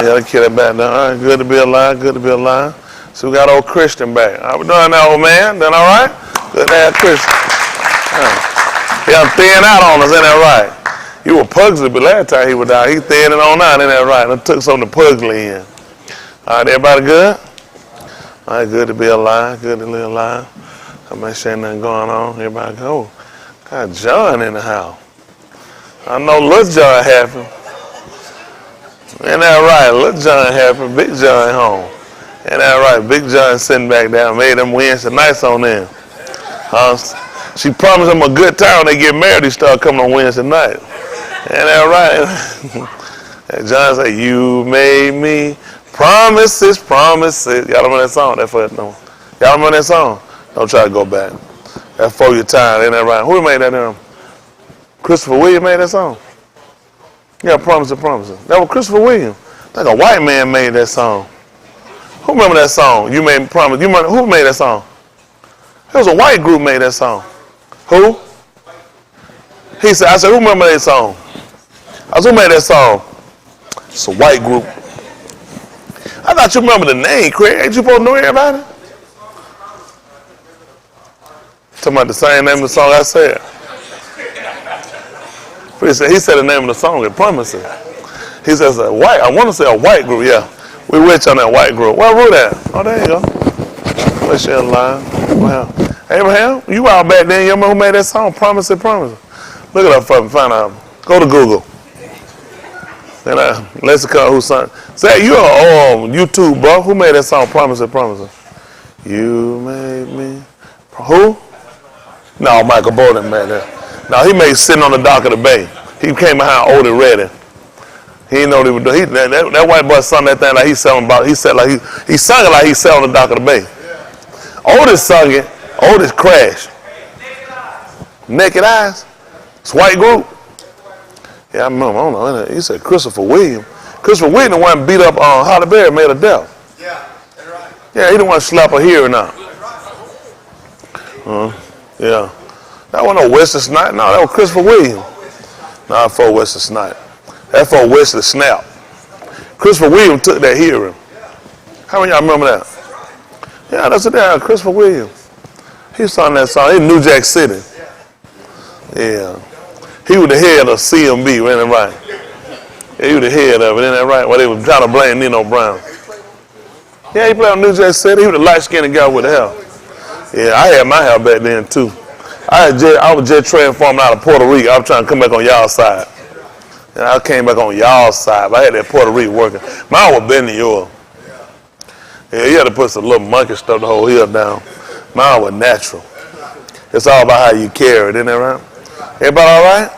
Yeah, the kid back there. All right, good to be alive, good to be alive. So we got old Christian back. How we doing now, old man? Doing all right? Good to have Christian. Yeah, thin out on us, ain't that right? You were Pugsley, but last time he was out, he thinning on out, ain't that right? I took some of the Pugsley in. All right, everybody good? All right, good to be alive, good to be alive. I make sure ain't nothing going on. Everybody go. Got John in the house. I know little John happy. Ain't that right? Little John happy, Big John home. Ain't that right? Big John sitting back down, made them Wednesday nights on them. She promised him a good time when they get married. He start coming on Wednesday night. Ain't that right? And John said, "You made me promises, promises." Y'all remember that song? Y'all remember that song? Don't try to go back. That's for your time. Ain't that right? Who made that? Christopher Williams made that song. Yeah, promises, promises. That was Christopher Williams. Like a white man made that song. Who remember that song? You made me promise. You remember, who made that song? It was a white group made that song. Who? I said, who remember that song? I said, who made that song? It's a white group. I thought you remember the name, Craig. Ain't you supposed to know everybody? Talking about the same name of the song I said. He said the name of the song, it promises. He says a white, I want to say a white group, yeah. We rich on that white group. Where wrote that? Oh, there you go. Let's share a line. Wow. Abraham, you out back then, you remember who made that song? Promise it, promise it. Look it up for me, find out. Go to Google. Then let's call who sung. Say, you're on YouTube, bro. Who made that song, Promise It, Promise It? You made me. Who? No, Michael Bolton made that. No, he made Sitting on the Dock of the Bay. He came behind Oldie Reddy. He didn't know what he was doing. That white boy sung that thing like he selling about. He sung it like he sat on the dock of the bay. Oldie sung it. Oldie crashed. Naked Eyes. It's white group. Yeah, I remember. I don't know. He said Christopher Williams. Christopher Williams the one beat up on Holly Berry, made her deaf. Yeah, that's right. Yeah, he the one slap her hearing out. Yeah. That wasn't no Wesley Snipes. No, that was Christopher Williams. No, that's for Wesley Snipes. That's for Wesley Snap. Christopher Williams took that hearing. How many of y'all remember that? Yeah, that's it. Christopher Williams. He sung that song in New Jack City. Yeah. He was the head of CMB, ain't that right? Yeah, he was the head of it, ain't that right? Well, they were trying to blame Nino Brown. Yeah, he played on New Jack City. He was the light-skinned guy with the hair. Yeah, I had my hair back then, too. I was just transformed out of Puerto Rico. I was trying to come back on y'all side. And I came back on y'all side. But I had that Puerto Rico working. Mine was better than yours. Yeah, you had to put some little monkey stuff to hold here down. Mine was natural. It's all about how you carry it, isn't that right? Everybody all right?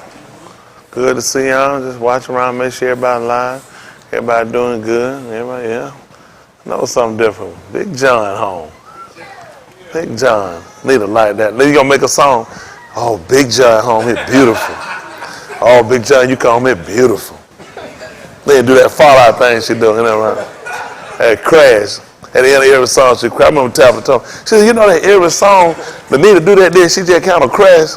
Good to see y'all. Just watch around, make sure everybody alive. Everybody doing good. Everybody, yeah. Know something different. Big John home. Big John. Need a like that. Then you gonna make a song. Oh, Big John home here, beautiful. Oh, Big John, you come here, beautiful. Then do that Fallout thing she do, you know, right? That crash. At the end of every song, she cried. I remember Tabitha told me, she said, you know that every song, the need to do that, then she just kind of crash.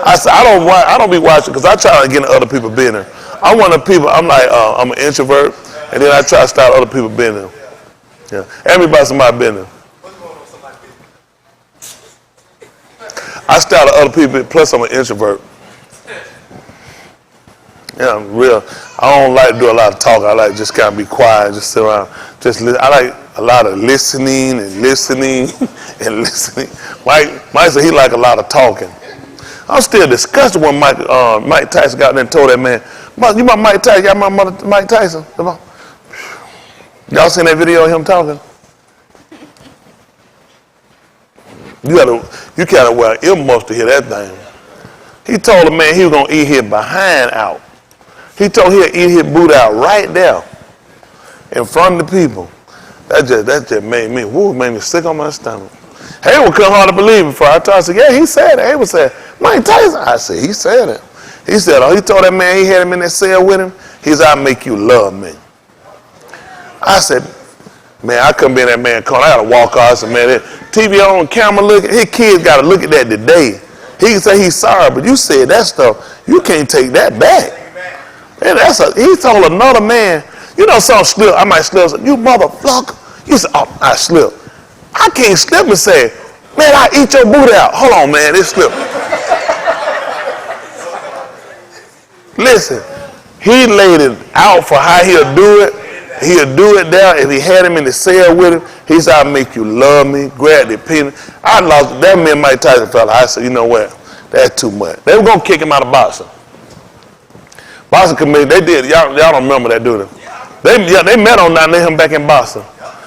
I said, I don't be watching, because I try to get in other people's business. I'm one of the people, I'm like, I'm an introvert, and then I try to start other people's business. Yeah. Everybody's in my business. I start other people, plus I'm an introvert. Yeah, I'm real. I don't like to do a lot of talking. I like to just kind of be quiet, just sit around, just listen. I like a lot of listening and listening and listening. Mike said he like a lot of talking. I'm still disgusted when Mike Tyson got there and told that man, you my Mike Tyson, y'all my mother Mike Tyson. Y'all seen that video of him talking? You gotta wear earmuffs to hear that thing. He told the man he was gonna eat his behind out. He told he'll eat his boot out right there in front of the people. That just made me sick on my stomach. Hayward couldn't hardly believe it before I told him. I said, yeah, he said it. Hayward said, Mike Tyson. I said, he said it. He said, he told that man he had him in that cell with him. He said, I'll make you love me. I said, man, I couldn't be in that man's corner. I got to walk out. I said, man, that TV on camera looking, his kids got to look at that today. He can say he's sorry, but you said that stuff, you can't take that back. And he told another man, You know, some slip, I might slip, you motherfucker. You say, oh, I slip. I can't slip and say, man, I eat your booty out. Hold on, man, it slipped. Listen, he laid it out for how he'll do it. He'll do it there. If he had him in the cell with him, he said, I'll make you love me, grab the penny. I lost, that man Mike Tyson fella. I said, you know what? That's too much. They were going to kick him out of boxing. Boxing committee, they did. Y'all don't remember that, do they? They met on that, let him back in boxing.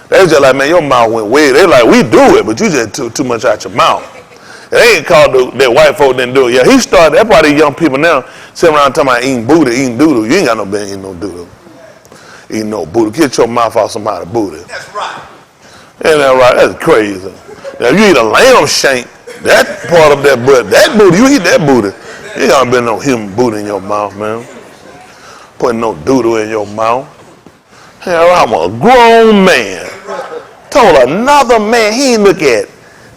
They was just like, man, your mouth went weird. They like, we do it, but you just took too much out your mouth. They ain't called that white folk didn't do it. Yeah, he started, that's why these young people now sitting around talking about eating booty, eating doodle. You ain't got no business eating no doodle. Eating no booty. Get your mouth off somebody's booty. That's right. Ain't that right? That's crazy. Now, if you eat a lamb shank, that part of that butt, that booty, you eat that booty. You ain't got no human booty in your mouth, man. Putting no doodle in your mouth. Hell, I'm a grown man. Told another man, he ain't look at.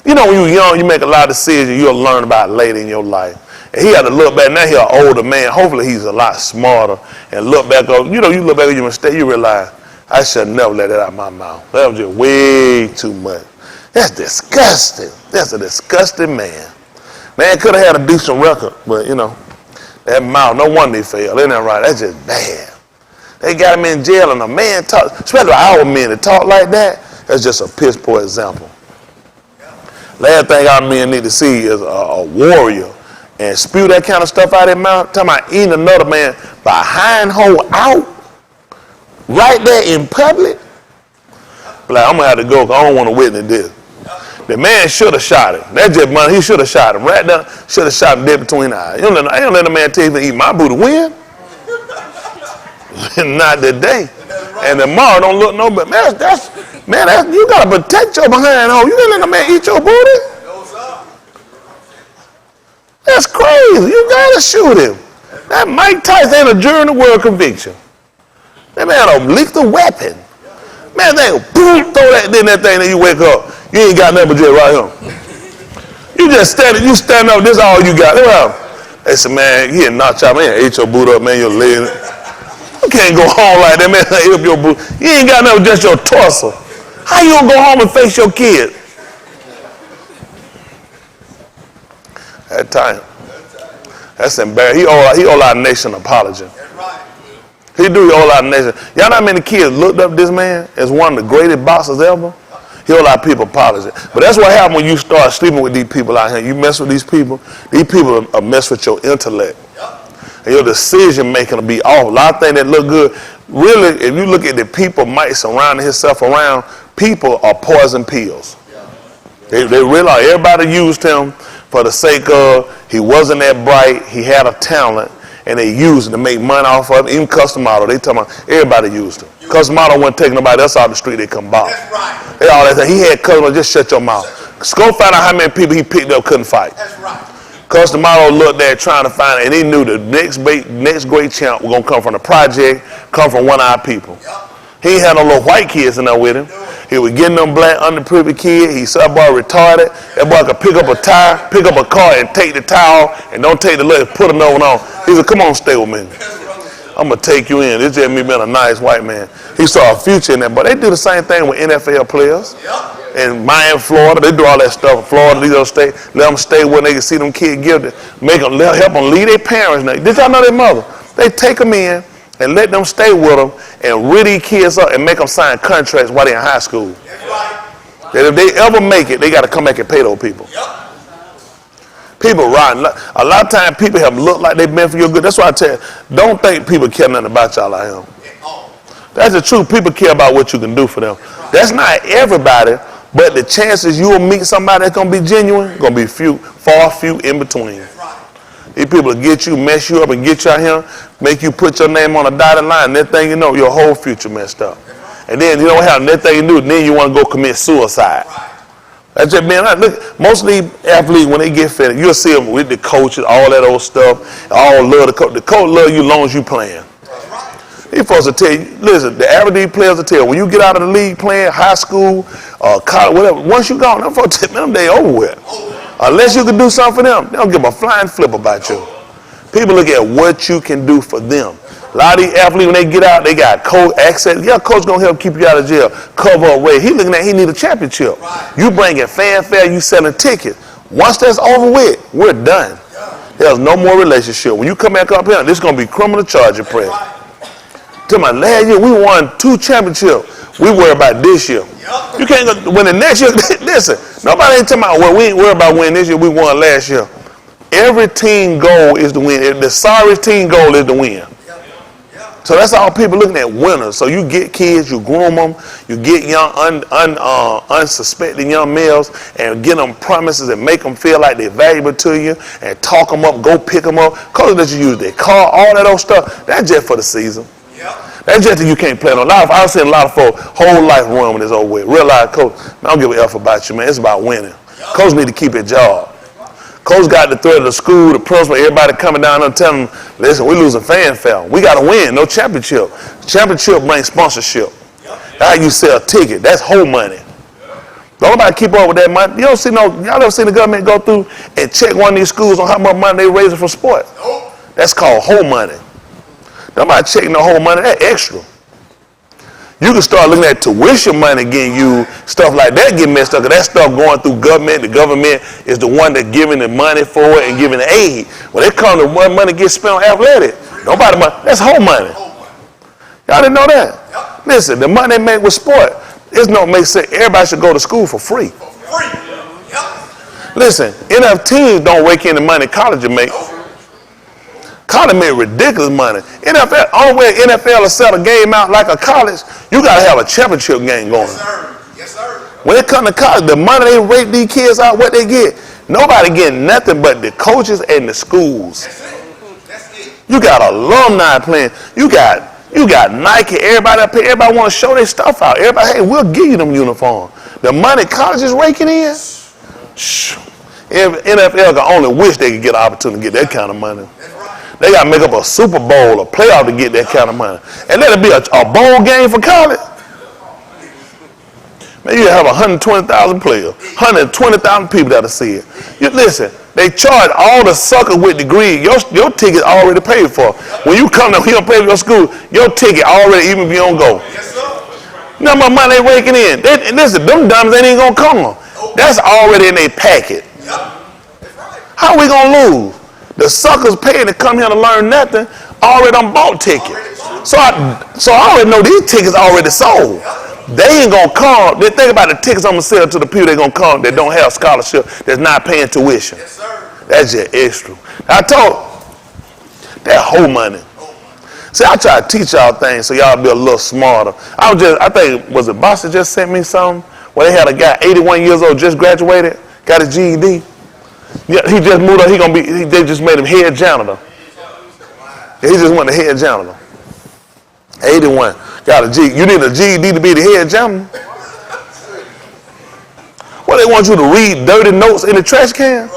You know, when you're young, you make a lot of decisions you'll learn about later in your life. And he had to look back. Now he's an older man. Hopefully he's a lot smarter. And look back on, you know, you look back at your mistake, you realize, I should never let that out of my mouth. That was just way too much. That's disgusting. That's a disgusting man. Man could have had a decent record, but you know, that mouth, no wonder he failed. Isn't that right? That's just bad. They got him in jail and a man talk, especially our men that talk like that, that's just a piss poor example. Last thing our men need to see is a warrior and spew that kind of stuff out of their mouth, talking about eating another man behind hole out, right there in public. But like, I'm going to have to go because I don't want to witness this. The man should have shot him. That's just money. He should have shot him. Right there, should have shot him dead between the eyes. I don't let a man tell you to eat my booty. When? Not today. And tomorrow don't look no better. Man, you got to protect your behind hole. You can't let a man eat your booty. That's crazy. You got to shoot him. That Mike Tyson ain't a jury in the world conviction. That man had a lethal weapon. Man, they boom, throw that in that thing and you wake up. You ain't got nothing but just right here. You just stand up, this is all you got. They said, man, he had knocked out, man, ate your boot up, man, your leg. You can't go home like that, man, ate up your boot. You ain't got nothing but just your torso. How you gonna go home and face your kid? That time. That's embarrassing. He owe our nation an apology. He owe our nation. Y'all know how many kids looked up this man as one of the greatest boxers ever? He owe our people apology. But that's what happens when you start sleeping with these people out here. You mess with these people are mess with your intellect. And your decision making will be off. A lot of things that look good. Really, if you look at the people Mike surrounding himself around, people are poison pills. They realize everybody used him for the sake of he wasn't that bright, he had a talent, and they used him to make money off of him. Even Custom Auto, they talking about everybody used him. Custom Auto wasn't taking nobody else out the street, they come by. That's right. They all that say, he had customers, just shut your mouth. Go find out how many people he picked up couldn't fight. That's right. Custom Auto looked there trying to find it, and he knew the next great champ was going to come from the project, come from one of our people. Yep. He ain't had no little white kids in there with him. He was getting them black underprivileged kids. He said that boy retarded. That boy could pick up a tire, pick up a car, and take the tire off, and don't take the leg, put another one on. He said, come on, stay with me. I'm going to take you in. It's just me being a nice white man. He saw a future in that. But they do the same thing with NFL players. In Miami, Florida, they do all that stuff. In Florida, these other states, let them stay where they can see them kids gifted. Help them lead their parents. Now, did y'all know their mother? They take them in and let them stay with them and rid these kids up and make them sign contracts while they're in high school. That if they ever make it, they got to come back and pay those people. People rotten. A lot of times people have looked like they've been for your good. That's why I tell you, don't think people care nothing about y'all like him. That's the truth. People care about what you can do for them. That's not everybody, but the chances you will meet somebody that's going to be genuine, going to be far few in between. These people will get you, mess you up and get you out here, make you put your name on a dotted line. That thing you know, your whole future messed up. And then you don't have that thing you do, then you want to go commit suicide. That's just man. Look, most of these athletes when they get fit, you'll see them with the coaches, all that old stuff. All love the coach. The coach love you as long as you playing. He's supposed to tell you, listen, the average players will tell you, when you get out of the league playing, high school, college, whatever, once you gone, them folks tell them they over with. Unless you can do something for them, they don't give a flying flip about you. People look at what you can do for them. A lot of these athletes, when they get out, they got coach access. Yeah, coach gonna help keep you out of jail. Cover up rate. He looking at he need a championship. Right. You bringing fanfare, you selling tickets. Once that's over with, we're done. There's no more relationship. When you come back up here, this is gonna be criminal charge press. To my last year, we won 2 championships. We worry about this year. You can't go win the next year. Listen, nobody ain't talking about, well, we ain't worried about winning this year. We won last year. Every team goal is to win. The sorry team goal is to win. So that's all people looking at winners. So you get kids, you groom them, you get young, unsuspecting young males and get them promises and make them feel like they're valuable to you and talk them up, go pick them up. Cause that you use their car, all that old stuff, that's just for the season. That's just that you can't play on. I've seen a lot of folks whole life run when it's over with. Realize, coach, I don't give a F about you, man. It's about winning. Coach need to keep his job. Coach got the threat of the school, the principal, everybody coming down and telling them, listen, we're losing fanfare. We got to win, no championship. Championship brings sponsorship. That's how you sell a ticket. That's whole money. Don't nobody keep up with that money. You don't see y'all ever seen the government go through and check one of these schools on how much money they raising for sports? That's called whole money. Nobody checking the whole money, that's extra. You can start looking at tuition money getting used, stuff like that get messed up, because that stuff going through government. The government is the one that's giving the money for it and giving the aid. When it comes to one money gets spent on athletic, nobody money, that's whole money. Y'all didn't know that? Listen, the money they make with sport, it's no make sense. Everybody should go to school for free. Listen, enough teams don't rake in the money college make. College made ridiculous money. NFL, only way NFL will sell a game out like a college, you got to have a championship game going. Yes, sir. Yes, sir. When it comes to college, the money they rate these kids out, what they get, nobody getting nothing but the coaches and the schools. That's it. You got alumni playing. You got Nike. Everybody up here. Everybody want to show their stuff out. Everybody, hey, we'll give you them uniforms. The money college is raking in. NFL can only wish they could get an opportunity to get that kind of money. They got to make up a Super Bowl, a playoff to get that kind of money. And let it be a bowl game for college. Man, you have 120,000 players, 120,000 people that'll see it. Listen, they charge all the suckers with degrees. Your ticket already paid for. When you come to here and pay for your school, your ticket already, even if you don't go. You know how much money they raking in? Listen, them dummies ain't even going to come. That's already in their packet. How are we going to lose? The suckers paying to come here to learn nothing already done bought tickets. So I already know these tickets already sold. They ain't gonna come. They think about the tickets I'm gonna sell to the people that gonna come that don't have scholarship, that's not paying tuition. Yes, sir. That's just extra. I told that whole money. See, I try to teach y'all things so y'all be a little smarter. I think, was it Boston just sent me something where they had a guy 81 years old, just graduated, got his GED. Yeah, he just moved up. They just made him head janitor. He just went to head janitor. 81. Got a G. You need a GED to be the head janitor? Well, they want you to read dirty notes in the trash can?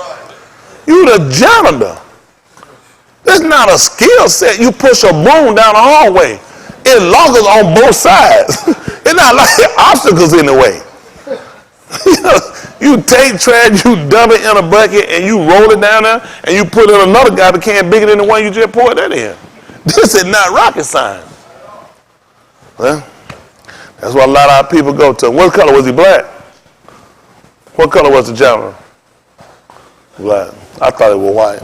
You the janitor. That's not a skill set. You push a broom down the hallway. It loggers on both sides. It's not like obstacles in the way. You take trash, you dump it in a bucket, and you roll it down there, and you put in another garbage can bigger than the one you just poured that in. This is not rocket science. Well, that's what a lot of our people go to. What color was he? Black? What color was the janitor? Black. I thought it was white.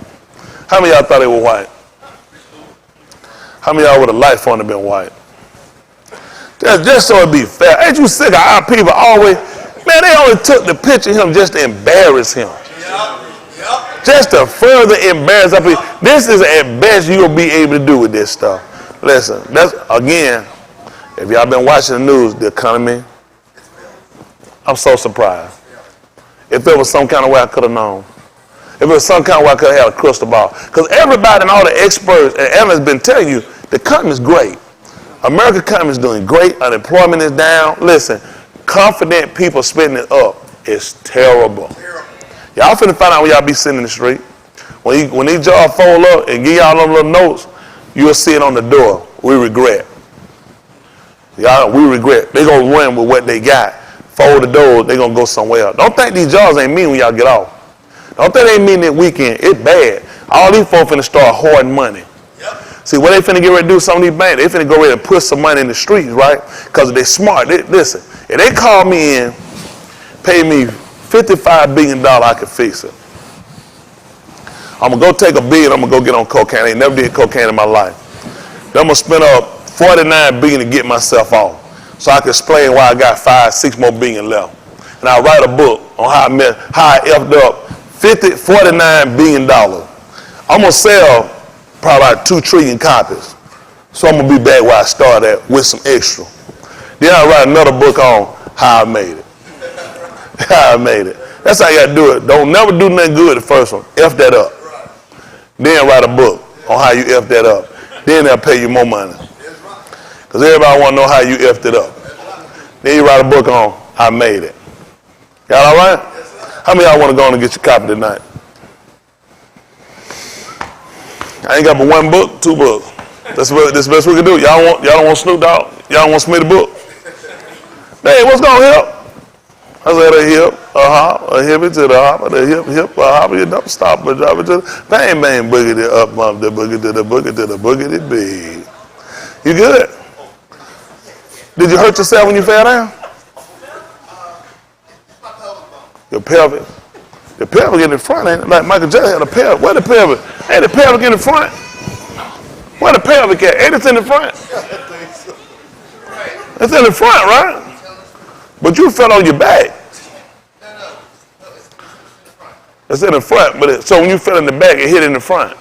How many of y'all thought it was white? How many of y'all would have liked for him to been white? Just so it be fair. Ain't you sick of our people always? Man, they only took the picture of him just to embarrass him. Just to further embarrass us. This is at best you'll be able to do with this stuff. Listen, that's again, if y'all been watching the news, the economy, I'm so surprised. If there was some kind of way I could have known. If there was some kind of way I could have had a crystal ball. Because everybody and all the experts and analysts been telling you the economy is great. American economy is doing great. Unemployment is down. Listen, confident people spending it up is terrible. Y'all finna find out when y'all be sitting in the street. When these jobs fold up and give y'all them little notes, you'll see it on the door. We regret. Y'all, we regret. They gonna run with what they got. Fold the door, they gonna go somewhere else. Don't think these jobs ain't mean when y'all get off. Don't think they ain't mean that weekend. It's bad. All these folks finna start hoarding money. See, what they finna get ready to do, some of these banks, they finna go ready and put some money in the streets, right? Because they smart. Listen, if they call me in, pay me $55 billion, I can fix it. I'm going to go take $1 billion, I'm going to go get on cocaine. I ain't never did cocaine in my life. Then I'm going to spend up $49 billion to get myself off. So I can explain why I got $5-6 more billion left. And I'll write a book on how I effed up $49 billion. I'm going to sell probably like 2 trillion copies. So I'm going to be back where I started at with some extra. Then I'll write another book on how I made it. How I made it. That's how you got to do it. Don't never do nothing good the first one. F that up. Then write a book on how you F that up. Then they'll pay you more money. Because everybody want to know how you F'd it up. Then you write a book on how I made it. Y'all all right? How many of y'all want to go on and get your copy tonight? I ain't got but 1 book, 2 books. That's the best we can do. Y'all don't want Snoop Dogg? Y'all don't want Smitty book? Hey, what's going to help? I said a hip, a hop, a hippie to the hop, a hip, a hop, you don't stop, but drop it to the bang, bang, boogity up, bump the boogie to the boogie to the boogity big. You good? Did you hurt yourself when you fell down? Your pelvic. The pelvic in the front, ain't it? Like Michael Jackson had a pelvic. Where the pelvic? Hey, the pelvic in the front. Where the pelvic at? Ain't it in the front? It's in the front, right? But you fell on your back. It's in the front, but so when you fell in the back, it hit in the front.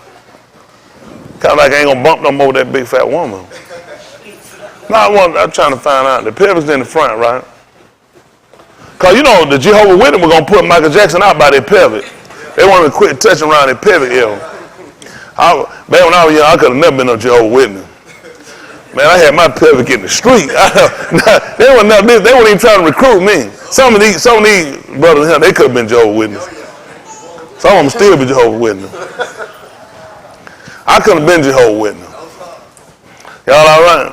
Kind of like I ain't gonna bump no more with that big fat woman. No, I'm trying to find out. The pelvic's in the front, right? Because you know, the Jehovah's Witnesses were gonna put Michael Jackson out by their pelvic. They wanted to quit touching around their pelvic area. Back when I was young, I could have never been no Jehovah's Witness. Man, I had my pelvic in the street. They weren't even trying to recruit me. Some of these brothers here, they could have been Jehovah's Witnesses. Some of them still be Jehovah's Witnesses. I couldn't have been Jehovah's Witness. Y'all all right?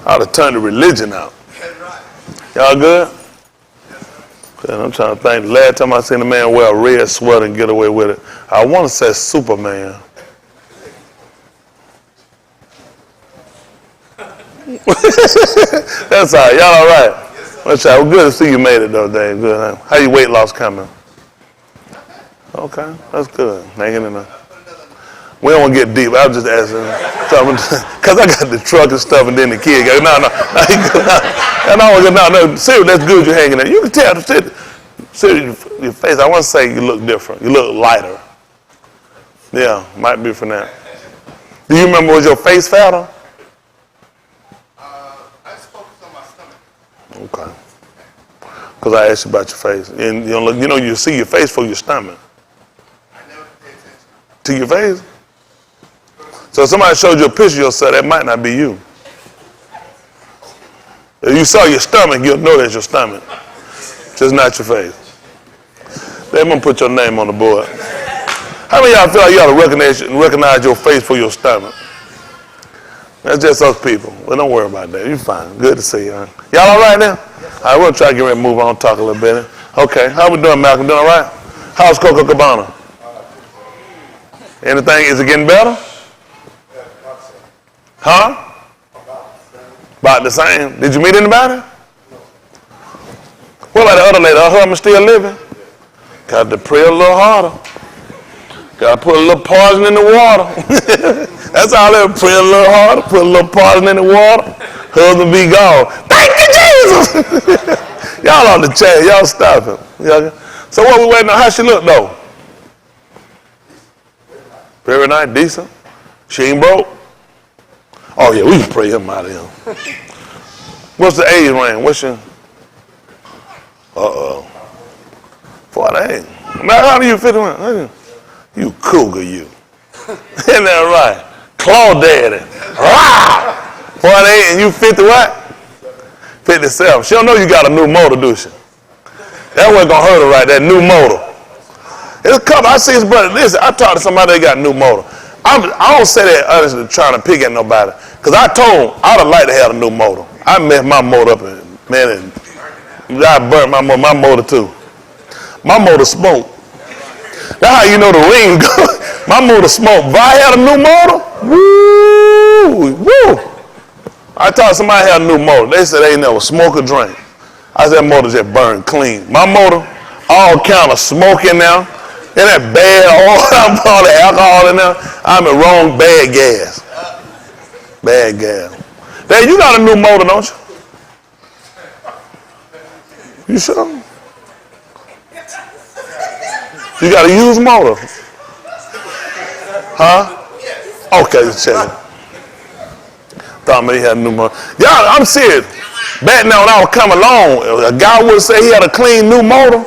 I would have turned the religion out. Y'all good? I'm trying to think. The last time I seen a man wear a red sweater and get away with it, I want to say Superman. That's all right. Y'all all right? That's all right. Well, good to see you made it though, Dave. Good. How your weight loss coming? Okay, that's good. Hanging in there. We don't want to get deep. I was just asking because I got the truck and stuff, and then the kid goes, no. Seriously, that's good. You're hanging there. You can tell. Seriously, your face. I want to say you look different. You look lighter. Yeah, might be from that. Do you remember, was your face fatter? I just focused on my stomach. Okay. Because I asked you about your face, and you see your face for your stomach. I never pay attention to your face. So if somebody showed you a picture of yourself, that might not be you. If you saw your stomach, you'll know that's your stomach. Just not your face. They're going to put your name on the board. How many of y'all feel like you ought to recognize your face for your stomach? That's just us people. Well, don't worry about that. You're fine. Good to see you. Huh? Y'all all right now? All right, we'll try to get ready to move on, talk a little bit. Okay, how we doing, Malcolm? Doing all right? How's Coco Cabana? Anything? Is it getting better? Huh? About the same. Did you meet anybody? What about the other lady? Her husband still living? Got to pray a little harder. Got to put a little poison in the water. That's all that. Pray a little harder. Put a little poison in the water. Husband be gone. Thank you, Jesus. Y'all on the chair. Y'all stop him. So what we waiting on? How she look though? Very nice, decent. She ain't broke. Oh yeah, we can pray him out of here. What's the age range? What's your? 48. Man, how do you fit in? You cougar, you. Isn't that right? Claw daddy. 48 and you 50 what? 57. She don't know you got a new motor, do she? That wasn't gonna hurt her right, that new motor. It's a couple, I see his brother, listen, I talked to somebody that got a new motor. I don't say that honestly trying to pick at nobody. Because I told him I would like to have a new motor. I messed my motor up and man, I burnt my motor too. My motor smoked. That's how you know the ring good. My motor smoked. If I had a new motor, woo, woo. I thought somebody had a new motor. They said they ain't never smoke or drink. I said that motor just burned clean. My motor, all kind of smoke in there. And that bad, all the alcohol in there. I'm in wrong, bad gas. Bad gas. Dad, you got a new motor, don't you? You sure? You got a used motor? Huh? Okay, check it. Thought maybe he had a new motor. Y'all, I'm serious. Back now when I was coming along, a guy would say he had a clean new motor.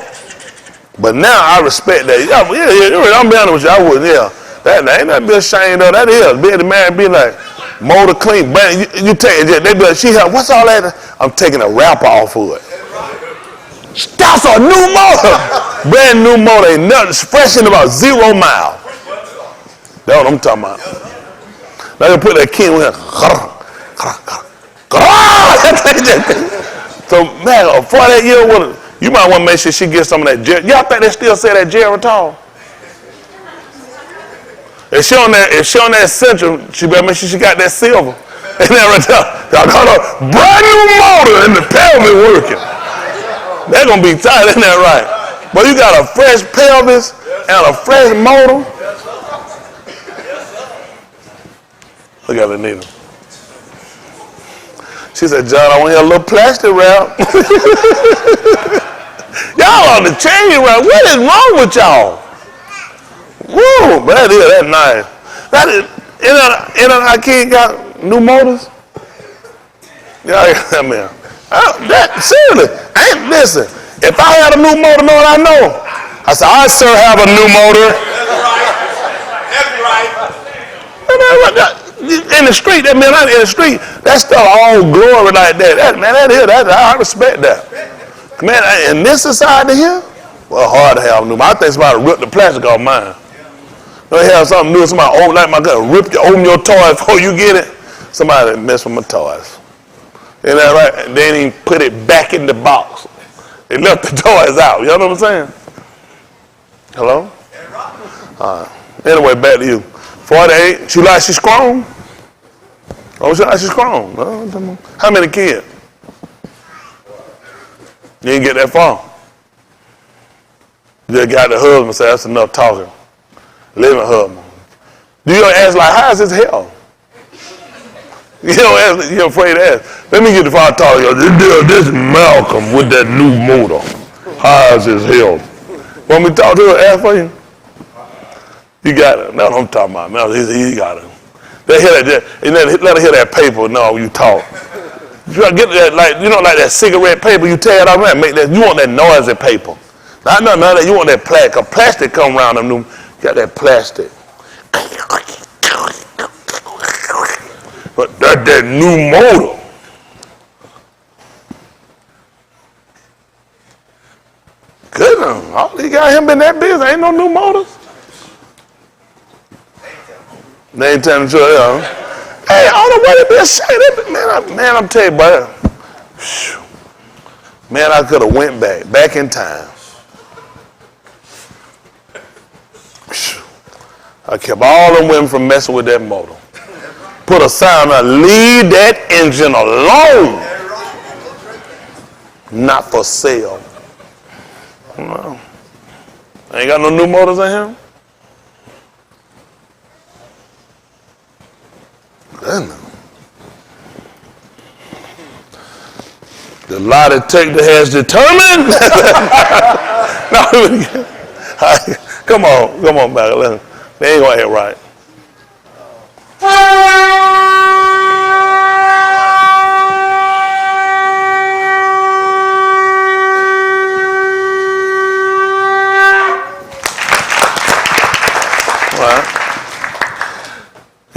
But now I respect that. Yeah, I'm being honest with you. I would, yeah. That ain't nothing to be ashamed of. That is. Be the man be like, motor clean. Man, you take it. They be like, what's all that? I'm taking a wrapper off of it. That's a new motor. Brand new motor. Ain't nothing fresh in about 0 miles. That's what I'm talking about. Now you put that key in here. So, man, for that year, you might want to make sure she gets some of that. Y'all think they still say that Geritol? If she on that Central, she better make sure she got that silver. And that right there, y'all got a brand new motor and the pelvis working. They're going to be tight, isn't that right? But you got a fresh pelvis and a fresh motor. Look at Anita. She said, John, I want to hear a little plastic wrap. Y'all on the chain wrap. What is wrong with y'all? Woo, but that's nice. That is, I can't got new motors. Yeah, man. Seriously, listen. If I had a new motor, know what I know? I said, I sir have a new motor. That's right. In the street, that man out in the street, that stuff all glory like that. I respect that. Man, in this society here, well, hard to have a new motor. I think somebody ripped the plastic off mine. They have something new, somebody like my gun, open your toy before you get it. Somebody messed with my toys. Isn't that right? They didn't even put it back in the box. They left the toys out. You know what I'm saying? Hello? All right. Anyway, back to you. 48. She like she's strong? Oh, she like she's strong. How many kids? You didn't get that far. You just got the husband say that's enough talking. Living husband. Do you ask like, how's his health? You don't ask, you're afraid to ask. Let me get the father talking. This is Malcolm with that new motor. How's his health? Want me to talk to her, ask for you? You got it. That's what I'm talking about. No, he got it. Let her hear that paper. No, you talk. You gotta get that, like that cigarette paper you tear it out, man. Make that. You want that noisy paper. Not none of that. You want that plastic. Cause plastic come around them. You got that plastic. But that new motor. Goodness, all he got him in that business. Ain't no new motors. They ain't telling the truth, huh? Hey, I don't know why they be ashamed. Man, I'm telling you, buddy. Man, I could have went back in time. I kept all them women from messing with that motor. Put a sign on, leave that engine alone. Not for sale. No. Ain't got no new motors in here? Goodness. The lie detector has determined. No, come on, back. They ain't gonna hit right.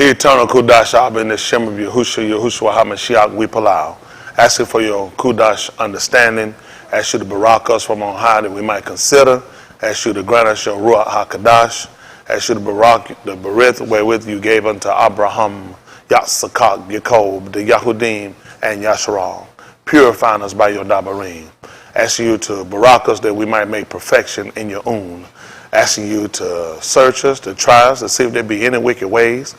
Eternal Kudash Abba in the Shem of Yahushua HaMashiach we palau. Asking for your Kudash understanding. Ask you to barak us from on high that we might consider. Ask you to grant us your Ruach HaKadash. Ask you to barak the berith wherewith you gave unto Abraham, Yatsakak, Yaakov, the Yahudim, and Yasharal. Purifying us by your Dabarim. Ask you to barak us that we might make perfection in your own. asking you to search us, to try us, to see if there be any wicked ways.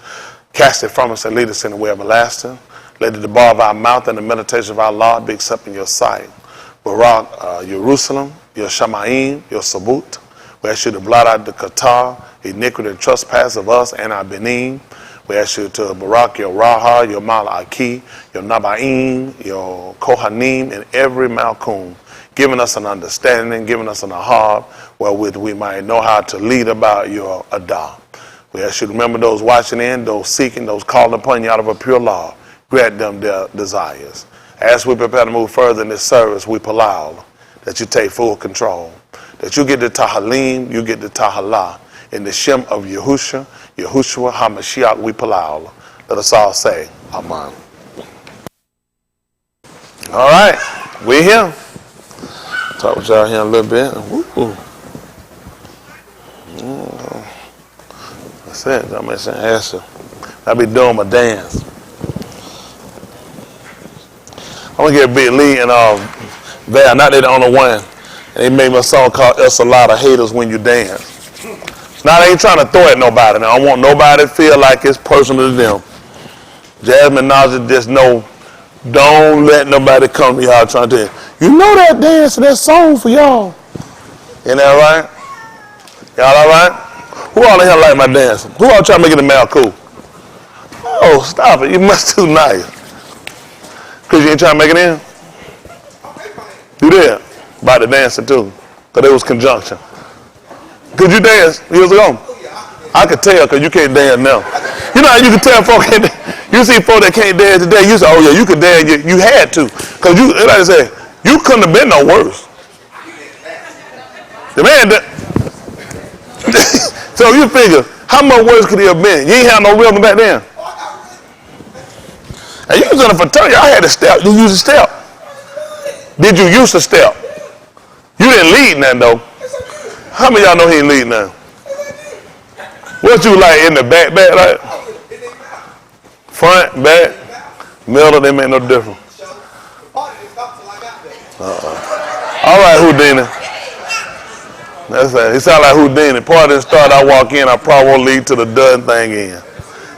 Cast it from us and lead us in the way everlasting. Let the bar of our mouth and the meditation of our Lord be accepted in your sight. Barak, Jerusalem, your Shamaim, your Sabut. We ask you to blot out the Qatar, iniquity and trespass of us and our Benin. We ask you to Barak, your Raha, your Malaki, your Nabaim, your Kohanim, and every Malkum, giving us an understanding, giving us an ahab, wherewith we might know how to lead about your Adah. We ask you to remember those watching in, those seeking, those called upon you out of a pure law. Grant them their desires. As we prepare to move further in this service, we allow that you take full control, that you get the Tahalim, you get the Tahalah, in the Shem of Yahushua HaMashiach, we allow. Let us all say, Amen. All right, we here. Talk with y'all here a little bit. Woo. That's it. That makes sense. I be doing my dance. I'm gonna get a big lead and Val, not they the only one. And they made me a song called "It's a Lot of Haters When You Dance." Now they ain't trying to throw at nobody. Now I don't want nobody to feel like it's personal to them. Jasmine Naja just know, don't let nobody come to y'all trying to tell you know that dance and that song for y'all. Ain't that right? Y'all all right? Who all in here like my dance? Who all trying to make it a male cool? Oh, stop it. You must too nice. Because you ain't trying to make it in? You did. About the dancing too. Because it was conjunction. Could you dance years ago? I could tell because you can't dance now. You know how you can tell folk can't dance? You see folk that can't dance today, you say, oh yeah, you could dance. You had to. Because you, like I said, you couldn't have been no worse. The man, so you figure, how much worse could he have been? You ain't had no rhythm back then. And you was in a fraternity, I had to step. You used to step. Did you use to step? You didn't lead nothing though. How many of y'all know he ain't lead nothing? What you like in the back, like? Front, back, middle, they make no difference. All right, Houdini. That's it. He sound like Houdini. Party didn't start, I walk in, I probably won't lead to the done thing in.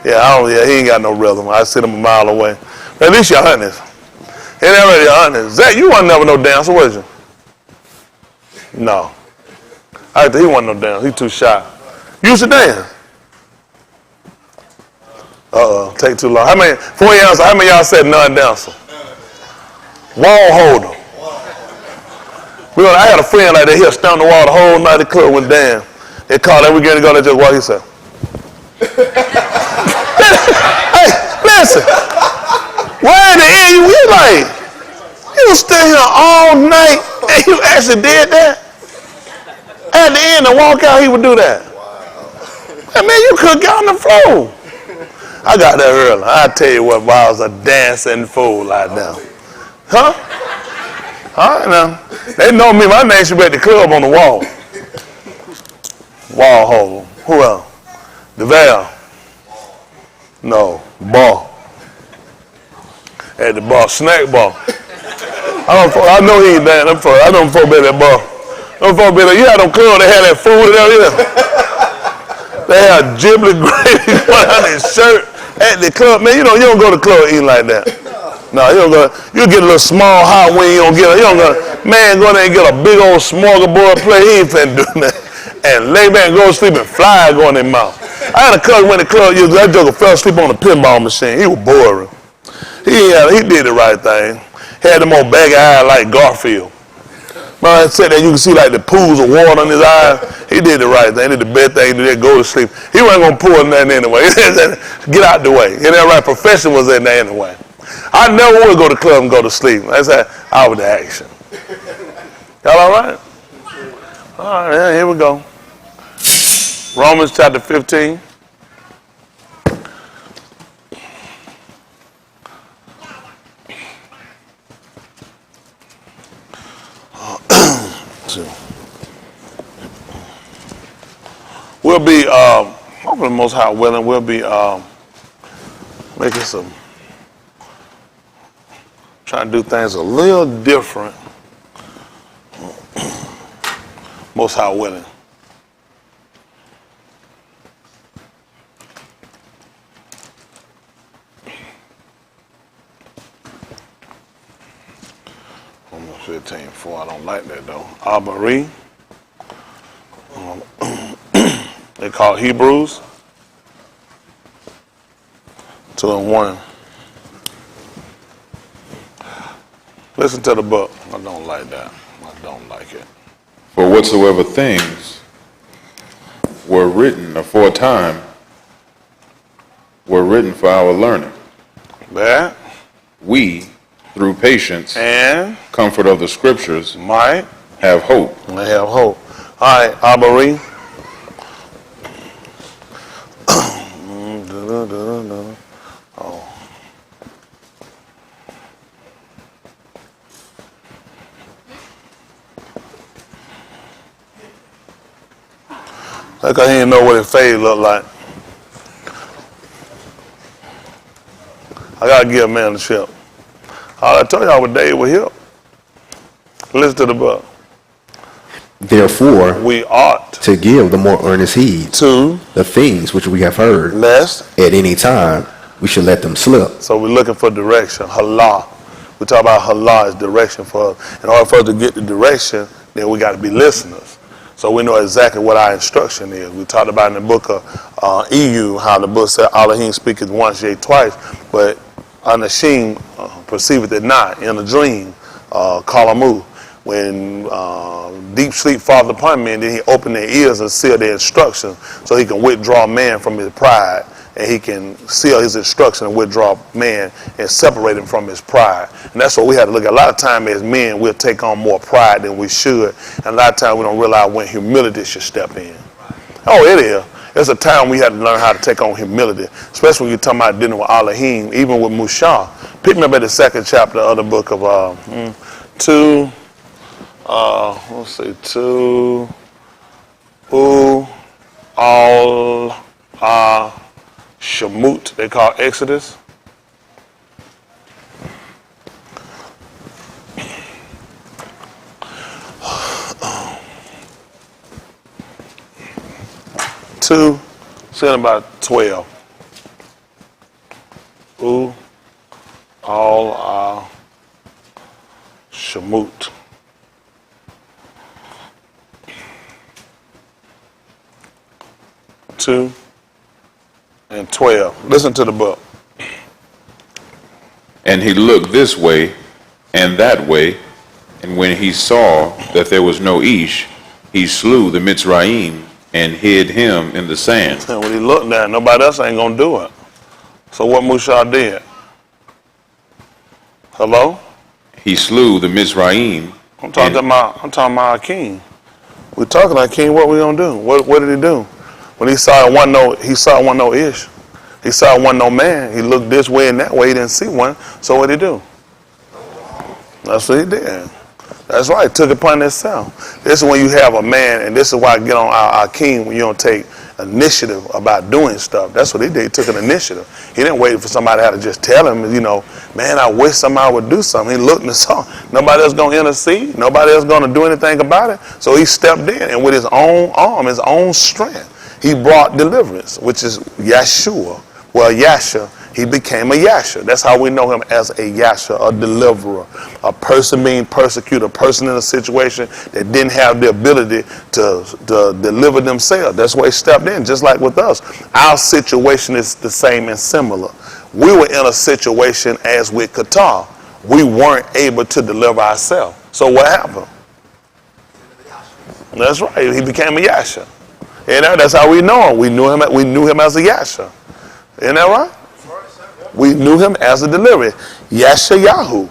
Yeah, he ain't got no rhythm. I sit him a mile away. But at least you're honest. Ain't that really honest? Zach, you wasn't never no dancer, was you? No. He wasn't no dancer. He too shy. You used to dance? Take too long. How many of y'all said non-dancer? Wall holder. I had a friend like that. He'll stand on the wall the whole night. The club went down. They called every girl to go. They just walk. He said, "Hey, listen. Where in the end you like? You stay here all night and you actually did that? At the end and walk out, he would do that. Hey, man, you could get on the floor. I got that early. I tell you what, I was a dancing fool like that. Huh? All right now. They know me. My name should be at the club on the wall. Wall holder. Who else? DeVal. No. Ball. At the bar. Snack bar. I know he ain't dancing. I know him for that bar. You had them club, they had that food out here. They had giblet gravy going on his shirt at the club. Man, you don't go to the club eating like that. No, you don't go. You get a little small hot wing, you don't go. Man, go there and get a big old smorgasbord plate. He ain't finna do that. And lay back and go to sleep and fly go in their mouth. I had a cousin went to the club, that joker fell asleep on the pinball machine. He was boring. He did the right thing. Had them old baggy eyes like Garfield. Man, I said that you can see like the pools of water in his eyes. He did the right thing. He did the best thing. He did go to sleep. He wasn't going to pull nothing anyway. Get out the way. And that right profession was in there anyway. I never would go to the club and go to sleep. That's how I was the action. Y'all all right? All right, here we go. Romans chapter 15. We'll be, hopefully Most High willing, we'll be making trying to do things a little different. Most High willing. Romans 15:4. I don't like that though. Abari. They call Hebrews 2:1. Listen to the book. I don't like that. I don't like it. For whatsoever things were written aforetime were written for our learning. That We, through patience, and comfort of the scriptures, might have hope. they have hope. All right, Abari. Oh. Like I didn't know what his face looked like. I gotta give a man a ship. All I told y'all was Dave was here. Listen to the book. Therefore, We ought to give the more earnest heed to the things which we have heard, lest. at any time we should let them slip. So we're looking for direction. Hallah. We talk about hallah as direction for us. In order for us to get the direction, then we got to be listeners. So we know exactly what our instruction is. We talked about in the book of EU how the book said Elohim speaketh once, yea twice, but Anashim perceiveth it not in a dream, Kalamu. When deep sleep falls upon men, then he opened their ears and sealed their instruction so he can withdraw man from his pride, and he can seal his instruction and withdraw man and separate him from his pride. And that's what we have to look at. A lot of time as men, we'll take on more pride than we should, and a lot of time we don't realize when humility should step in. Oh, it is. There's a time we have to learn how to take on humility, especially when you're talking about dealing with Elohim, even with Mushah. Pick me up at the second chapter of the book of 2 all Shemut, they call Exodus. Two, saying about 12. All Shemut. 2 and 12. Listen to the book. And he looked this way and that way, and when he saw that there was no Ish, he slew the Mitzrayim and hid him in the sand. And when he looked down, nobody else ain't gonna do it. So what Mushah did? Hello? He slew the Mitzrayim. I'm talking about Akeem. We're talking about Akeem. What we gonna do? What did he do? When he saw one no Ish. He saw one no man. He looked this way and that way. He didn't see one. So what did he do? That's what he did. That's right. Took it upon himself. This is when you have a man, and this is why I get on our king when you don't take initiative about doing stuff. That's what he did. He took an initiative. He didn't wait for somebody to have to just tell him, man, I wish somebody would do something. He looked and saw. Nobody else going to intercede. Nobody else going to do anything about it. So he stepped in, and with his own arm, his own strength, he brought deliverance, which is Yeshua. Well, Yasha, he became a Yasha. That's how we know him, as a Yasha, a deliverer, a person being persecuted, a person in a situation that didn't have the ability to deliver themselves. That's why he stepped in, just like with us. Our situation is the same and similar. We were in a situation as with Qatar. We weren't able to deliver ourselves. So what happened? That's right. He became a Yasha. And that's how we know him. We knew him as a Yasha. Isn't that right? We knew him as a deliverer. Yashayahu.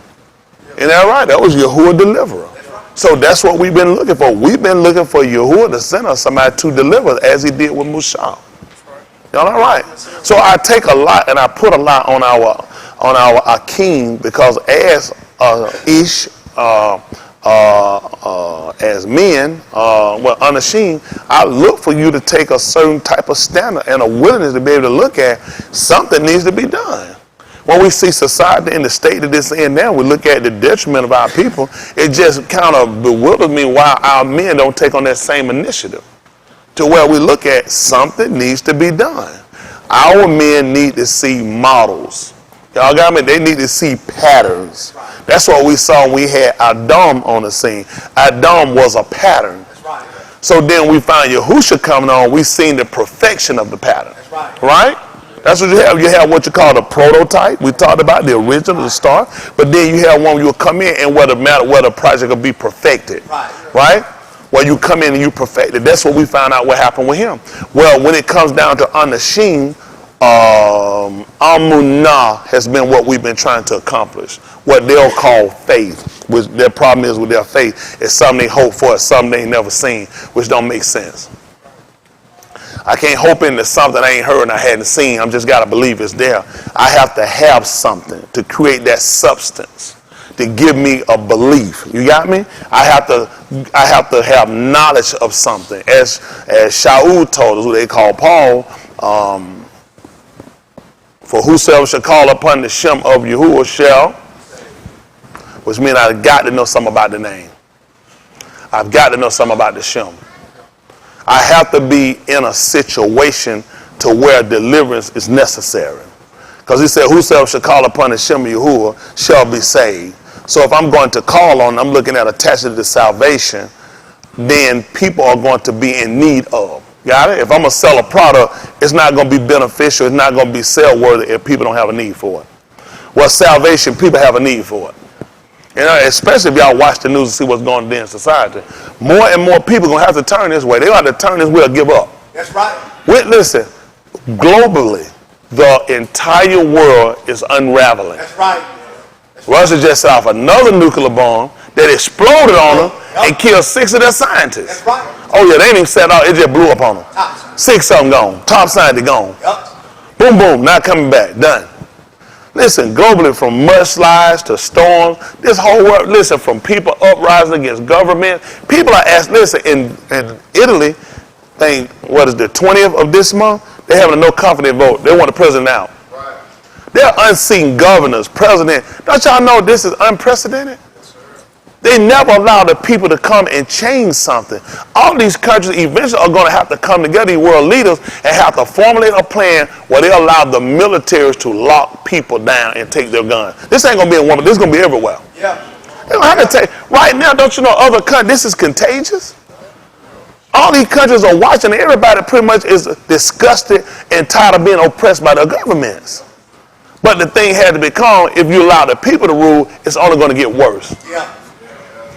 Isn't that right? That was Yahuwah deliverer. So that's what we've been looking for. We've been looking for Yahuwah to send us somebody to deliver, as he did with Mushah. Y'all all right? So I take a lot and I put a lot on our Akeem, because as Ish, as men, unashamed, I look for you to take a certain type of standard and a willingness to be able to look at something needs to be done. When we see society in the state that it's in now, we look at the detriment of our people. It just kind of bewilders me why our men don't take on that same initiative, to where we look at something needs to be done. Our men need to see models. Y'all got me? They need to see patterns. That's what we saw when we had Adam on the scene. Adam was a pattern. So then we find Yahusha coming on, we seen the perfection of the pattern. Right? That's what you have. You have what you call the prototype. We talked about the original, the start. But then you have one where you'll come in and where the project will be perfected. Right? Where you come in and you perfect it. That's what we found out what happened with him. Well, when it comes down to Anashim, Amunah has been what we've been trying to accomplish. What they'll call faith. Which their problem is with their faith. It's something they hope for, it's something they ain't never seen, which don't make sense. I can't hope into something I ain't heard and I hadn't seen. I'm just got to believe it's there. I have to have something to create that substance to give me a belief. You got me? I have to have knowledge of something. As Shaul told us, who they call Paul, for whosoever shall call upon the Shem of Yahuwah shall, which means I've got to know something about the name. I've got to know something about the Shem. I have to be in a situation to where deliverance is necessary. Because he said, whosoever shall call upon the Shem of Yahuwah shall be saved. So if I'm going to call on, I'm looking at attaching to salvation, then people are going to be in need of. Got it? If I'm going to sell a product, it's not going to be beneficial. It's not going to be sell worthy if people don't have a need for it. Well, salvation, people have a need for it. You know, especially if y'all watch the news and see what's going on in society. More and more people are going to have to turn this way. They're going to have to turn this way or give up. That's right. Listen, globally, the entire world is unraveling. That's right. Russia just set off another nuclear bomb that exploded on them and killed 6 of their scientists. That's right. Oh, yeah, they didn't even set off. It just blew up on them. 6 of them gone. Top scientist gone. Boom, boom, not coming back. Done. Listen, globally, from mudslides to storms, this whole world, listen, from people uprising against government, people are asking, listen, in Italy, what is the 20th of this month? They're having a no confidence vote. They want the president out. Right. They're unseen governors, president. Don't y'all know this is unprecedented? They never allow the people to come and change something. All these countries eventually are going to have to come together, these world leaders, and have to formulate a plan where they allow the militaries to lock people down and take their guns. This ain't going to be in one, this is going to be everywhere. Yeah. They don't have to take, right now, don't you know other countries, this is contagious? All these countries are watching, everybody pretty much is disgusted and tired of being oppressed by their governments. But the thing had to become, if you allow the people to rule, it's only going to get worse. Yeah.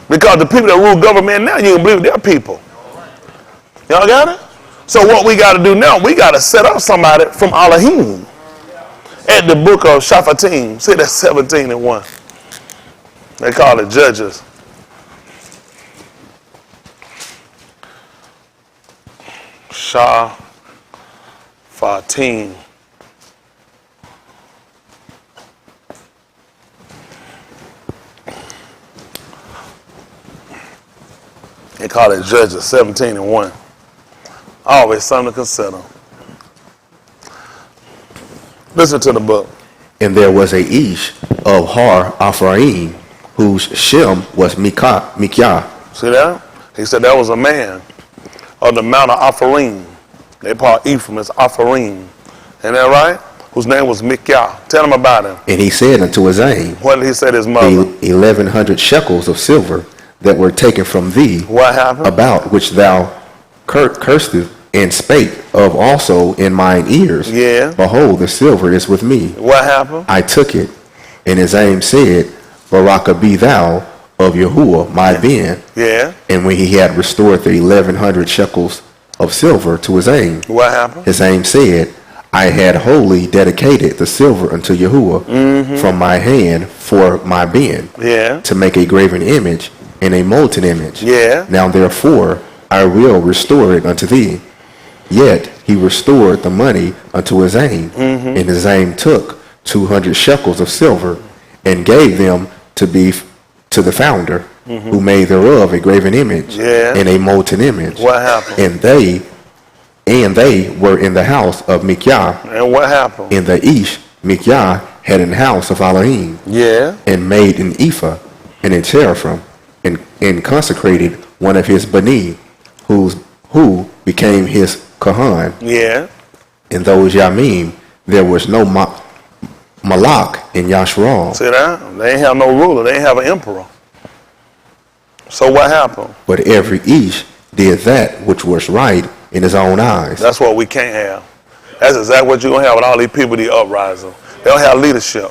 Because the people that rule government now, you can believe they're people. Y'all got it? So what we got to do now, we got to set up somebody from Elohim at the book of Shaphatim. See, that's 17 and 1. They call it Judges. Shaphatim. They call it Judges 17 and 1. Always something to consider. Listen to the book. And there was a Ish of Har Ephraim, whose Shem was Mikyah. See that? He said that was a man of the mount of Ephraim. They call Ephraim as Ephraim. Ain't that right? Whose name was Mikyah. Tell him about him. And he said unto his aim, What did he say to his mother? 1,100 shekels of silver that were taken from thee, What happened? about which thou cursedst and spake of also in mine ears. Yeah. Behold, the silver is with me. What happened? I took it, and his aim said, Baraka be thou of Yahuwah, my Ben. Yeah. And when he had restored the 1,100 shekels of silver to his aim, What happened? his aim said, I had wholly dedicated the silver unto Yahuwah from my hand for my Ben, Yeah. to make a graven image and a molten image. Yeah. Now therefore I will restore it unto thee. Yet he restored the money unto his aim, and his aim took 200 shekels of silver and gave them to the founder, who made thereof a graven image and a molten image. What happened? And they were in the house of Mikyah, And what happened? and the Ish Mikyah had an house of Elohim, Yeah. and made an ephah and a teraphim, and consecrated one of his bani, who became his kahan. Yeah. In those yamim there was no Malak and Yashral. See that? They ain't have no ruler. They ain't have an emperor. So what happened? But every Ish did that which was right in his own eyes. That's what we can't have. That's exactly what you're going to have with all these people, these uprising. They don't have leadership.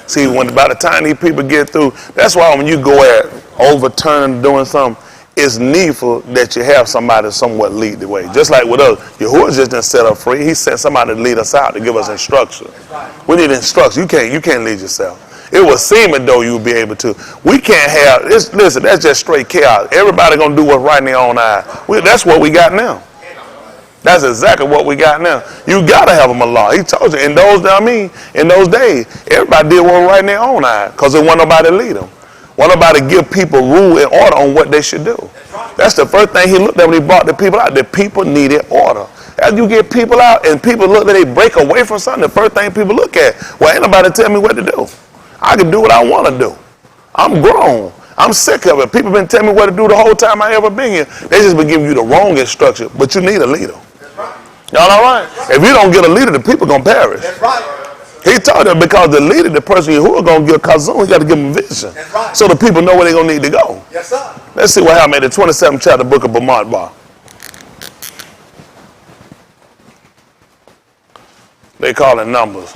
See, by the time these people get through, that's why when you go at overturning, doing something, it's needful that you have somebody somewhat lead the way. Just like with us, Yahuwah just didn't set us free. He sent somebody to lead us out, to give us instruction. We need instruction. You can't lead yourself. It was seeming though you would be able to. We can't have, listen, that's just straight chaos. Everybody going to do what's right in their own eye. That's what we got now. That's exactly what we got now. You got to have them a law. He told you, in those days, everybody did what was right in their own eye because there wasn't nobody to lead them. Wasn't nobody to give people rule and order on what they should do. That's the first thing he looked at when he brought the people out. The people needed order. As you get people out and people look that they break away from something, the first thing people look at, well, ain't nobody tell me what to do. I can do what I want to do. I'm grown. I'm sick of it. People been telling me what to do the whole time I ever been here. They just been giving you the wrong instruction, but you need a leader. Y'all all right? If you don't get a leader, the people going to perish. That's right. He told them because the leader, the person who is going to give kazoo, he got to give them vision. That's right. So the people know where they're going to need to go. Yes, sir. Let's see what happened in the 27th chapter book of Bamidbar. They call it Numbers.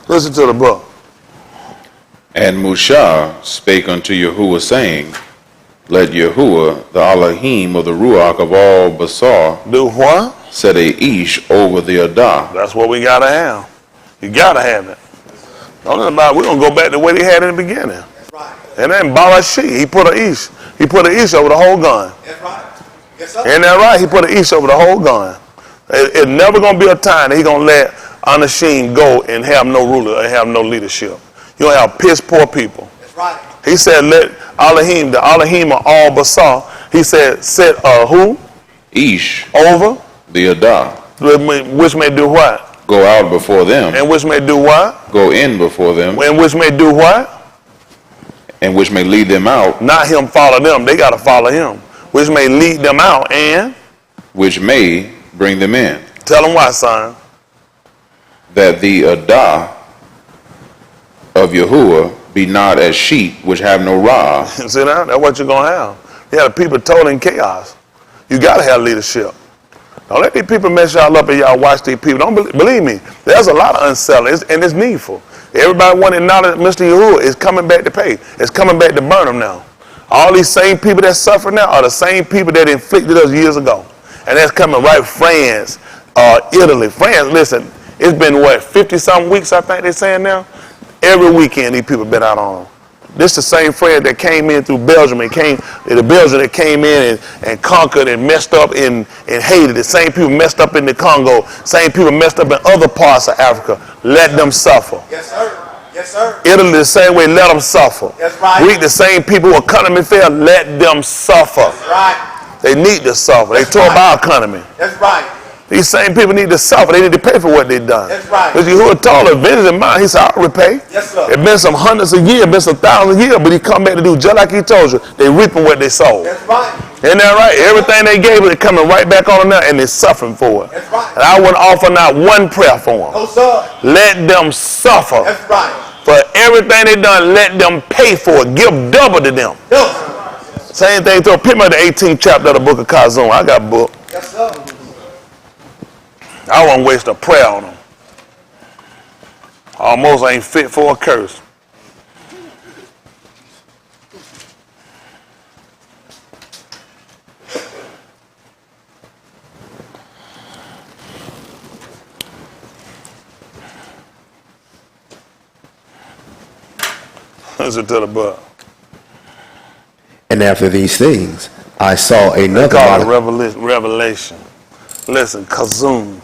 Listen to the book. And Mushah spake unto Yahuwah, saying, Let Yahuwah, the Elohim of the Ruach of all Basar, Do what? set a Ish over the Adah. That's what we got to have. You got to have it. Don't know about, we're going to go back to the way they had in the beginning. That's right. And then Balashi, he put an Ish. He put an Ish over the whole gun. That's right. Yes, sir. Ain't that right? He put an Ish over the whole gun. It's never going to be a time that he's going to let Anashim go and have no ruler and have no leadership. You're going to have piss poor people. That's right. He said, let Elohim, the Elohim of all Basar, he said, set who? Ish, Over, the Adah. which may do what? Go out before them. And which may do what? Go in before them. And which may do what? And which may lead them out. Not him follow them. They got to follow him. Which may lead them out and? Which may bring them in. Tell them why, son. That the Adah of Yahuwah be not as sheep which have no rod. See that? That's what you're going to have. You have people total in chaos. You got to have leadership. Don't let these people mess y'all up and y'all watch these people. Don't believe me. There's a lot of unsettling, and it's needful. Everybody wanting knowledge of Mr. Yahuwah is coming back to pay. It's coming back to burn them now. All these same people that suffer now are the same people that inflicted us years ago. And that's coming right France, Italy. France, listen, it's been, 50-something weeks, I think they're saying now? Every weekend these people been out on them. This the same friend that came in through Belgium the Belgium that came in and conquered and messed up in Haiti. The same people messed up in the Congo. Same people messed up in other parts of Africa. Let them suffer. Yes, sir. Yes, sir. Italy the same way, let them suffer. That's right. Greek the same people who economy failed, let them suffer. That's right. They need to suffer. They tore up our economy. That's right. These same people need to suffer. They need to pay for what they've done. That's right. Because Yahuwah told her, vengeance is mine. He said, I'll repay. Yes, sir. It's been some hundreds of years, been some thousands of years, but he come back to do just like he told you. They reaping what they sowed. That's right. Isn't that right? Everything they gave, they're coming right back on them now, and they're suffering for it. That's right. And I wouldn't offer not one prayer for them. No, sir. Let them suffer. That's right. For everything they done, let them pay for it. Give double to them. Yes, Same thing to pick me the 18th chapter of the book of Kazum. I got a book. yes, sir. I won't waste a prayer on them. Almost ain't fit for a curse. Listen to the book. And after these things, I saw They another call it Malach. revelation. Listen, Kazum.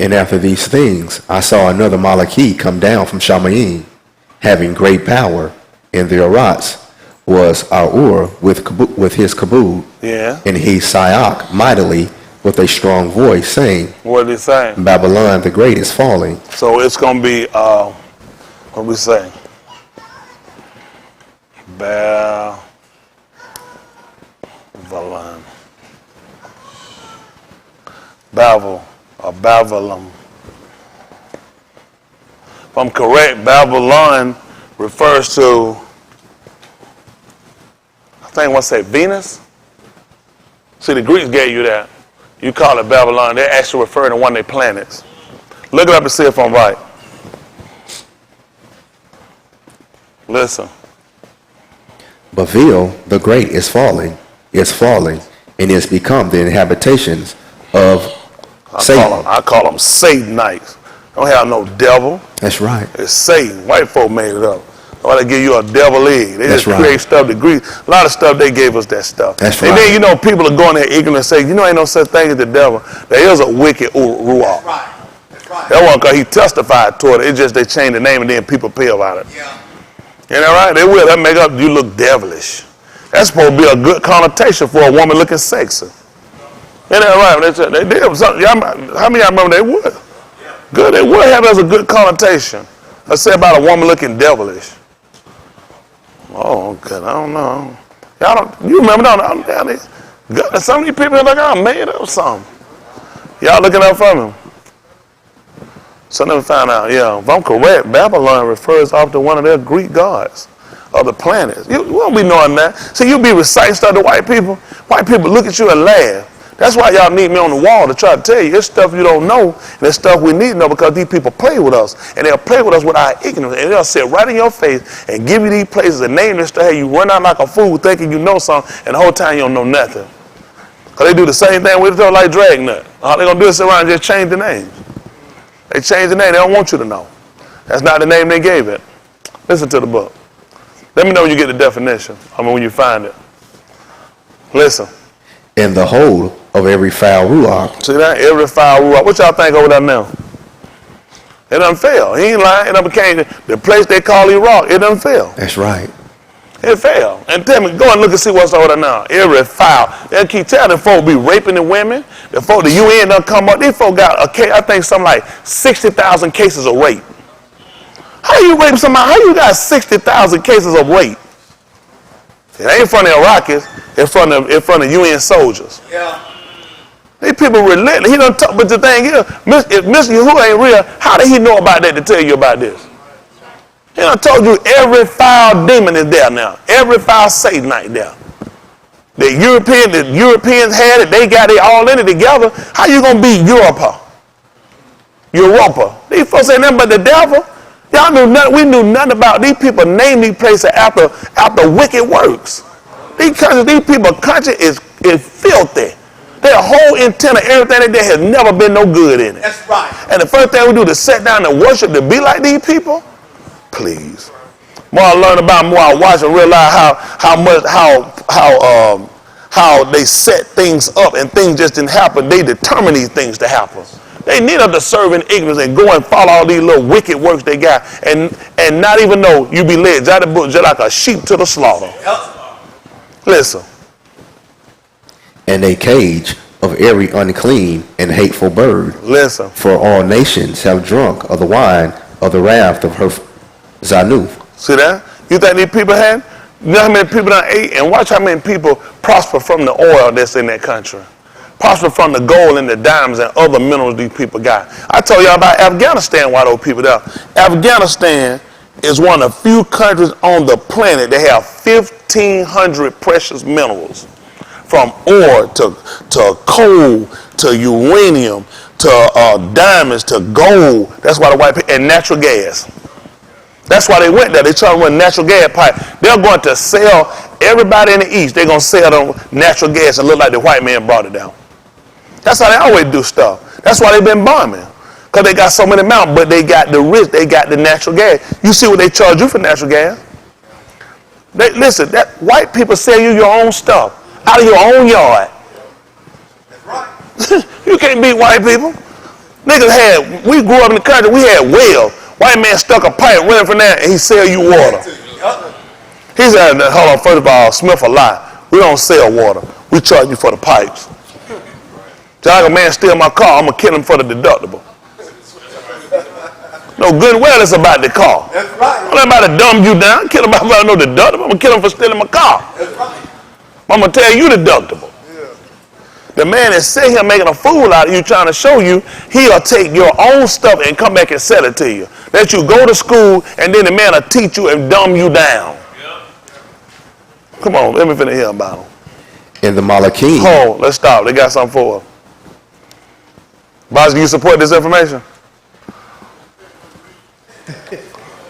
And after these things, I saw another Malachi come down from Shamayim, having great power in the Arats, was Ar with his kabod, Yeah. and he Sayak mightily with a strong voice, saying, What did he say? Babylon the great is falling. So it's going to be, what we say? Babylon. Babel, or Babylon. If I'm correct, Babylon refers to, I think I want to say Venus. See, the Greeks gave you that. You call it Babylon. They're actually referring to one of their planets. Look it up and see if I'm right. Listen. Bavel the great is falling, and is become the inhabitations of Satan. I call them Satanites. Don't have no devil. That's right. It's Satan. White folk made it up. Why they give you a devil egg? They That's just right. create stuff. The Greeks, a lot of stuff, they gave us that stuff. That's and right. then, you know, people are going there ignorant and say, you know, ain't no such thing as the devil. There is a wicked ruach. That's right. That's right. That one, because he testified to it. It's just they changed the name and then people pay about it. Yeah. You know, right? They will. That make up you look devilish. That's supposed to be a good connotation for a woman looking sexy. Ain't that right? They did something. How many of y'all remember they would? Good. They would have as a good connotation. Let's say about a woman looking devilish. Oh, good. I don't know. Y'all don't. You remember down there? Some of these people are like, I made up something. Y'all looking up for me? So let me find out. Yeah, if I'm correct, Babylon refers off to one of their Greek gods of the planets. You won't be knowing that. See, you be reciting stuff to white people. White people look at you and laugh. That's why y'all need me on the wall to try to tell you. It's stuff you don't know, and it's stuff we need to know because these people play with us. And they'll play with us with our ignorance. And they'll sit right in your face and give you these places and name this stuff. Hey, you run out like a fool thinking you know something, and the whole time you don't know nothing. Because they do the same thing with it like Dragnet. All they're going to do is sit around and just change the names. They changed the name. They don't want you to know. That's not the name they gave it. Listen to the book. Let me know when you get the definition. When you find it. Listen. And the whole of every foul ruach. See that? Every foul ruach. What y'all think over there now? It doesn't fail. He ain't lying. It done became the place they call Iraq. It doesn't fail. That's right. It failed. And tell me, go and look and see what's over there now. Every foul. They keep telling them folk be raping the women. The folk, the UN done come up. These folk got, I think, something like 60,000 cases of rape. How you rape somebody? How you got 60,000 cases of rape? It ain't from the Iraqis. It's from the UN soldiers. Yeah. These people relentless. He done talk, but the thing is, if Mr. Yahuwah ain't real, how did he know about that to tell you about this? He done told you every foul demon is there now. Every foul Satanite there. The Europeans had it. They got it all in it together. How you gonna be Europa? These folks ain't nothing but the devil. Y'all knew nothing. We knew nothing about these people. Name these places after wicked works. These people country is filthy. Their whole intent of everything they did has never been no good in it. That's right. And the first thing we do is sit down and worship to be like these people. Please. More I learn about, more I watch and realize how they set things up and things just didn't happen. They determine these things to happen. They need us to serve in ignorance and go and follow all these little wicked works they got and not even know you be led just like a sheep to the slaughter. Yep. Listen. And a cage of every unclean and hateful bird. Listen. For all nations have drunk of the wine of the wrath of her Zanuth. See that? You think these people had? You know how many people done ate? And watch how many people prosper from the oil that's in that country. Prosper from the gold and the diamonds and other minerals these people got. I told y'all about Afghanistan, why those people there. Afghanistan is one of the few countries on the planet that have 1,500 precious minerals. From ore to coal to uranium to diamonds to gold. That's why the white people, and natural gas. That's why they went there. They trying to run natural gas pipe. They're going to sell everybody in the East. They're going to sell them natural gas and look like the white man brought it down. That's how they always do stuff. That's why they've been bombing. Because they got so many mountains, but they got the rich, they got the natural gas. You see what they charge you for natural gas? Listen, that white people sell you your own stuff out of your own yard. That's right. You can't beat white people. Niggas we grew up in the country, we had wells. White man stuck a pipe running from there and he sell you water. He said, hold on, first of all, Smith a lie. We don't sell water. We charge you for the pipes. Just like a man steal my car, I'm going to kill him for the deductible. No, good and well it's about the car. That's right. I'm not about to dumb you down. Kill him about no deductible. I'm going to kill him for stealing my car. That's right. I'm going to tell you deductible. The man is sitting here making a fool out of you, trying to show you he'll take your own stuff and come back and sell it to you. Let you go to school, and then the man will teach you and dumb you down. Come on, let me finish here about him. In the Malachim. Hold, let's stop. They got something for us. Boss, do you support this information?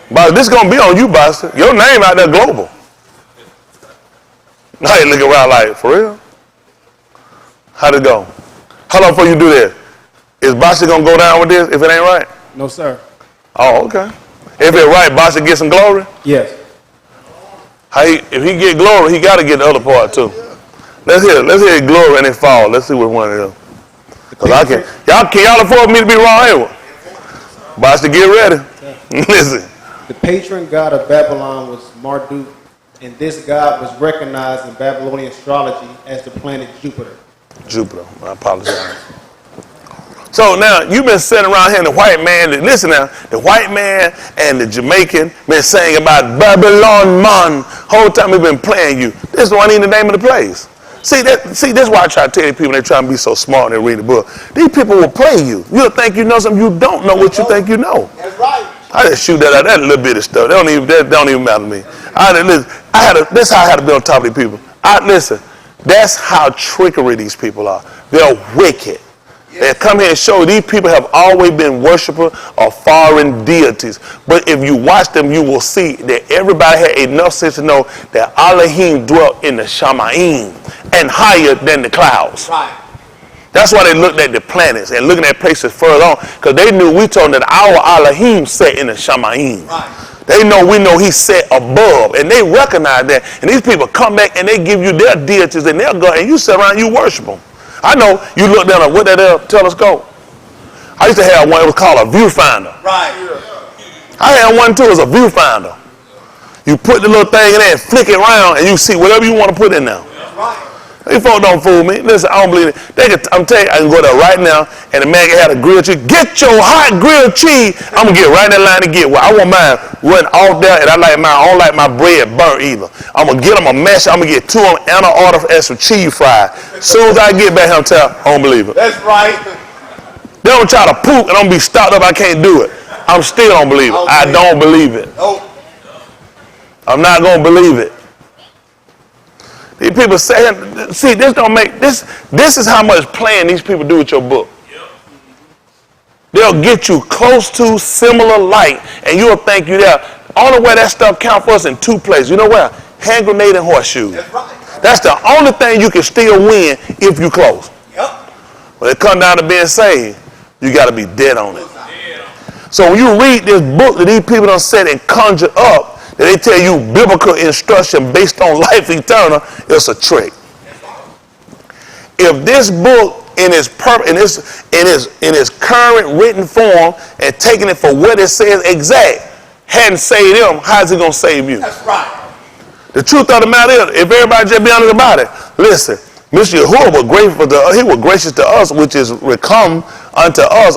Boss, this is going to be on you, boss. Your name out there global. Now you look around like, for real? How'd it go? How long before you do this? Is Bossy going to go down with this if it ain't right? No, sir. Oh, okay. If it's right, Bossy get some glory? Yes. If he get glory, he got to get the other part too. Let's hear glory and it fall. Let's see which one it is. Because y'all afford me to be wrong anyway. Bossy, get ready. Listen. The patron god of Babylon was Marduk, and this god was recognized in Babylonian astrology as the planet Jupiter. Jupiter. I apologize. So now you've been sitting around here and the white man, listen now, the white man and the Jamaican been saying about Babylon man. Whole time we've been playing you. This is why I need the name of the place. See, this is why I try to tell you people they try to be so smart and they read the book. These people will play you. You'll think you know something you don't know what you think you know. That's right. I just shoot that out, that little bit of stuff. That don't even matter to me. That's how I had to be on top of these people. Listen, that's how trickery these people are. They're wicked. They come here and show these people have always been worshipers of foreign deities. But if you watch them, you will see that everybody had enough sense to know that Elohim dwelt in the Shamayim and higher than the clouds. Right. That's why they looked at the planets and looking at places further on, because they knew we told them that our Elohim sat in the Shamayim. Right. We know he sat above, and they recognize that. And these people come back and they give you their deities and their God, and you sit around and you worship them. I know you look down at what that telescope. I used to have one, it was called a viewfinder. Right. I had one too, it was a viewfinder. You put the little thing in there and flick it around and you see whatever you want to put in there. Right. These folks don't fool me. Listen, I don't believe it. I'm telling you, I can go there right now and the man can have a grilled cheese. Get your hot grilled cheese. I'm going to get right in that line to get one. I want mine run off there, and I don't like my bread burnt either. I'm going to get them a mash. I'm going to get two of them and an order and some cheese fried. As soon as I get back here, I'm telling you, I don't believe it. That's right. They don't try to poop and I'm going to be stopped up. I can't do it. I'm still don't believe it. I don't believe it. Oh. I'm not going to believe it. These people saying, see, this don't make, this is how much playing these people do with your book. They'll get you close to similar light, and you'll think you're there. Only way that stuff count for us in two places. You know where? Hand grenade and horseshoe. That's right. That's the only thing you can still win if you close. Yep. When it comes down to being saved, you got to be dead on it. So when you read this book that these people done said and conjured up, that they tell you biblical instruction based on life eternal, it's a trick. If this book in its current written form and taking it for what it says exact hadn't saved them, how's it going to save you? That's right. The truth of the matter is, if everybody just be honest about it, listen, Mr. Yahuwah was grateful he was gracious to us, which is come unto us,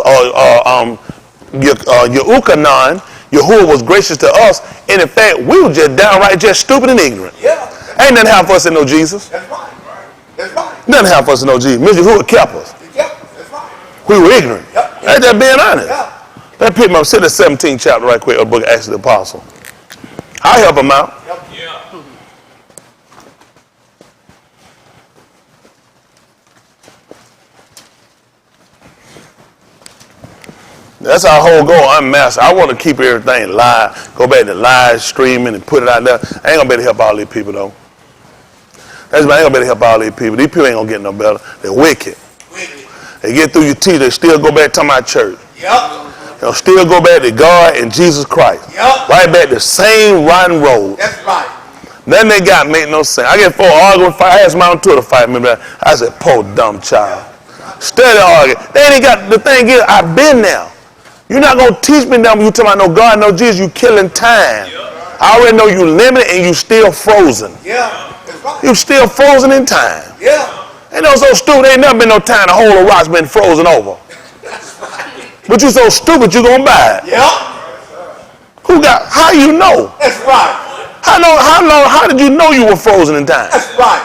Yahukanan. Yahuwah was gracious to us, and in fact, we were just downright just stupid and ignorant. Yeah. Ain't nothing happen for us to know Jesus. That's right. That's right. Nothing happen for us to know Jesus. Mr. Yahuwah kept us. Yep. That's right. We were ignorant. Yep. Ain't that being honest? Yeah. Let's pick him up, sit in the 17th chapter right quick of the book of Acts of the Apostle. I'll help him out. Yep. Yeah. That's our whole goal. I'm master. I want to keep everything live. Go back to live streaming and put it out there. I ain't gonna be able to help all these people though. I ain't gonna be able to help all these people. These people ain't gonna get no better. They're wicked. They get through your teeth. They still go back to my church. Yep. They'll still go back to God and Jesus Christ. Yep. Right back to the same rotten road. That's right. Then they got make no sense. I get full arguing fight. I asked Mount to fight me. I said, poor dumb child. Steady arguing. They ain't got the thing is, I've been there. You're not gonna teach me that when you tell me I know God, know Jesus, you killing time. I already know you limited and you still frozen. Yeah. That's right. You still frozen in time. Yeah. Ain't no so stupid. Ain't never been no time the whole rock's been frozen over. But you so stupid you gonna buy it. Yeah. How you know? That's right. How did you know you were frozen in time? That's right.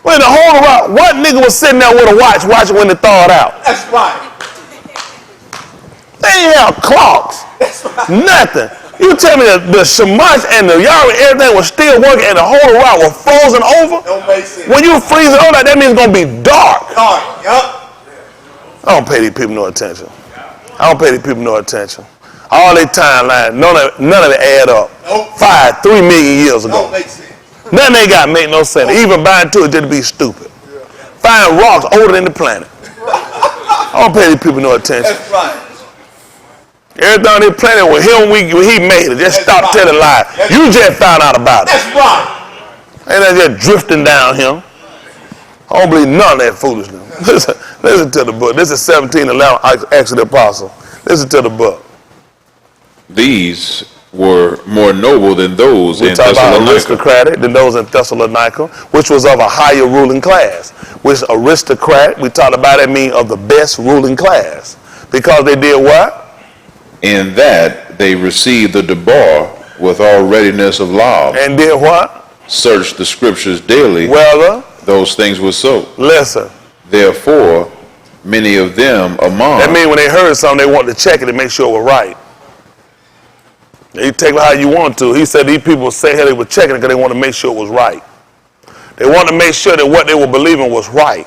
When the whole rock, what nigga was sitting there with a watch watching when it thawed out? That's right. They ain't have clocks. That's right. Nothing. You tell me the Shemats and the Yahweh, everything was still working and the whole rock was frozen over? Don't make sense. When you freeze it over, that means it's going to be dark. Dark. Yup. I don't pay these people no attention. All their timeline, none of it add up. Nope. 3 million years ago. Don't make sense. Nothing they got make no sense. Even buying to it just to be stupid. Find rocks older than the planet. I don't pay these people no attention. That's right. Everything on this planet with him when he made it. Just stop telling lies. You just found out about it. That's right. Ain't that just drifting down him? I don't believe none of that foolishness. Listen to the book. This is 17:11, Acts of the Apostle. Listen to the book. These were more noble than those We in talk about Thessalonica. aristocratic than those in Thessalonica, which was of a higher ruling class. Which aristocrat, we talked about it, mean of the best ruling class. Because they did what? In that they received the debar with all readiness of love. And did what? Searched the scriptures daily. Well, Those things were so. listen. Therefore, many of them among. That means when they heard something, they wanted to check it to make sure it was right. You take it how you want to. He said these people say how they were checking it because they want to make sure it was right. They want to make sure that what they were believing was right.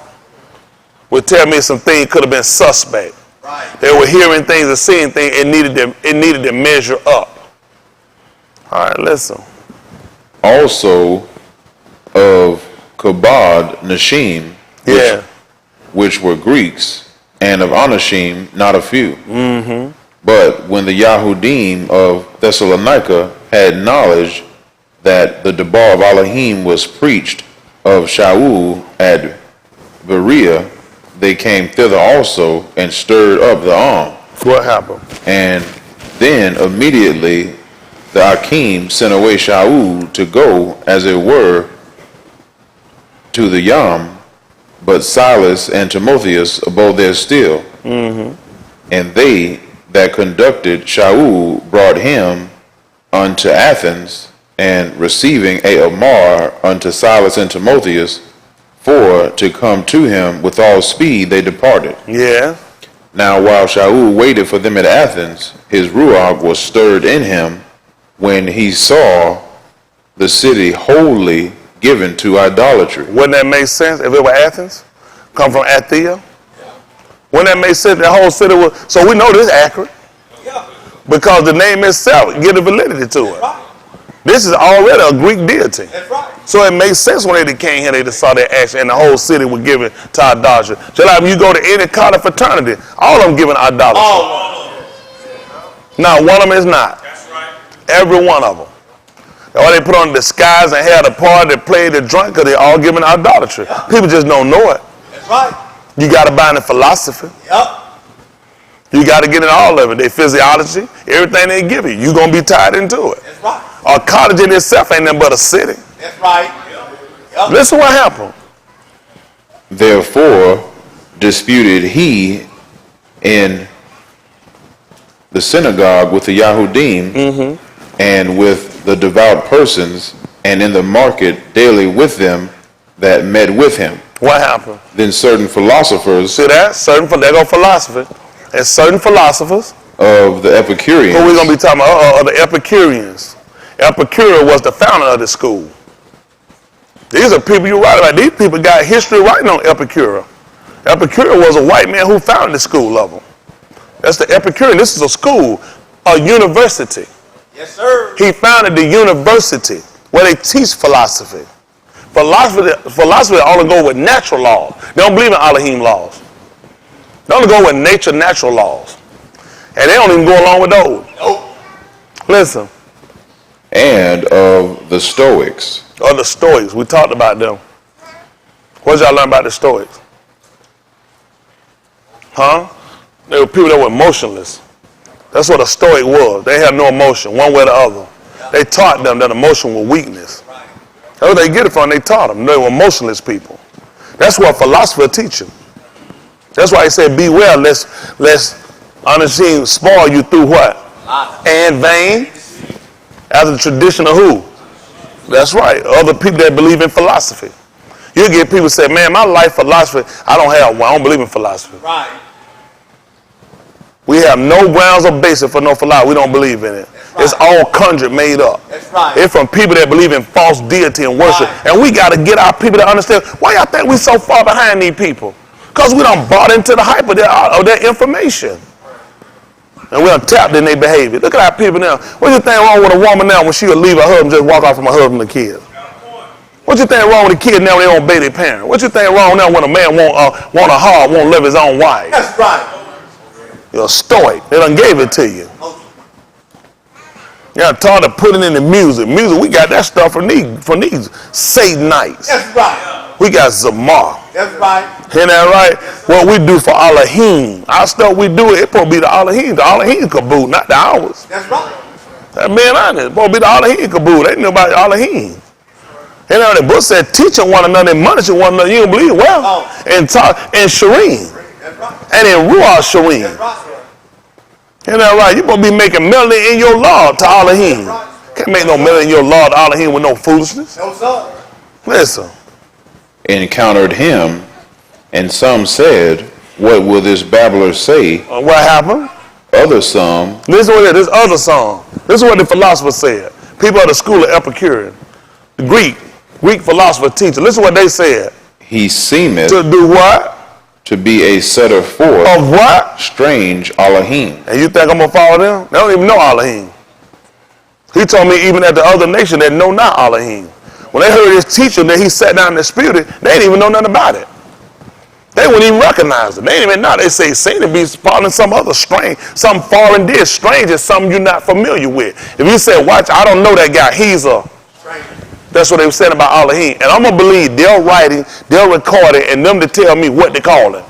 Would tell me some things could have been suspect. Right. They were hearing things and seeing things. It needed to measure up. All right, listen. Also of Kabod Nashim, Yeah. which were Greeks, and of Anashim not a few. Mm-hmm. But when the Yahudim of Thessalonica had knowledge that the debar of Elohim was preached of Shaul at Berea, they came thither also and stirred up the arm. What happened? And then immediately the Akim sent away Shaul to go, as it were, to the Yam, but Silas and Timotheus abode there still. Mm-hmm. And they that conducted Shaul brought him unto Athens, and receiving a Amar unto Silas and Timotheus, for to come to him with all speed, they departed. Yeah. Now while Shaul waited for them at Athens, his ruach was stirred in him when he saw the city wholly given to idolatry. Wouldn't that make sense if it were Athens? Come from Athea? Wouldn't that make sense? The whole city was. So we know this is accurate. Yeah. Because the name itself gives the validity to it. Right. This is already a Greek deity. That's right. So it makes sense when they came here, they just saw their action, and the whole city was given to idolatry. Just like when you go to any kind of fraternity, all of them giving idolatry. All of them. Now, one of them is not. That's right. Every one of them. Or they put on the disguise and had a party, they played, they drunk, because they all giving idolatry. People just don't know it. That's right. You got to buy into philosophy. Yep. You got to get in all of it. Their physiology, everything they give you, you're going to be tied into it. That's right. A college in itself ain't nothing but a city. That's right. Yep. Listen what happened. Therefore disputed he in the synagogue with the Yahudim, and with the devout persons, and in the market daily with them that met with him. What happened? Then certain philosophers See that? There go philosophy. And certain philosophers, of the Epicureans, who we're going to be talking about, are the Epicureans. Epicurus was the founder of the school. These are people you write about. These people got history writing on Epicurus. Epicurus was a white man who founded the school of them. That's the Epicurean. This is a school, a university. Yes, sir. He founded the university where they teach philosophy. Philosophy only go with natural laws. They don't believe in Elohim laws. They only go with nature, natural laws. And they don't even go along with those. Nope. Listen. and of the Stoics. Or the Stoics. We talked about them. What did y'all learn about the Stoics? Huh? They were people that were motionless. That's what a Stoic was. They had no emotion, one way or the other. They taught them that emotion was weakness. That's where they get it from. They taught them. They were emotionless people. That's what philosophy teach them. That's why he said, beware lest unseen spoil you through what? And vain. After the tradition of who? That's right. Other people that believe in philosophy. You get people say, man, my life philosophy, I don't have one. I don't believe in philosophy. Right. We have no grounds or basis for no philosophy. We don't believe in it. Right. It's all conjured, made up. That's right. It's from people that believe in false deity and worship. Right. And we got to get our people to understand, why y'all think we so far behind these people? Because we done bought into the hype of their information. And we done tapped in their behavior. Look at our people now. What do you think wrong with a woman now when she would leave her husband, just walk off from her husband and the kids? What you think wrong with a kid now when they don't obey their parents? What you think wrong now when a man want a heart, won't live his own wife? That's right. You're a stoic. They done gave it to you. You got taught to put it in the music. Music, we got that stuff from these Satanites. That's right. We got Zamar. That's right. Isn't that right? What we do for Elohim. Our stuff we do, it supposed to be the Elohim. The Elohim caboodle, not the ours. That's right. That being honest, it's supposed to be the Elohim caboodle. They know about Elohim. You know, the book said, teaching one another, admonishing one another. You don't believe? Well, and talk in Shireen. That's right. And in Ruach Shireen. That's right. Isn't that right? You're supposed to be making melody in your law to Elohim. Can't make no melody in your law to Elohim with no foolishness. No, sir. Listen. Encountered him, and some said, what will this babbler say? What happened? Other some, Listen to this other song. This is what the philosopher said. People of the school of Epicurean. The Greek philosopher teacher. Listen to what they said. he seemeth To do what? to be a setter forth Of what? strange Elohim. And you think I'm going to follow them? They don't even know Elohim. He told me even at the other nation that know not Elohim. When they heard his teaching that he sat down and disputed, they didn't even know nothing about it. They wouldn't even recognize it. They didn't even know. They say Satan be following some other strange, some foreign dish. Strange is something you're not familiar with. If you say, watch, I don't know that guy, he's a... That's what they were saying about Elohim. And I'm going to believe they're writing, they're recording, and them to tell me what they call it.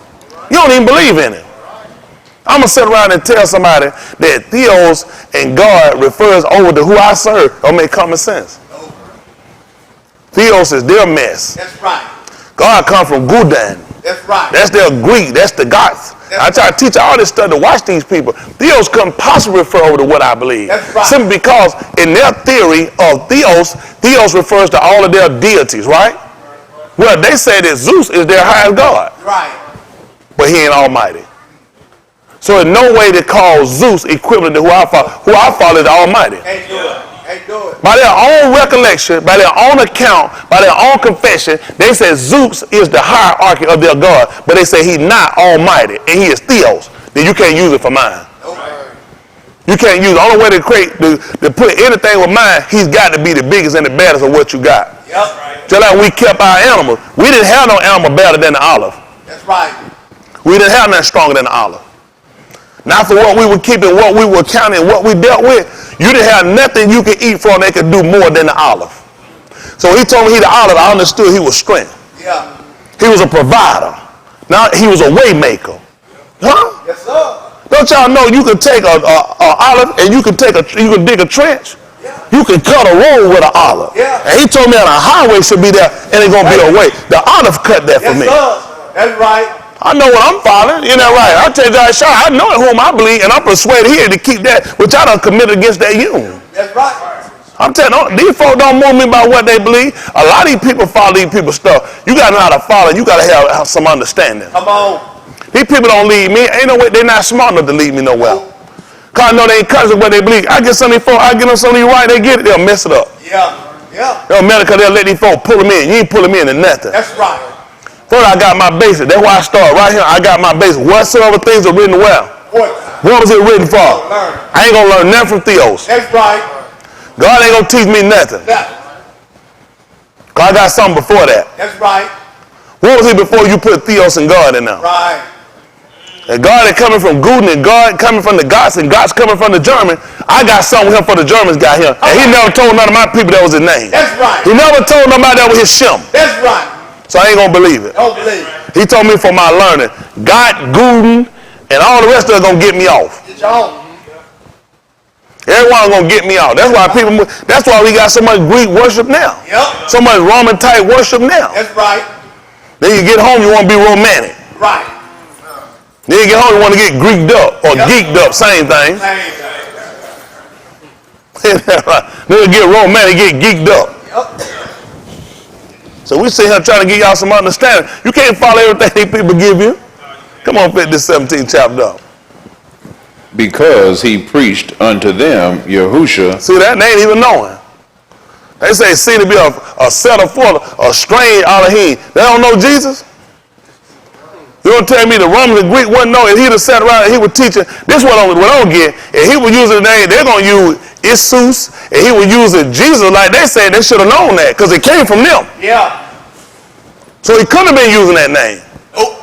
You don't even believe in it. I'm going to sit around and tell somebody that Theos and God refers over to who I serve. Don't make common sense. Theos is their mess. That's right. God comes from Gudan. That's right. That's their Greek. That's the gods. I try to teach all this stuff to watch these people. Theos couldn't possibly refer over to what I believe. That's right. Simply because in their theory of Theos refers to all of their deities, right? Well, they say that Zeus is their highest god, Right. but he ain't almighty. So in no way they call Zeus equivalent to who I follow. Who I follow is the Almighty. Can't do it. Can't do it. By their own recollection, by their own account, by their own confession, they say Zeus is the hierarchy of their God, but they say he's not almighty, and he is Theos. Then you can't use it for mine. You can't use it. The only way to put anything with mine, he's got to be the biggest and the baddest of what you got. Yep. Just like we kept our animals. We didn't have no animal better than the olive. That's right. We didn't have nothing stronger than the olive. Not for what we were keeping, what we were counting, what we dealt with. You didn't have nothing you could eat from that could do more than the olive. So he told me he the olive, I understood he was strength. Yeah. He was a provider. Now he was a way maker. Huh? Yes, sir. Don't y'all know you can take a olive and you can dig a trench? Yeah. You can cut a road with an olive. Yeah. And he told me that a highway should be there and it's gonna be a way. The olive cut that for Yes, me. sir. That's right. I know what I'm following. Isn't that right? I tell you that shot. I know whom I believe, and I'm persuaded here to keep that, which I done committed against that union. That's right. I'm telling you, these folks don't move me by what they believe. A lot of these people follow these people's stuff. You got to know how to follow. You got to have some understanding. Come on. These people don't lead me. Ain't no way. They're not smart enough to lead me nowhere. Because I know they ain't cousin what they believe. I get some of these folks, I get them some of these right, they get it, they'll mess it up. Yeah. Yeah. They'll mess it because they'll let these folks pull them in. You ain't pull them in to nothing. That's right. First, I got my basic. That's why I start right here. I got my basic. Whatsoever things are written well. What was it written for? Learn. I ain't gonna learn nothing from Theos. That's right. God ain't gonna teach me nothing. God got something before that. That's right. What was it before you put Theos and God in there? Right. And God is coming from Guden and God coming from the Gots and Gots coming from the German. I got something here for the Germans got here. And he never told none of my people that was his name. That's right. He never told nobody that was his Shem. That's right. So I ain't gonna believe it. Don't believe it. He told me for my learning, God, Guden, and all the rest of it gonna get me off. Get your own. Everyone gonna get me out. That's why that's why we got so much Greek worship now. Yep. So much Roman type worship now. That's right. Then you get home, you want to be romantic. Right. Then you get home, you want to get Greeked up or geeked up, same thing. Same thing. Then you get romantic, get geeked up. Yep. So we sit here trying to give y'all some understanding. You can't follow everything these people give you. Come on, pick this 17th chapter up. Because he preached unto them Yahusha. See that? They ain't even knowing. They say seem to be a setter for a strange Elohim. They don't know Jesus. You don't tell me the Roman and Greek wouldn't know if he'd have sat around and he was teaching. This what I don't get. If he was using the name, they're going to use Isus, and he was using Jesus like they said. They should have known that because it came from them. Yeah. So he couldn't have been using that name. Oh.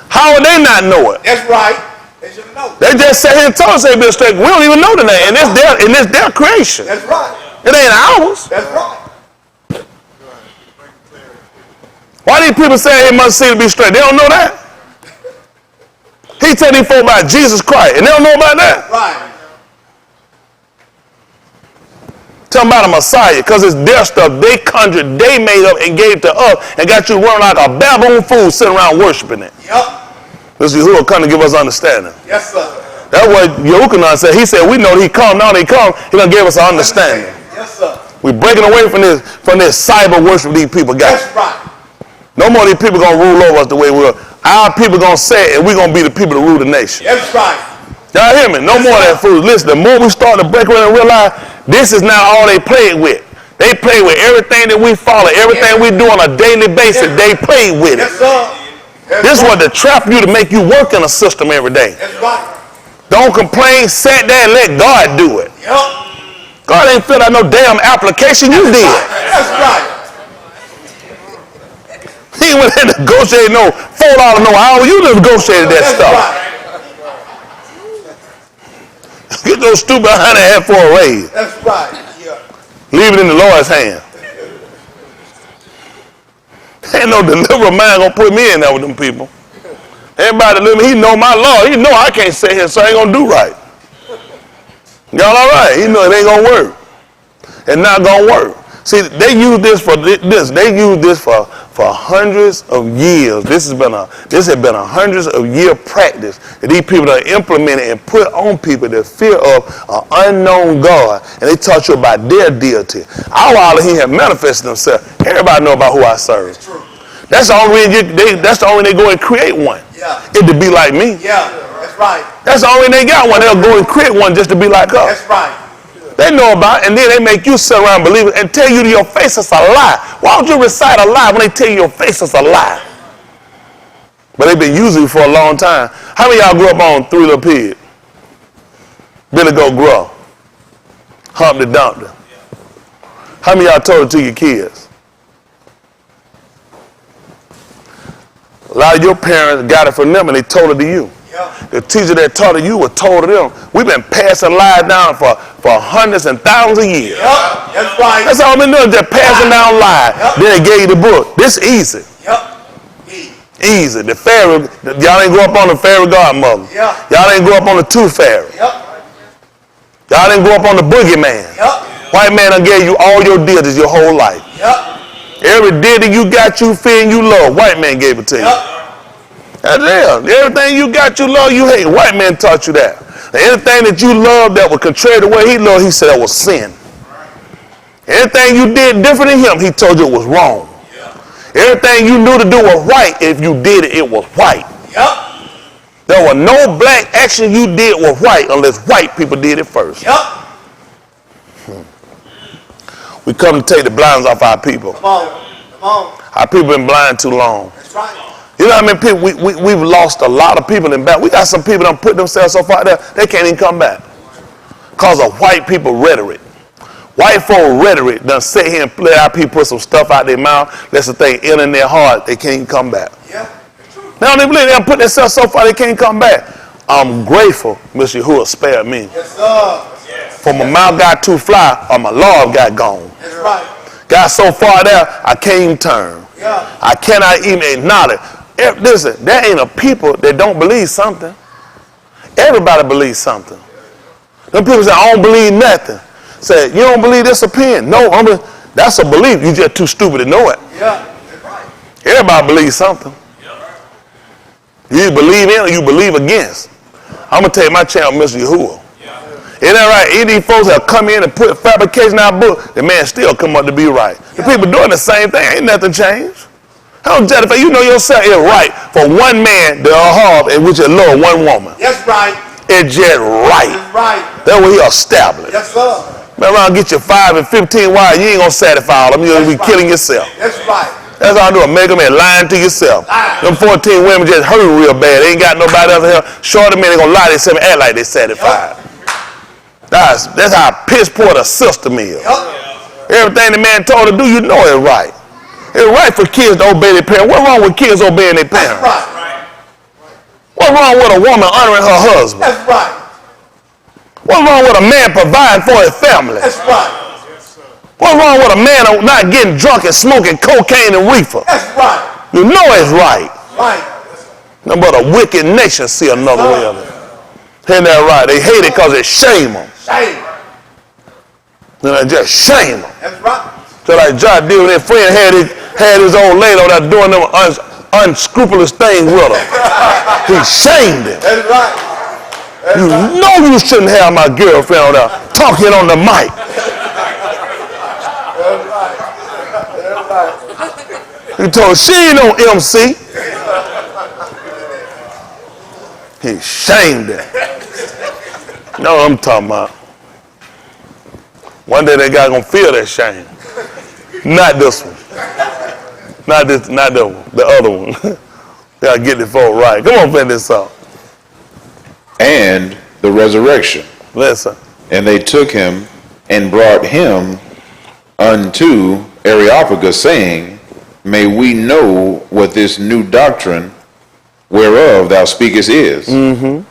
How would they not know it? That's right. They should have known. They just sat here and told us, Bill Straight, we don't even know the name. And it's their creation. That's right. It ain't ours. That's right. Why these people say it must seem to be straight? They don't know that. He tell these folk about Jesus Christ, and they don't know about that. Right. Tell them about a Messiah, because it's their stuff. They conjured, they made up and gave to us, and got you running like a baboon fool sitting around worshiping it. Yep. This is who will come to give us understanding. Yes, sir. That's what Yehukanan said. He said, we know that he come, now he come, he gonna give us an understanding. Yes, sir. We're breaking away from this cyber worship these people got. That's right. No more of these people gonna rule over us the way we are. Our people gonna say it, and we're gonna be the people to rule the nation. That's right. Y'all hear me? No more of that food. Listen, the more we start to break away and realize this is not all they played with. They play with everything that we follow, everything we do on a daily basis. They play with it. Yes, sir. This is what to trap you to make you work in a system every day. That's right. Don't complain, sit there and let God do it. Yep. God ain't filled out no damn application, you did. That's right. He went in negotiated no $4 no hour. You negotiated that That's stuff. right. Get those stupid behind that head for a raise. That's right. Yeah. Leave it in the Lord's hand. Ain't no deliverer man gonna put me in there with them people. Everybody that live me, he know my law. He know I can't sit here, so I ain't gonna do right. Y'all all right? He know it ain't gonna work. It's not gonna work. See, they use this for this. They use this for hundreds of years. This has been a hundreds of year practice that these people are implemented and put on people the fear of an unknown God, and they taught you about their deity. Our Elohim have manifested themselves. Everybody know about who I serve. That's the only reason that's the only way they go and create one. Yeah. It to be like me. Yeah. That's right. That's the only way they got one. They'll go and create one just to be like us. That's right. They know about it, and then they make you sit around and believe it and tell you to your face it's a lie. Why would you recite a lie when they tell you your face is a lie? But they've been using it for a long time. How many of y'all grew up on Three Little Pigs? Billy Go Grow, Humpty Dumpty. How many of y'all told it to your kids? A lot of your parents got it from them and they told it to you. Yeah. The teacher that taught it you was told to them. We've been passing lies down for hundreds and thousands of years. Yep. That's right. That's all we've been doing, just passing down lies. Yep. Then they gave you the book. This easy. Yep. Easy. The fairy, y'all ain't grow up on the fairy godmother. Yeah. Y'all ain't grow up on the tooth fairy. Yep. Y'all didn't grow up on the boogeyman. Yep. White man done gave you all your deities your whole life. Yep. Every deity you got, you fear and you love, white man gave it to you. Yep. That's real. Everything you got, you love, you hate. White man taught you that. And anything that you loved that was contrary to what he loved, he said that was sin. Anything you did different than him, he told you it was wrong. Everything you knew to do was right. If you did it, it was white. Yep. There was no black action you did was right unless white people did it first. Yep. We come to take the blinds off our people. Come on. Come on. Our people been blind too long. That's right. You know what I mean? People, we've lost a lot of people in back. We got some people that put themselves so far there, they can't even come back. Because of white people rhetoric. White folk rhetoric done sit here and let our people put some stuff out their mouth, let some thing in their heart, they can't even come back. Yeah. Now they believe they done put themselves so far they can't come back. I'm grateful, Mr. Yahuwah spared me. Yes, sir. Yes. For my mouth got too fly or my love got gone. That's right. Got so far there, I can't even turn. Yeah. I cannot even acknowledge. Listen, there ain't a people that don't believe something. Everybody believes something. Them people say, I don't believe nothing. Say, you don't believe this opinion? No, that's a belief. You just too stupid to know it. Yeah. That's right. Everybody believes something. You believe in or you believe against. I'm going to tell you my channel, Mr. Yahuwah. Isn't that right? Any of these folks that come in and put fabrication in our book, the man still come up to be right. The people doing the same thing. Ain't nothing changed. How Jennifer, you know yourself is right for one man, the harm, in which is Lord, one woman. That's right. It's just right. That's right. That's what he established. Yes, sir. Man, around get you 5 and 15 wives, you ain't gonna satisfy all of them. You're gonna be killing yourself. That's right. That's all I do, make them and lying to yourself. Them 14 women just hurt real bad. They ain't got nobody else to help. Shorter men, they gonna lie to themselves and act like they satisfied. That's how piss poor the system is. Everything the man told to do, you know it's right. It's right for kids to obey their parents. What's wrong with kids obeying their parents? That's right. What's wrong with a woman honoring her husband? That's right. What's wrong with a man providing for his family? That's right. What's wrong with a man not getting drunk and smoking cocaine and reefer? That's right. You know it's right. Right. No, but a wicked nation see another way of it. Ain't that right? They hate it because it shame them. Shame. You know, just shame them. That's right. So like John did with that friend had his old lady on there doing them unscrupulous things with her. He shamed him. That's right. You know you shouldn't have my girlfriend on there talking on the mic. That's right. That's right. He told her she ain't no MC. He shamed her. You know what I'm talking about. One day that guy gonna feel that shame. Not this one. Not this, not the one. The other one. Gotta get the folk right. Come on, finish this up. And the resurrection. Listen. And they took him and brought him unto Areopagus, saying, May we know what this new doctrine whereof thou speakest is. Mm-hmm.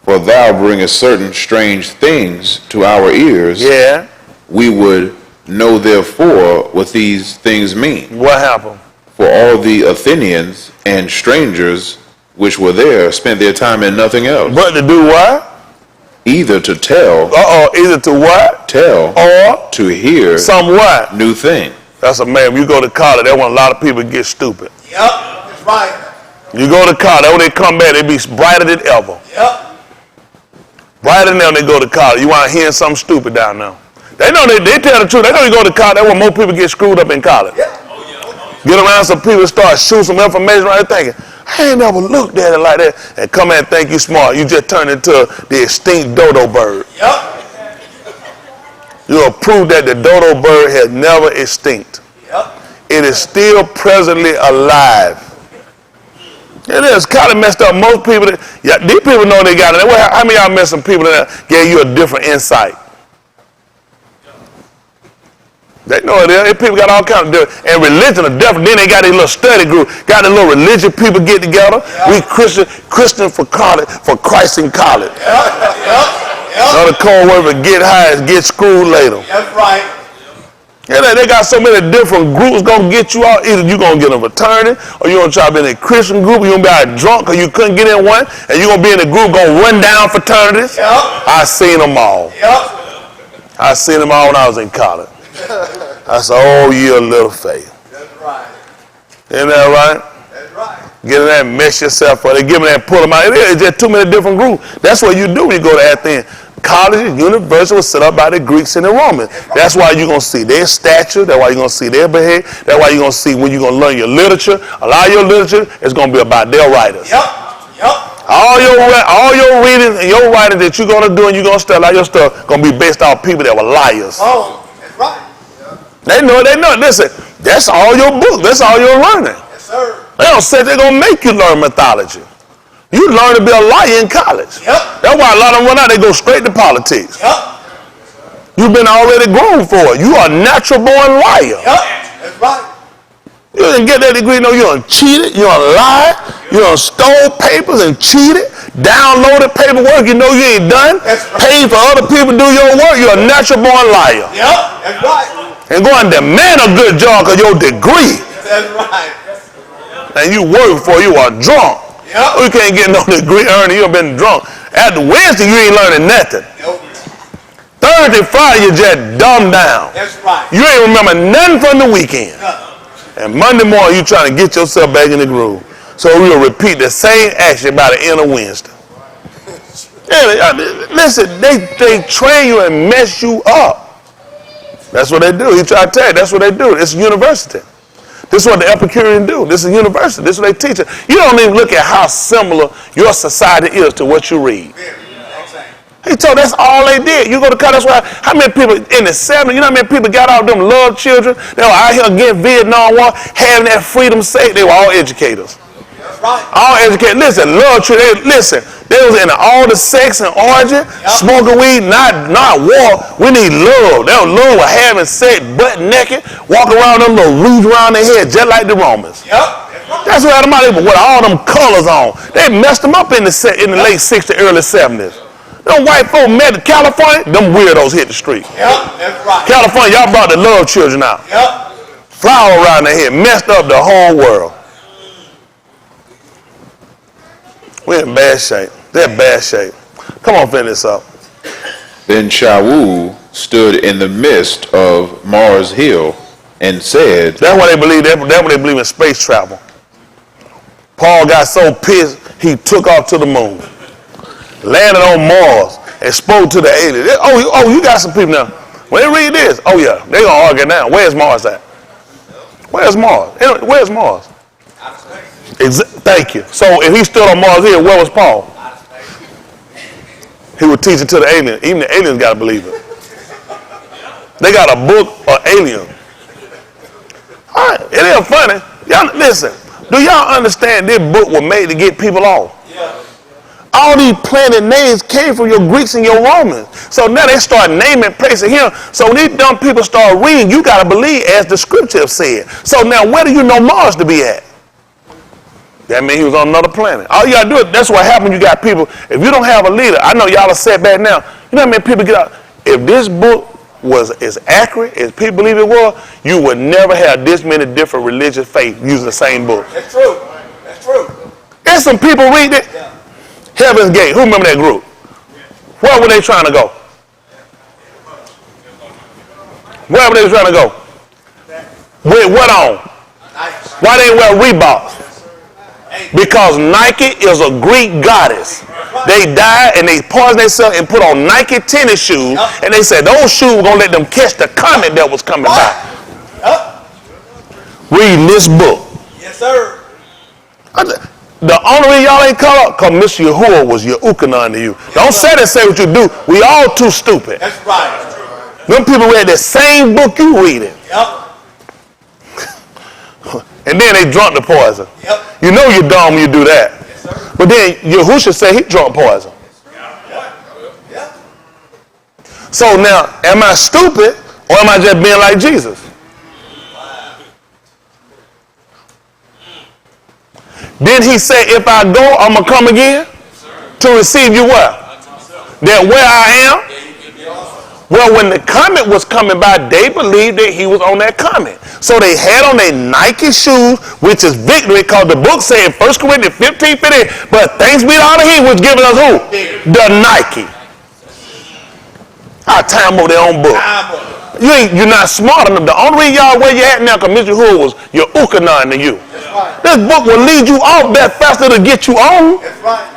For thou bringest certain strange things to our ears. Yeah. We would know therefore what these things mean. What happened? For all the Athenians and strangers which were there spent their time in nothing else. But to do what? Either to tell. Either to what? Tell. Or to hear. Some what? New thing. That's a man. When you go to college, that's when a lot of people get stupid. Yep. That's right. You go to college, when they come back, they be brighter than ever. Yep. Brighter than ever they go to college. You want to hear something stupid down there. They know they tell the truth. They know you go to college. That's when more people get screwed up in college. Yep. Get around some people, start shooting some information right there thinking, I ain't never looked at it like that. And come in and think you smart. You just turn into the extinct dodo bird. Yep. You'll prove that the dodo bird has never extinct. Yep. It is still presently alive. It is kind of messed up. Most people, these people know they got it. How many of y'all met some people that gave you a different insight? They know it is. People got all kinds of different. And religion are different. Then they got a little study group. Got a little religious people get together. Yep. We Christian for college, for Christ in college. Another cold word for get high is get screwed later. That's right. Yeah, they got so many different groups gonna get you out. Either you gonna get a fraternity, or you gonna try to be in a Christian group, you gonna be out drunk because you couldn't get in one, and you gonna be in a group gonna run down fraternities. Yep. I seen them all. Yep. I seen them all when I was in college. I said, oh, you a little faith. That's right. Isn't that right? That's right. Get in there and mess yourself up. They give me that, pull them out. It's just too many different groups. That's what you do when you go to Athens. Colleges, universities were set up by the Greeks and the Romans. That's why you're going to see their stature. That's why you're going to see their behavior. That's why you're going to see when you're going to learn your literature. A lot of your literature is going to be about their writers. Yep. Yep. All your reading and your writing that you're going to do and you're going to study, a lot of your stuff going to be based off people that were liars. Oh, that's right. They know. Listen, that's all your book. That's all your learning. Yes, sir. They don't say they're going to make you learn mythology. You learn to be a liar in college. Yep. That's why a lot of them run out, they go straight to politics. Yep. You've been already grown for it. You are a natural born liar. Yep. That's right. You didn't get that degree, no, you done cheated, you done lied, you done stole papers and cheated, downloaded paperwork you know you ain't done, paid for other people to do your work, you're a natural born liar. Yep. That's right. And go and demand a good job because your degree. That's right. And you work for you are drunk. Yep. You can't get no degree earning, you have been drunk. After Wednesday, you ain't learning nothing. Nope. Thursday, Friday, you just dumb down. That's right. You ain't remember nothing from the weekend. And Monday morning, you trying to get yourself back in the groove. So we'll repeat the same action by the end of Wednesday. Yeah, listen, they train you and mess you up. That's what they do. He tried to tell you, that's what they do. It's a university. This is what the Epicureans do. This is a university. This is what they teach you. You don't even look at how similar your society is to what you read. He told that's all they did. You go to college, that's why, how many people in the 70s, you know how many people got out of them love children? They were out here getting Vietnam War, having that freedom sake. They were all educators. Right. All educated. Listen, love children. Listen, they was into all the sex and orgy, smoking weed, not war. We need love. They were love with having sex, butt naked, walking around them little roots around their head, just like the Romans. Yep. That's what them with all them colors on. They messed them up in the late 60s, early 70s. Them white folk met in California, them weirdos hit the street. Yep. That's right. California, y'all brought the love children out. Yep. Flower around their head, messed up the whole world. We're in bad shape. They're in bad shape. Come on, finish this up. Then Shaul stood in the midst of Mars Hill and said, That's why they believe. That's why they believe in space travel. Paul got so pissed he took off to the moon, landed on Mars, and spoke to the aliens. Oh, you got some people now. When they read this, oh yeah, they gonna argue now. Where's Mars at? Where's Mars? Where's Mars? Thank you. So if he stood on Mars Hill, where was Paul? He was teaching to the aliens. Even the aliens got to believe it. They got a book of aliens. All right, it ain't funny. Y'all listen. Do y'all understand this book was made to get people off? Yeah. All these planet names came from your Greeks and your Romans. So now they start naming places here. So when these dumb people start reading, you got to believe as the scripture said. So now where do you know Mars to be at? That means he was on another planet. All you got to do is, that's what happened. You got people, if you don't have a leader, I know y'all are set back now. You know how many people get out? If this book was as accurate as people believe it was, you would never have this many different religious faiths using the same book. That's true. That's true. There's some people read it. Yeah. Heaven's Gate. Who remember that group? Where were they trying to go? Where were they trying to go? With what on? Why they wear Reeboks? Because Nike is a Greek goddess. They died and they poisoned themselves and put on Nike tennis shoes, and they said those shoes were going to let them catch the comet that was coming by. Reading this book. Yes, sir. The only reason y'all ain't caught up, because Mr. Yahuwah was your Ukanon to you. Don't say that, say what you do. We all too stupid. That's right. Them people read the same book you reading. Yep. And then they drunk the poison. Yep. You know you're dumb when you do that. Yes, sir. But then Yahushua said he drunk poison. Yeah. So now, am I stupid or am I just being like Jesus? Then he said, if I go, I'm going to come again to receive you where? That where I am? Well, when the comet was coming by, they believed that he was on that comet. So they had on their Nike shoes, which is victory, because the book said in 1 Corinthians 15:15, but thanks be to Allah, he was giving us who? The Nike. Our time over their own book. You're not smart enough. The only reason y'all where you at now, because Mr. Who was your Ukanon to you. This book will lead you off that faster to get you on. That's right.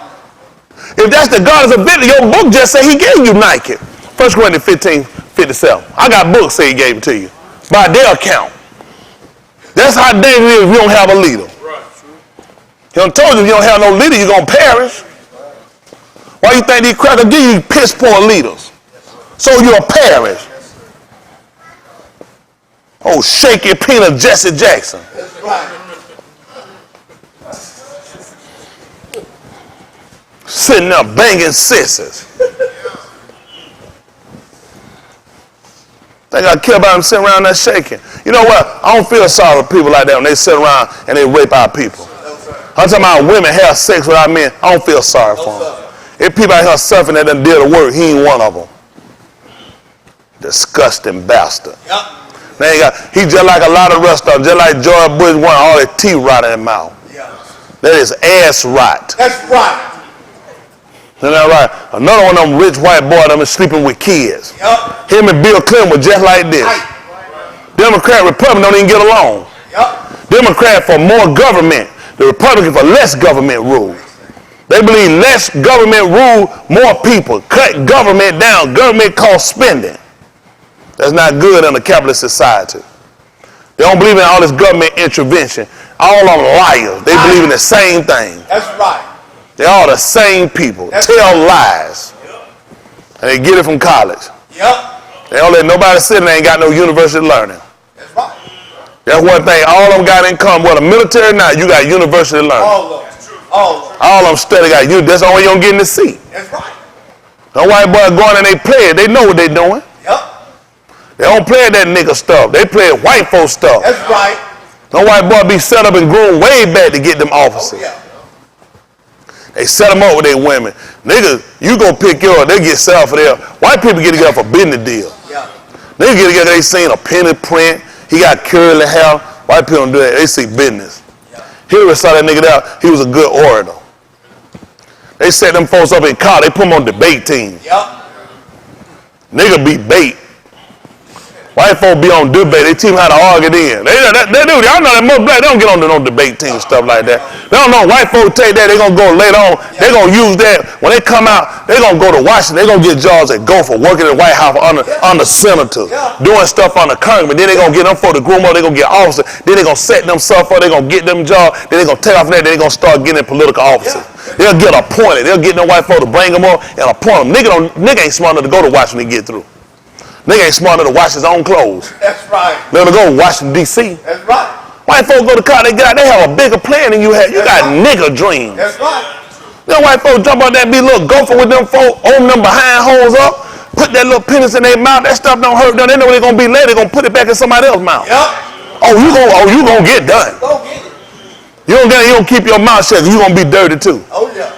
If that's the God of ability, your book just said he gave you Nike. 1 Corinthians 15:57. I got books say he gave it to you. By their account. That's how dangerous it is if you don't have a leader. He done told you if you don't have no leader, you're going to perish. Why you think these crackers give you piss poor leaders? So you'll perish. Oh, shaky peanut Jesse Jackson. That's right. Sitting there banging sisters. Think I care about them sitting around there shaking. You know what? I don't feel sorry for people like that when they sit around and they rape our people. I'm talking about women have sex with our men. I don't feel sorry for them. If people out here suffering that done did the work, he ain't one of them. Disgusting bastard. He just like a lot of rest of them, just like George Bush wanted all his teeth rot in his mouth. That is ass rot. That's right. Isn't that right? Another one of them rich white boy them is sleeping with kids. Yup. Him and Bill Clinton were just like this. Right. Democrat, Republican don't even get along. Yup. Democrat for more government. The Republican for less government rule. They believe less government rule, more people. Cut government down. Government costs spending. That's not good in a capitalist society. They don't believe in all this government intervention. All of them liars. They believe in the same thing. That's right. They're all the same people. Tell lies. And they get it from college. Yup. They don't let nobody sit and they ain't got no university learning. That's right. That's one thing all of them got in common. Whether military or not, you got university learning. All of them. All of them. All of them study got you. That's the only way you don't get in the seat. That's right. The white boys going and they play it. They know what they doing. Yup. They don't play that nigga stuff. They play white folk stuff. That's right. No white boy be set up and groomed way back to get them Oh, officers. yeah. They set them up with their women. Niggas, you go pick yours, they get set up for their. White people get together for business deal. Yeah. They get together, they seen a penny print. He got curly hair. White people don't do that. They see business. Hillary saw that nigga out. He was a good orator. They set them folks up in car. They put them on debate teams. Yup. Nigga be bait. White folk be on debate. They teach them how to argue then. They do. Y'all know that most black, they don't get on no debate team stuff like that. They don't know. White folk take that. They gonna go later on. They gonna use that. When they come out, they gonna go to Washington. They gonna get jobs at Gopher, working in the White House under senators, doing stuff under Congress. Then they gonna get them for the groom up. They gonna get officers. Then they gonna set themselves up. They gonna get them jobs. Then they gonna take off from that. Then they gonna start getting political officers. They'll get appointed. They'll get them white folk to bring them up and appoint them. Nigga ain't smart enough to go to Washington and get through. Nigga ain't smart enough to wash his own clothes. That's right. Let him go to Washington, D.C. That's right. White folks go to college, they get out, they have a bigger plan than you have. You got nigga dreams. That's right. Them white folks jump out there and be a little gopher with them folks, open them behind holes up, put that little penis in their mouth. That stuff don't hurt them. They know they're going to be later. They're going to put it back in somebody else's mouth. Yup. Oh, you going to get done. Go get it. You don't keep your mouth shut. You going to be dirty too. Oh, yeah.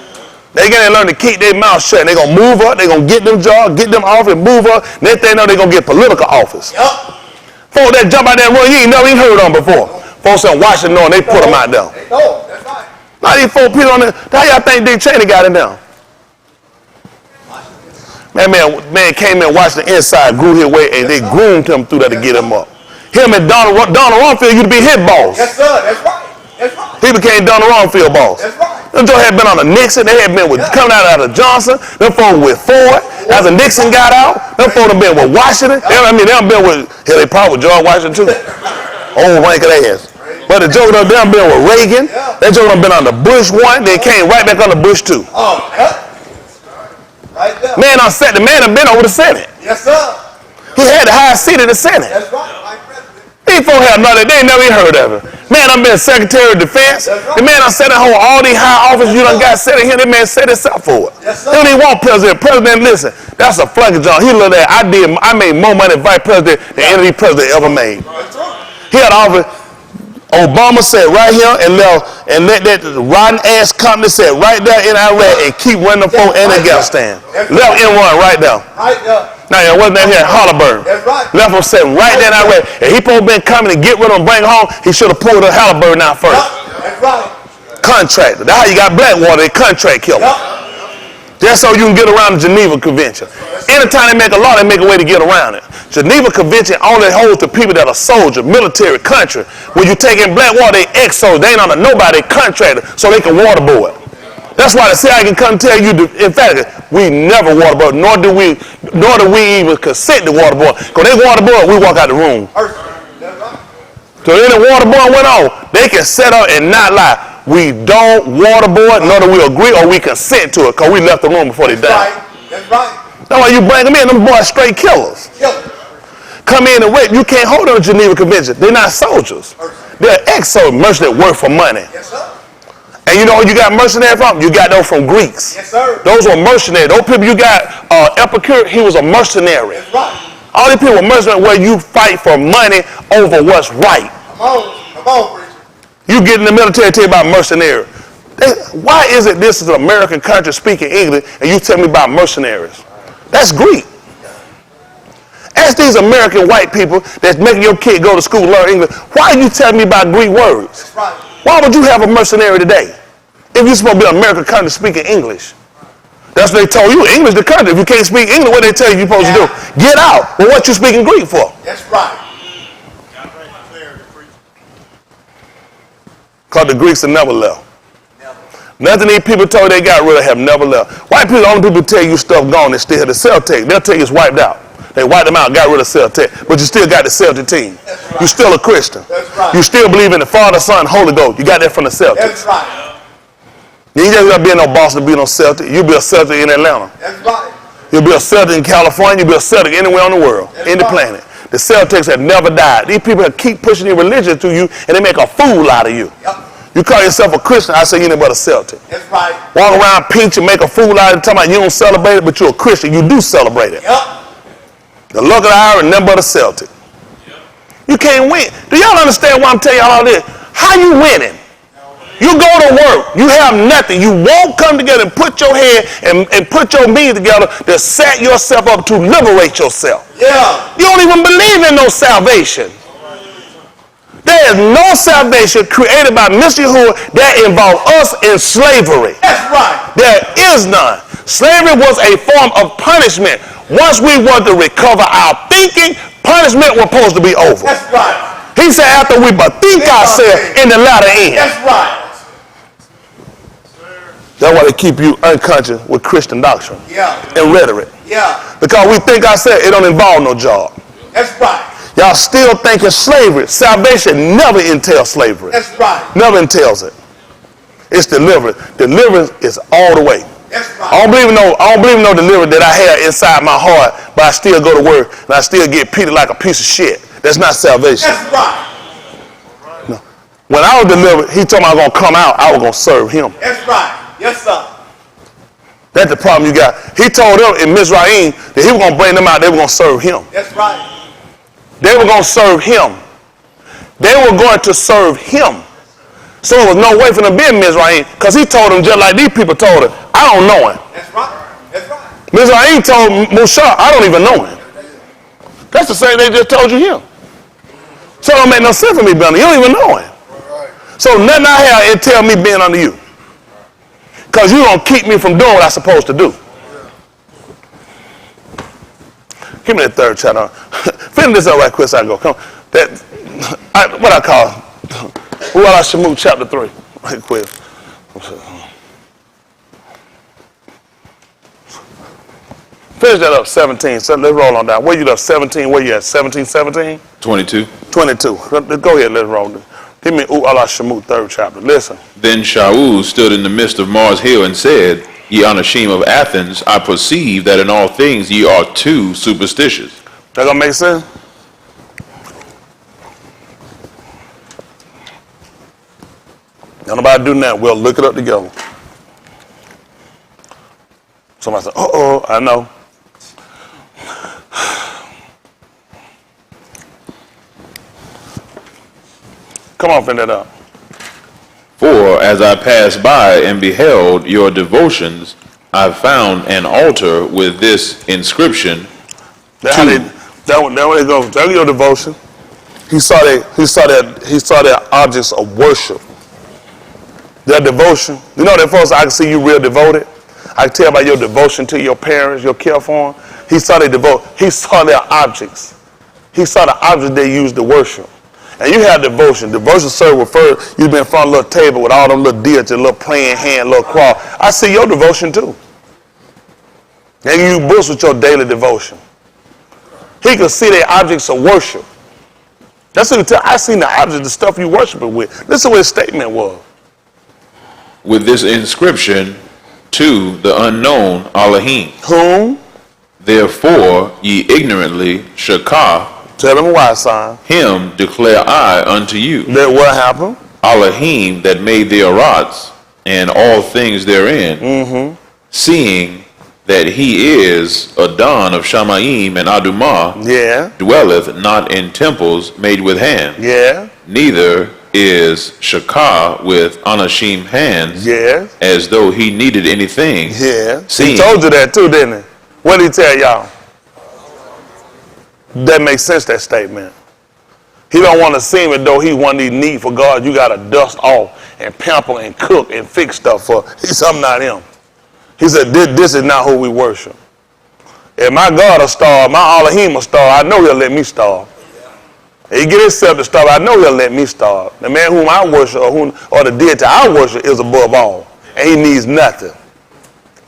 They gonna learn to keep their mouth shut. They gonna move up. They gonna get them jobs, get them off and move up. Next thing they know, they gonna get political office. Yup. Folks that jump out there and run, you ain't never even heard of them before. Folks in Washington, and they put them out there. They know. That's right. Now these folks people on there, how y'all think Dick Cheney got it down? Man came in, watched the inside, grew his way, and they groomed him through that to get him up. Him and Donald Rumsfeld used to be his boss. Yes, sir. That's right. That's right. He became Donald Rumsfeld boss. That's right. Them Joe had been on the Nixon. They had been with coming out of Johnson. Them folks with Ford. After Nixon got out, them folks have been with Washington. They done been with, hell, they probably with George Washington too. Old rank of ass. But the Joe done been with Reagan. That Joe done been on the Bush one. They came right back on the Bush two. Oh, yeah. Right there. Man, the man done been over the Senate. Yes, sir. He had the highest seat in the Senate. That's right. Vice President. These folks have nothing. They ain't never even heard of it. Man, I'm been Secretary of Defense. The man done set at home all these high offices you done got set in here. That man set himself for it. Yes, sir. He don't even want president. President, listen, that's a flunky job. He looked at, I made more money vice president than any president ever made. That's right. He had office. Obama sat right here and let that rotten ass company sit right there in Iraq and keep running the folk in Afghanistan. Left in one right there. Right there. Now, yeah, what's that here? Halliburton. That's right. Left him sitting right there in Iraq. And he supposed to been coming to get rid of him, bring him home. He should have pulled the Halliburton out first. That's right. Contractor. That's how you got Blackwater, they contract killer. That's so you can get around the Geneva Convention. Anytime they make a law, they make a way to get around it. Geneva Convention only holds to people that are soldier, military, country. When you take in Blackwater, they ex-soldier. They ain't under nobody, contractor, so they can waterboard. That's why the CIA can come tell you, in fact, we never waterboard, nor do we even consent to waterboard. Because they waterboard, we walk out the room. That's right. So any waterboard went on, they can set up and not lie. We don't waterboard, nor do we agree or we consent to it, because we left the room before they died. That's right. That's why you bring them in, them boys straight killers. Come in and rape, you can't hold them to Geneva Convention. They're not soldiers. They're ex-soldiers, mercenaries that work for money. Yes, sir. And you know where you got mercenaries from? You got those from Greeks. Yes, sir. Those were mercenaries. Those people you got, Epicure, he was a mercenary. That's right. All these people were mercenaries where you fight for money over what's right. Come on, preacher. You get in the military, tell you about mercenaries. Why is it this is an American country speaking English and you tell me about mercenaries? That's Greek. Ask these American white people that's making your kid go to school learn English, why are you telling me about Greek words? That's right. Why would you have a mercenary today if you're supposed to be an American country speaking English? That's what they told you. English the country. If you can't speak English, what they tell you you're supposed to do? Get out. Well, what you speaking Greek for? That's right. Because the Greeks have never left. Nothing these people told they got rid of have never left. White people, the only people tell you stuff gone, they still have the Celtic. They'll tell you it's wiped out. They wiped them out, got rid of Celtic. But you still got the Celtic team. Right. You still a Christian. That's right. You still believe in the Father, Son, Holy Ghost. You got that from the Celtics. That's right. You ain't just got to be in no Boston to be no Celtic. You'll be a Celtic in Atlanta. That's right. You'll be a Celtic in California. You'll be a Celtic anywhere on the world, any planet. The Celtics have never died. These people keep pushing their religion to you, and they make a fool out of you. Yep. You call yourself a Christian, I say you ain't but a Celtic. That's right. Walk around preach and make a fool out of it, talking about you don't celebrate it, but you're a Christian. You do celebrate it. Yep. The luck of the hour and nothing but a Celtic. You can't win. Do y'all understand why I'm telling y'all all this? How you winning? You go to work, you have nothing. You won't come together and put your head and put your means together to set yourself up to liberate yourself. Yeah. You don't even believe in no salvation. There is no salvation created by Mr. Yahuwah that involves us in slavery. That's right. There is none. Slavery was a form of punishment. Once we want to recover our thinking, punishment was supposed to be over. That's right. He said after we bethink ourselves in the latter end. That's right. That's why they keep you unconscious with Christian doctrine and rhetoric. Yeah. Because we think ourselves, it don't involve no job. That's right. Y'all still thinking slavery. Salvation never entails slavery. That's right. Never entails it. It's deliverance. Deliverance is all the way. That's right. I don't believe in no deliverance that I have inside my heart, but I still go to work and I still get treated like a piece of shit. That's not salvation. That's right. No. When I was delivered, he told me I was going to come out, I was going to serve him. That's right. Yes, sir. That's the problem you got. He told them in Mizraim that he was going to bring them out, they were going to serve him. That's right. They were going to serve him. They were going to serve him. So there was no way for them to be in Mizraim because he told them just like these people told him, I don't know him. That's right. That's right. Mizraim told Musa, I don't even know him. That's the same they just told you him. So it don't make no sense for me, Benny. You don't even know him. So nothing I have, it tell me being under you. Because you don't keep me from doing what I'm supposed to do. Give me that third chapter. Finish this up right quick so I go. Come on. What I call Shemut chapter 3. Right quick. Finish that up, 17. So let's roll on down. Where you up, 17? Where you at, 17, 17? 22. 22. Go ahead, let's roll. Give me Shemut, third chapter. Listen. Then Shaul stood in the midst of Mars Hill and said, Ye Anashim of Athens, I perceive that in all things ye are too superstitious. That gonna make sense? Nobody do that. We'll look it up together. Somebody said, I know. Come on, finish that up. For as I passed by and beheld your devotions, I found an altar with this inscription. That way they go. Tell your devotion. He saw their objects of worship. Their devotion. You know that folks, I can see you real devoted. I can tell by your devotion to your parents, your care for them. He saw their objects. He saw the objects they used to worship. And you have devotion. Devotion serve refers, you've been in front of a little table with all them little deities, little praying hand, little cross. I see your devotion too. And you boost with your daily devotion. He could see their objects of worship. That's what he tell. I seen the objects, the stuff you worshiping with. This is what his statement was. With this inscription, to the unknown Elohim. Whom? Therefore, ye ignorantly shakah. Tell them why, son. Him declare I unto you. That what happened? Elohim that made the arats and all things therein, seeing that he is Adon of Shamayim and Adumah, dwelleth not in temples made with hands, neither is Shakah with Anashim hands, as though he needed anything. He told you that too, didn't he? What did he tell y'all? That makes sense, that statement. He don't want to seem as though he want any need for God. You got to dust off and pamper and cook and fix stuff for. He's something not him. He said, this is not who we worship. If my God will starve, my Elohim will starve, I know he'll let me starve. If he get himself to starve, I know he'll let me starve. The man whom I worship or the deity I worship is above all. And he needs nothing.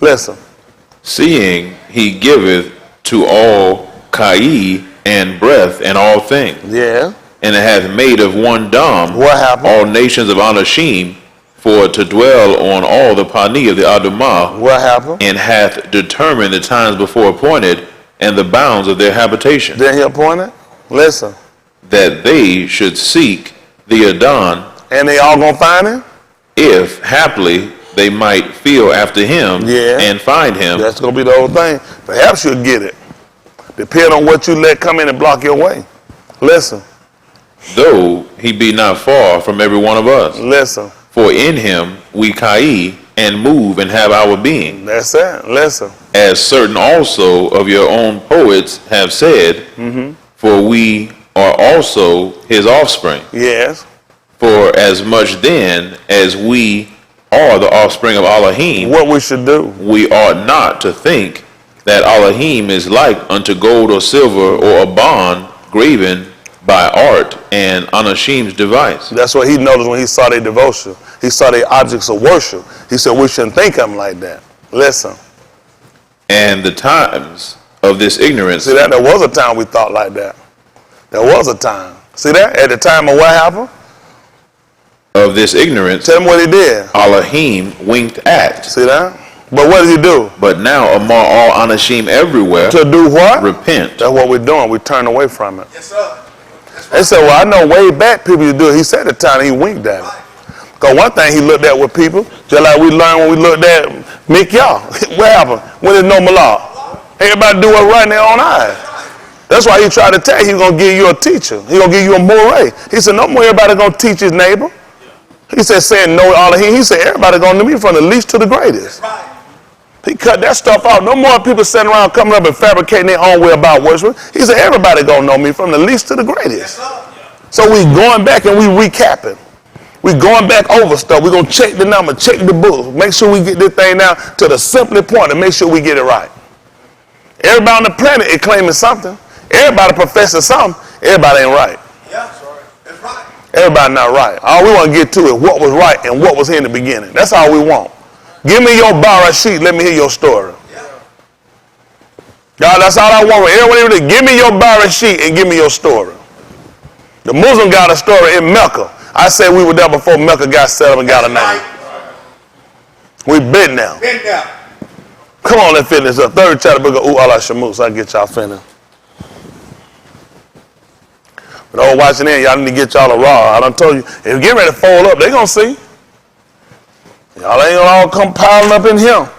Listen. Seeing he giveth to all Kai and breath and all things. Yeah. And it hath made of one dam What happened? all nations of Anashim, for to dwell on all the Pani of the Adumah. What happened? And hath determined the times before appointed and the bounds of their habitation. Then he appointed? Listen. That they should seek the Adon. And they all gonna find him? If haply they might feel after him and find him. That's gonna be the whole thing. Perhaps you'll get it. Depending on what you let come in and block your way. Listen. Though he be not far from every one of us. Listen. For in him we Kai and move and have our being. That's it. Listen. As certain also of your own poets have said, for we are also his offspring. Yes. For as much then as we are the offspring of Elohim, what we should do, we ought not to think that Elohim is like unto gold or silver or a bond graven by art and Anashim's device. That's what he noticed when he saw their devotion. He saw their objects of worship. He said we shouldn't think of them like that. Listen. And the times of this ignorance. See that? There was a time we thought like that. There was a time. See that? At the time of what happened? Of this ignorance. Tell him what he did. Elohim winked at. See that? But what did he do? But now among all Anashim everywhere. To do what? Repent. That's what we're doing. We turn away from it. Yes, sir. They said, well, I know way back people used to do it. He said at the time he winked at it. Because one thing he looked at with people, just like we learned when we looked at Mick Y'all. What happened? When there's no law. Everybody do it right in their own eyes. That's why he tried to tell you he's going to give you a teacher. He's going to give you a moray. He said, no more everybody going to teach his neighbor. He said, saying no Elohim. He said, everybody going to know me from the least to the greatest. He cut that stuff out. No more people sitting around coming up and fabricating their own way about worship. He said, everybody going to know me from the least to the greatest. So we going back and we recapping. We going back over stuff. We're going to check the number, check the book. Make sure we get this thing down to the simple point and make sure we get it right. Everybody on the planet is claiming something. Everybody professing something. Everybody ain't right. Yeah, that's right. Everybody not right. All we want to get to is what was right and what was here in the beginning. That's all we want. Give me your bar sheet. Let me hear your story. God, that's all I want. Everyone, give me your bar sheet and give me your story. The Muslim got a story in Mecca. I said we were there before Mecca got set up and got a name. We been now. Been there. Come on, let's finish up. Third chapter, book of Allah Shamus. So I get y'all finished. But all watching in, y'all need to get y'all a raw. I done told you, if you get ready to fold up, they gonna see. Y'all ain't gonna all come piling up in here.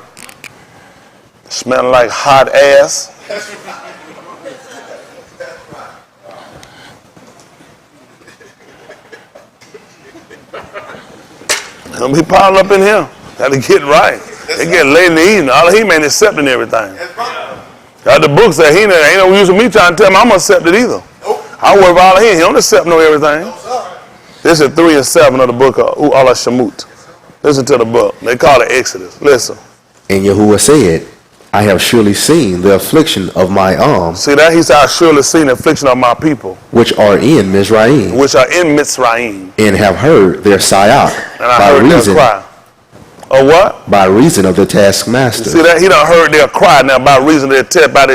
Smelling like hot ass. Don't be piling up in here. Got to get right. They get late in the evening. All he ain't accepting everything. Got the book said he ain't no use of me trying to tell him I'm accepted either. I work for all of him. He don't accept no everything. This is 3 and 7 of the book of Allah Shamut. Listen to the book. They call it Exodus. Listen. And Yahuwah said, I have surely seen the affliction of my arms. See that? He said, I surely seen the affliction of my people. Which are in Mizraim. Which are in Mitzrayim. And have heard their sayak. And I heard their cry. Or what? By reason of the taskmaster. See that? He done heard their cry now by reason of their test, by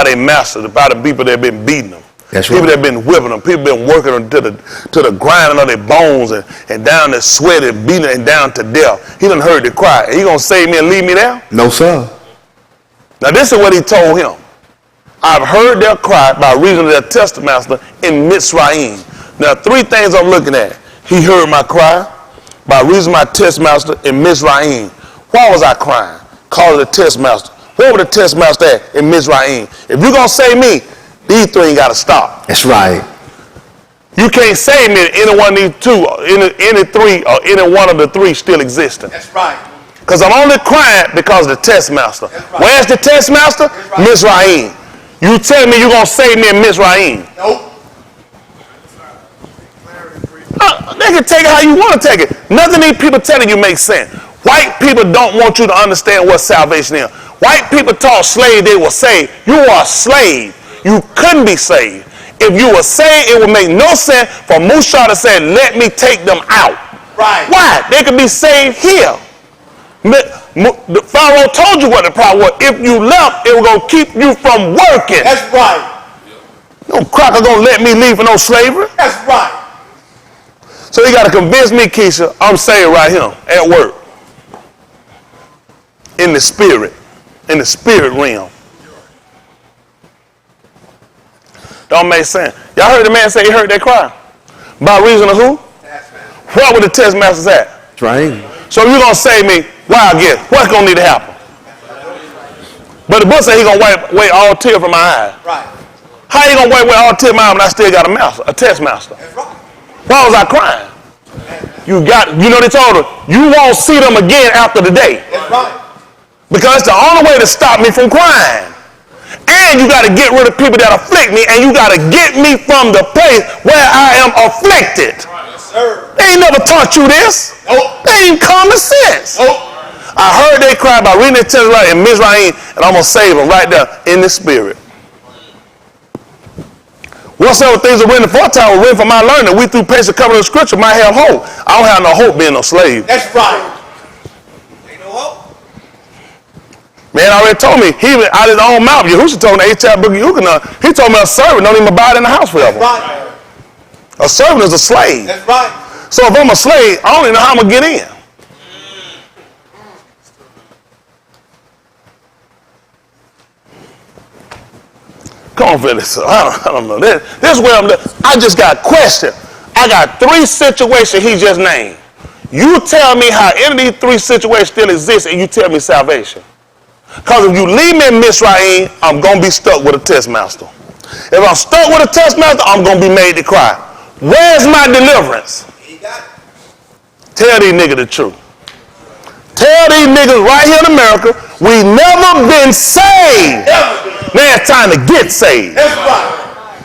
their master, by the people that have been beating them. That's people right. that have been whipping them. People been working them to the grinding of their bones and down their sweat and beating them down to death. He done heard the cry. And he gonna save me and leave me there? No, sir. Now this is what he told him. I've heard their cry by reason of their taskmaster in Mitzrayim. Now 3 things I'm looking at. He heard my cry by reason of my taskmaster in Mitzrayim. Why was I crying? Call it the taskmaster. Where was the taskmaster at in Mitzrayim? If you're gonna save me, these 3 ain't gotta stop. That's right. You can't save me in any one of these 2, any 3, or any one of the 3 still existing. That's right. Because I'm only crying because of the test master. Right. Where's the test master? Right. Mizraim. You tell me you're going to save me in Mizraim. Nope. They can take it how you want to take it. Nothing these people telling you makes sense. White people don't want you to understand what salvation is. White people taught slaves they were saved. You are a slave. You couldn't be saved. If you were saved, it would make no sense for Musa to say, let me take them out. Right. Why? They could be saved here. The Pharaoh told you what the problem was. If you left, it was going to keep you from working. That's right. No cracker going to let me leave for no slavery. That's right. So you got to convince me, Keisha, I'm saved right here at work. In the spirit realm. Don't make sense. Y'all heard the man say he heard that cry? By reason of who? What were the test masters at? That's right. So you're going to say me, why again? What's going to need to happen? But the book said he's going to wipe away all tears from my eyes. Right. How you going to wipe away all tears from my eyes when I still got a test master? That's right. Why was I crying? You know they told her, you won't see them again after the day. That's right. Because it's the only way to stop me from crying. And you got to get rid of people that afflict me, and you got to get me from the place where I am afflicted. Yes, sir. They ain't never taught you this. Nope. They ain't common sense. Nope. I heard they cry by reading the text right in Mizraim, and I'm going to save them right there in the spirit. Whatsoever things are written aforetime were written for my learning. We through patience covering the scripture might have hope. I don't have no hope being no slave. That's right. Ain't no hope. Man already told me, he even out of his own mouth, Yahushua told me, he told me a servant don't even abide in the house forever. That's right. A servant is a slave. That's right. So if I'm a slave, I don't even know how I'm going to get in. Come on, Phyllis. I don't know. This is where I just got questioned. I got 3 situations he just named. You tell me how any of these 3 situations still exist, and you tell me salvation. Because if you leave me in Mizraim, I'm going to be stuck with a test master. If I'm stuck with a test master, I'm going to be made to cry. Where's my deliverance? He got it. Tell these niggas the truth. Tell these niggas right here in America, we never been saved. Now it's time to get saved. That's right.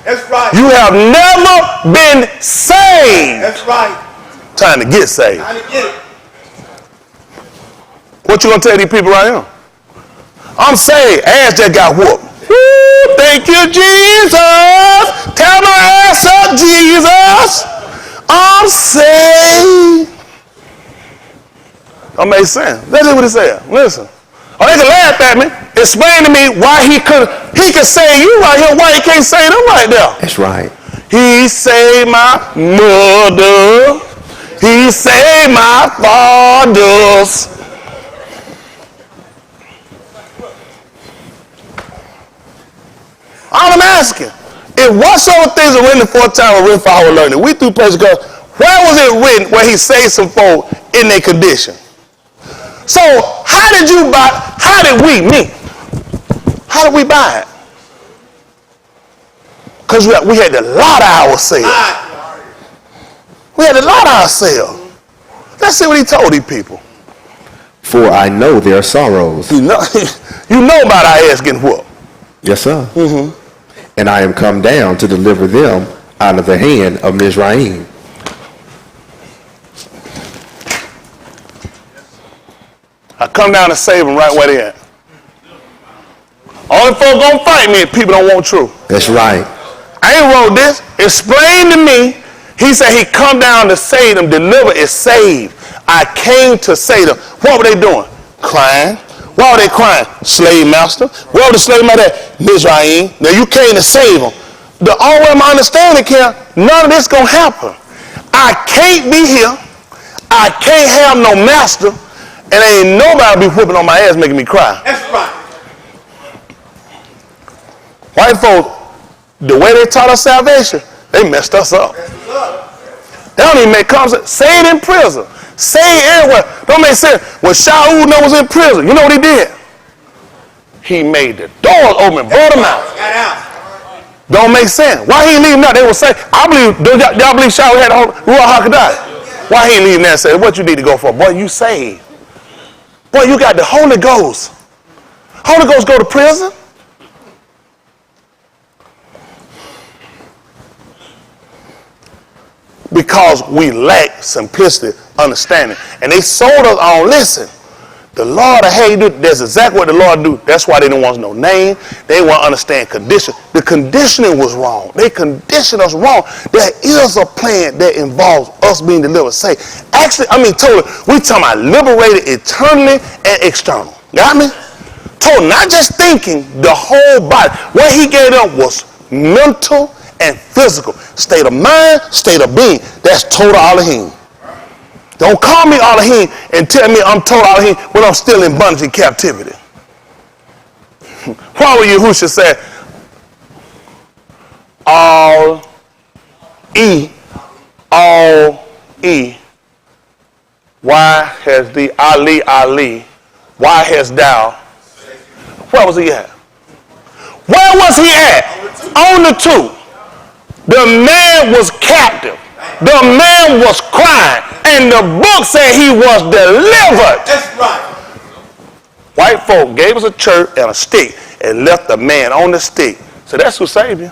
That's right. You have never been saved. That's right. Time to get saved. Time to get it. What you gonna tell these people right here? I'm saved. Ass that got whooped. Woo, thank you, Jesus. Tell my ass up, Jesus. I'm saved. Don't make sense. Listen what he said. Listen. Oh, they can laugh at me. Explain to me why he could save you right here, why he can't save them right there. That's right. He saved my mother. He saved my fathers. All I'm asking, if whatsoever things are written aforetime were written for our learning, we through patience, where was it written where he saved some folk in their condition? So how did we buy it? Because we had to lot ourselves. We had to lot ourselves. Let's see what he told these people. For I know their sorrows. You know about our ass getting whooped. Yes, sir. Mm-hmm. And I am come down to deliver them out of the hand of Mizraim. I come down to save them right where they at. Only folks gonna fight me if people don't want truth. That's right. I ain't wrote this. Explain to me. He said he come down to save them. Deliver is save. I came to save them. What were they doing? Crying. Why were they crying? Slave master. Where was the slave master at? Mizraim. Now you came to save them. The only way my understanding can, none of this gonna happen. I can't be here. I can't have no master. And ain't nobody be whooping on my ass making me cry. That's right. White folks, the way they taught us salvation, they messed us up. They don't even make comments. Say it in prison. Say it everywhere. Don't make sense. When Shaul was in prison, you know what he did? He made the doors open, brought them out. Got out. Don't make sense. Why he ain't leaving out? They will say, y'all believe Shaul had the Ruach HaKodesh? Why he ain't leaving there and say, what you need to go for? Boy, you saved. Boy, you got the Holy Ghost. Holy Ghost go to prison? Because we lack simplicity. understanding. And they sold us on, listen, the Lord will have you do, that's exactly what the Lord do. That's why they didn't want no name. They didn't want to understand condition. The conditioning was wrong. They conditioned us wrong. There is a plan that involves us being delivered. Say, actually, totally, we talking about liberated eternally and external. Got me? Total, not just thinking, the whole body. What he gave them was mental and physical. State of mind, state of being. That's total Elohim. Don't call me Elohim and tell me I'm total Elohim when I'm still in bondage and captivity. Why would Yahushua say, all E, why has the Ali, why hast thou? Where was he at? Where was he at? On the two. The man was captive. The man was crying. And the book said he was delivered. That's right. White folk gave us a church and a stick and left the man on the stick. So that's who saved you.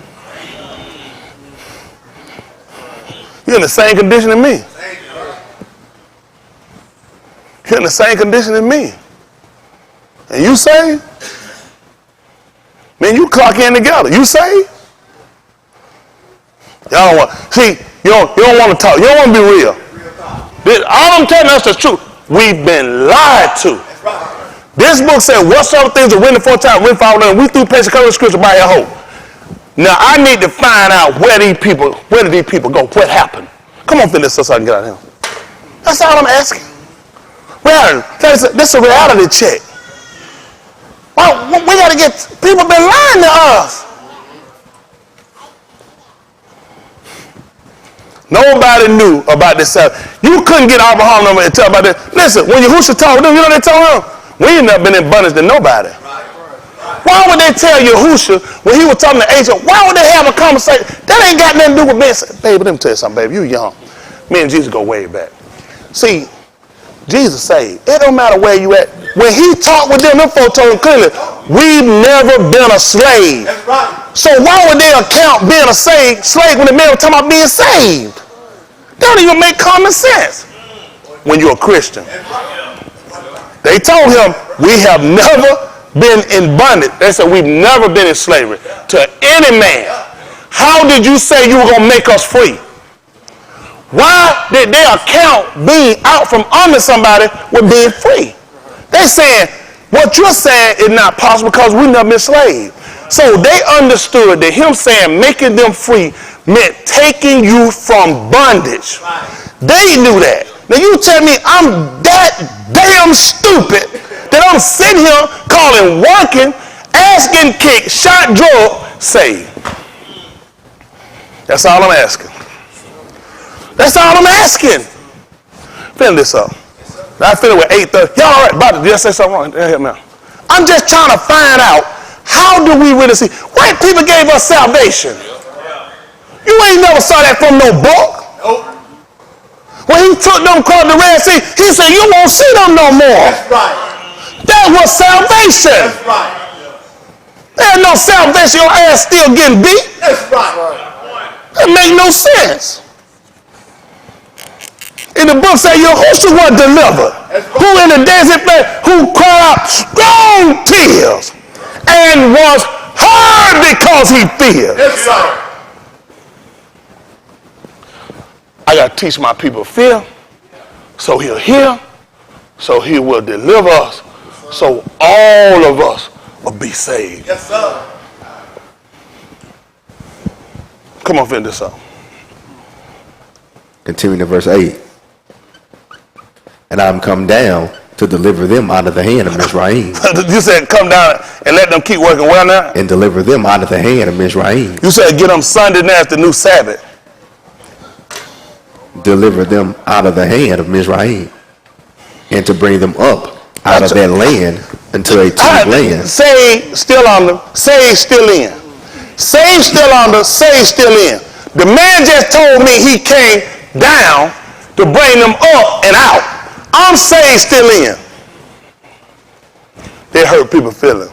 You're in the same condition as me. You're in the same condition as me. And you saved? Man, you clock in together. You saved? Y'all don't want, see, you don't want to talk. You don't want to be real. All I'm telling us is true. We've been lied to. This book said, whatsoever things are written aforetime, written for our learning, we through patience come to scripture by your hope. Now I need to find out where did these people go? What happened? Come on, finish this so I can get out of here. That's all I'm asking. Reality. This is a reality check. Well, we got to get, people been lying to us. Nobody knew about this Sabbath. You couldn't get alcohol number and tell about this. Listen, when Yahushua told them, you know what they told him? We ain't never been in bondage to nobody. Why would they tell Yahushua when he was talking to Angel, why would they have a conversation? That ain't got nothing to do with being saved. Baby, let me tell you something, baby. You young. Me and Jesus go way back. See, Jesus saved. It don't matter where you at. When he talked with them folks told him clearly, we've never been a slave. That's right. So why would they account being a slave when the man was talking about being saved? That don't even make common sense when you're a Christian. They told him, we have never been in bondage. They said, we've never been in slavery to any man. How did you say you were going to make us free? Why did they account being out from under somebody with being free? They're saying, what you're saying is not possible because we've never been slaves. So they understood that him saying making them free meant taking you from bondage. They knew that. Now you tell me I'm that damn stupid that I'm sitting here calling working, asking kick, shot, drug, saved. That's all I'm asking. That's all I'm asking. Finish this up. I finish with 8:30. Y'all all right? About to just say something wrong. Help me out. I'm just trying to find out, how do we really see? White people gave us salvation. You ain't never saw that from no book. Nope. When he took them across the Red Sea, he said, you won't see them no more. That's right. That was salvation. That's right. There's no salvation, your ass still getting beat. That's right. That make no sense. In the book say Yahushua was delivered, who in the desert place, who cried out strong tears and was heard because he feared. That's right. I got to teach my people fear, so he'll hear, so he will deliver us, so all of us will be saved. Yes, sir. Come on, finish this up. Continuing to verse 8. And I'm come down to deliver them out of the hand of Mizraim. You said come down and let them keep working well now? And deliver them out of the hand of Mizraim. You said get them Sunday night the new Sabbath. Deliver them out of the hand of Mizraim. And to bring them up out of that land into a cheap land. Save still under, save still in. Save still under, save still in. The man just told me he came down to bring them up and out. I'm saved still in. They hurt people feeling.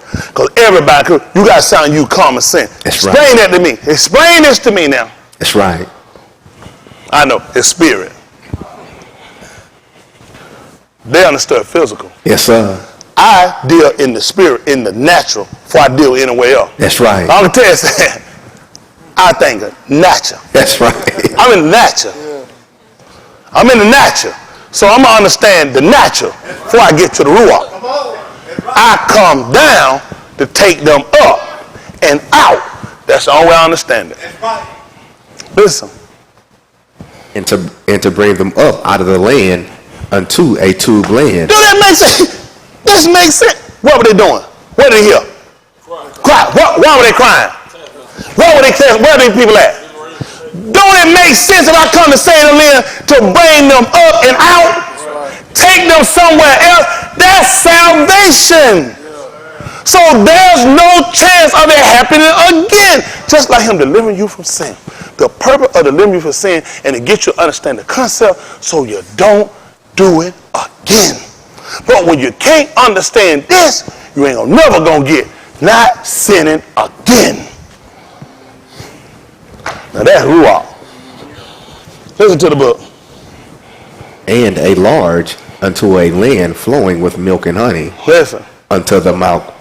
Because everybody, you got to sound you common sense. That's Explain right. that to me. Explain this to me now. That's right. I know, it's spirit. They understood physical. Yes, sir. I deal in the spirit, in the natural, before I deal anywhere else. That's right. I can tell you something. I think of natural. That's right. I'm in the natural. I'm in the natural. So I'm going to understand the natural before I get to the ruach. Come on. That's right. I come down to take them up and out. That's the only way I understand it. That's right. Listen. And to bring them up out of the land unto a tube land. Do that make sense? This makes sense. What were they doing? What did they hear? Cry. Why were they crying? Why were they crying? Where are these people at? Don't it make sense if I come to save them in to bring them up and out? Take them somewhere else? That's salvation. So there's no chance of it happening again. Just like him delivering you from sin. The purpose of delivering you from sin and to get you to understand the concept so you don't do it again. But when you can't understand this, you ain't never gonna get not sinning again. Now that's ruach. Listen to the book. And a large unto a land flowing with milk and honey. Listen. Unto the Malchum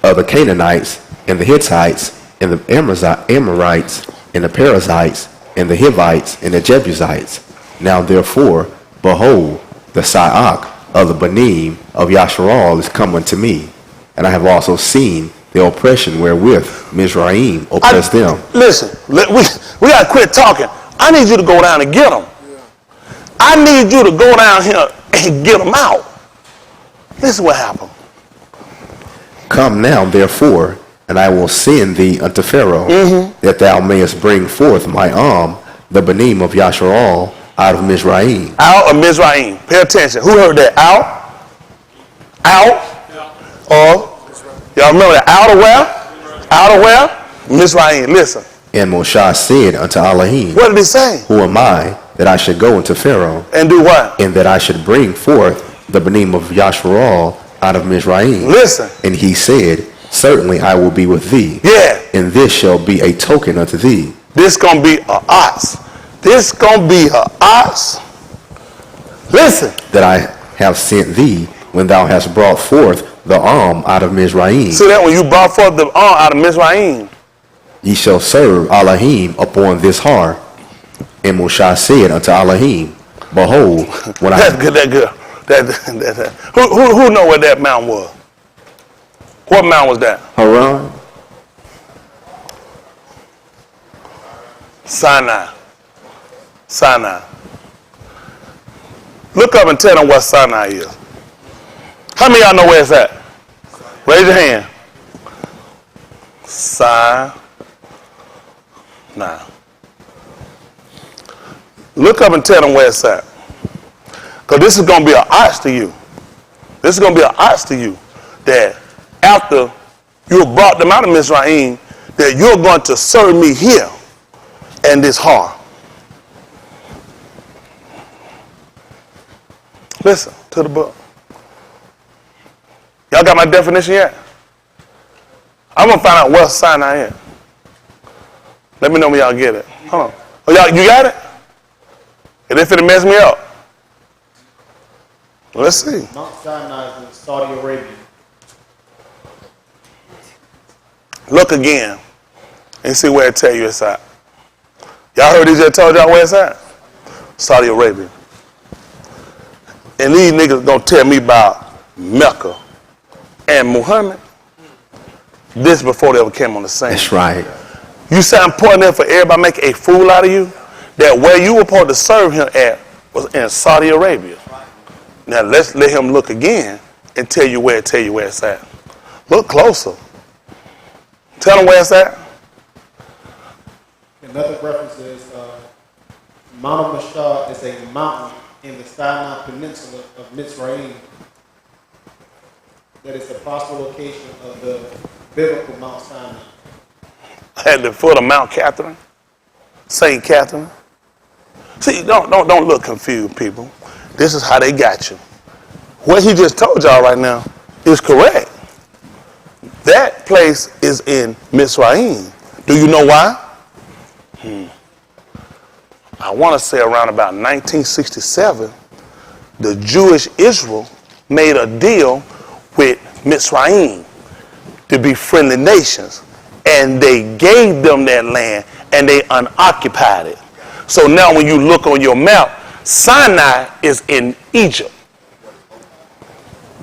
of the Canaanites and the Hittites and the Amorites and the Perizzites and the Hivites and the Jebusites. Now therefore, behold, the Sa'ak of the Banim of Yasharal is come unto me, and I have also seen the oppression wherewith Mizraim oppressed them. Listen, we got to quit talking. I need you to go down and get them. I need you to go down here and get them out. This is what happened. Come now, therefore, and I will send thee unto Pharaoh, that thou mayest bring forth my arm, the Banim of Yasharal, out of Mizraim. Out of Mizraim. Pay attention. Who heard that? Out? Out? Or, y'all remember that? Out of where? Out of where? Mizraim. Listen. And Moshe said unto Elohim, What did he say? who am I that I should go unto Pharaoh, And do what? and that I should bring forth the Banim of Yasharal out of Mizraim? Listen. And he said, certainly I will be with thee. Yeah. And this shall be a token unto thee. This gonna be a ox. This gonna be a ox. Listen. That I have sent thee when thou hast brought forth the arm out of Mizraim. See that when you brought forth the arm out of Mizraim. Ye shall serve Elohim upon this har. And Moshe said unto Elohim, behold, when That's I good. That good. Who know what that mountain was? What mountain was that? Haran, Sinai. Sinai. Look up and tell them what Sinai is. How many of y'all know where it's at? Raise your hand. Sinai. Look up and tell them where it's at. Because this is going to be an ox to you. This is going to be an ox to you. That after you have brought them out of Mizraim, that you're going to serve me here and this har. Listen to the book. Y'all got my definition yet? I'm going to find out where Sinai is. Let me know when y'all get it. Hold on. Oh, y'all, you got it? And if it mess me up. Let's see. Mount Sinai is in Saudi Arabia. Look again and see where it tell you it's at. Y'all heard he just told y'all where it's at? Saudi Arabia. And these niggas gonna tell me about Mecca and Muhammad. This before they ever came on the scene. that's right. You say I'm pointing there for everybody making a fool out of you? That where you were supposed to serve him at was in Saudi Arabia. Now let's let him look again and tell you where it's at. Look closer. Tell him where it's at. Another reference is Mount Mashah is a mountain in the Sinai Peninsula of Mitzrayim that is the possible location of the biblical Mount Sinai. At the foot of Mount Catherine, St. Catherine. See, don't look confused, people. This is how they got you. What he just told y'all right now is correct. That place is in Mizraim. Do you know why? I want to say around about 1967, the Jewish Israel made a deal with Mitzrayim to be friendly nations. And they gave them that land and they unoccupied it. So now when you look on your map, Sinai is in Egypt.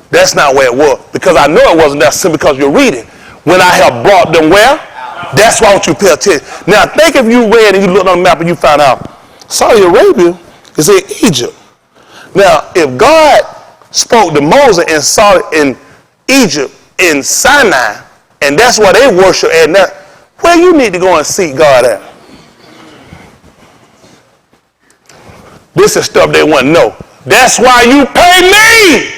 That's not where it was. Because I know it wasn't that simple because you're reading. When I have brought them where? That's why I want you to pay attention. Now think if you read and you looked on the map and you found out Saudi Arabia is in Egypt. Now if God spoke to Moses in Egypt in Sinai, and that's where they worship at now, where you need to go and seek God at? This is stuff they want to know. That's why you pay me.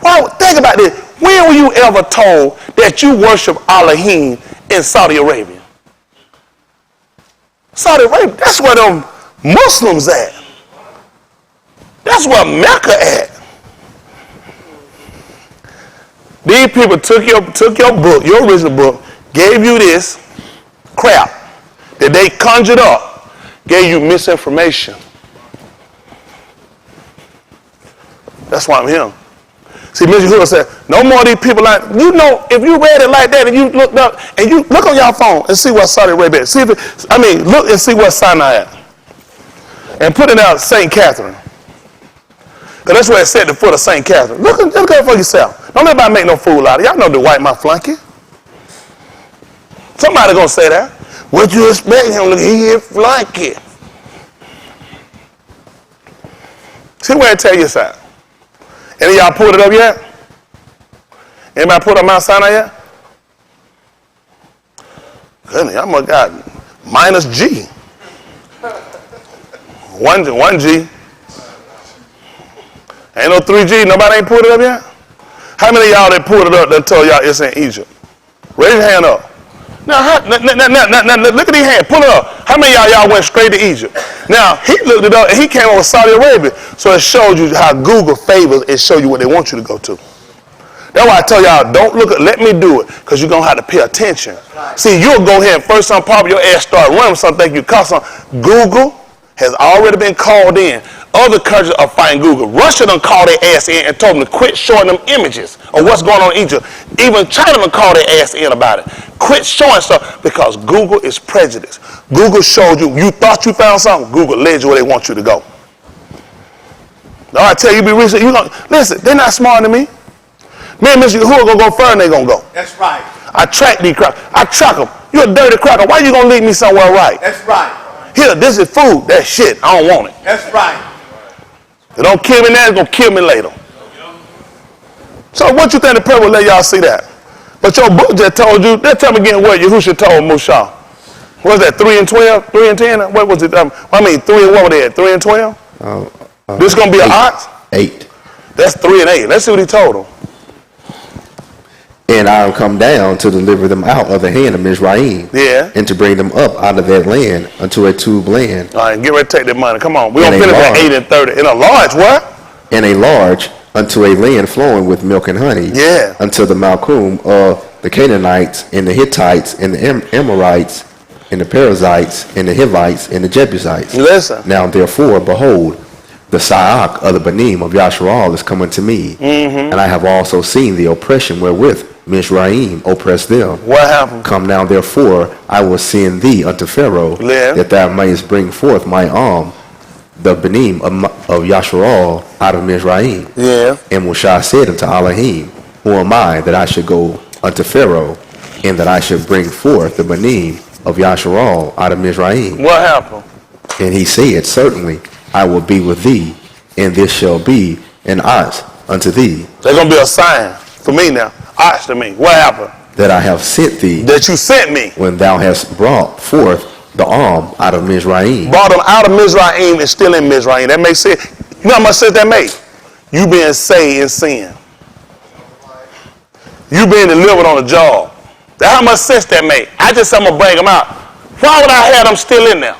Well, think about this. When were you ever told that you worship Elohim in Saudi Arabia? Saudi Arabia, that's where them Muslims at. That's where Mecca at. These people took your book, your original book, gave you this crap that they conjured up, gave you misinformation. That's why I'm here. See, Mr. Hoover said, no more of these people like, you know, if you read it like that and you looked up, and you look on your phone and see what Saudi Arabia is. Look and see what Sinai at. And put it out St. Catherine. Because that's where it said at the foot of St. Catherine. Look at it for yourself. Don't let anybody make no fool out of it. Y'all know the white my flunky. Somebody gonna say that. What you expect him to he is flunky. See where it tell you something. Any of y'all pulled it up yet? Anybody pulled up Mount Sinai yet? Goodness, I must got minus G. One G. Ain't no 3G. Nobody ain't pulled it up yet? How many of y'all that pulled it up that told y'all it's in Egypt? Raise your hand up. Now, look at these hands. Pull it up. How many of y'all went straight to Egypt? Now, he looked it up and he came over Saudi Arabia. So it showed you how Google favors and show you what they want you to go to. That's why I tell y'all, don't look at, let me do it, because you're going to have to pay attention. See, you'll go ahead and first time pop your ass start running something you caught something. Google has already been called in. Other countries are fighting Google. Russia done called their ass in and told them to quit showing them images of what's going on in Egypt. Even China done called their ass in about it. Quit showing stuff because Google is prejudiced. Google showed you, you thought you found something, Google led you where they want you to go. Now I tell you, be research. Listen, they're not smarter than me. Me and Mr. Who are going to go further and they're going to go. That's right. I track these crackers. I track them. You're a dirty cracker. Why you going to lead me somewhere right? That's right. Here, this is food. That shit. I don't want it. That's right. It don't kill me now, it's going to kill me later. So what you think the prayer will let y'all see that? But your book just told you, that tell me again what Yahushua told Musa. What was that, 3 and 12? 3 and 10? What was it? 3 and what were they at? 3 and 12? This is going to be an ox? 8. That's 3 and 8. Let's see what he told them. And I will come down to deliver them out of the hand of Mizraim. Yeah. And to bring them up out of that land unto a tube land. All right, get ready to take that money. Come on. We're going to finish at 8 and 30. In a large what? And a large unto a land flowing with milk and honey. Yeah. Unto the Malchum of the Canaanites and the Hittites and the Amorites and the Perizzites and the Hivites and the Jebusites. Listen. Now therefore, behold, the Saak of the Banim of Yasharal is coming to me. Mm-hmm. And I have also seen the oppression wherewith Mizraim oppressed them. What happened? Come now therefore, I will send thee unto Pharaoh, that thou mayest bring forth my arm, the Banim of Yasharal out of Mizraim. Yeah. And Moshe said unto Elohim, who am I that I should go unto Pharaoh, and that I should bring forth the Banim of Yasharal out of Mizraim? What happened? And he said, certainly I will be with thee, and this shall be an ox unto thee. There's going to be a sign for me now. Ox to me. What happened? That I have sent thee. That you sent me. When thou hast brought forth the arm out of Mizraim. Brought them out of Mizraim and still in Mizraim. That makes sense. You know how much sense that makes? You being saved in sin. You being delivered on a job. That's how much sense that makes. I just said I'm going to bring them out. Why would I have them still in there?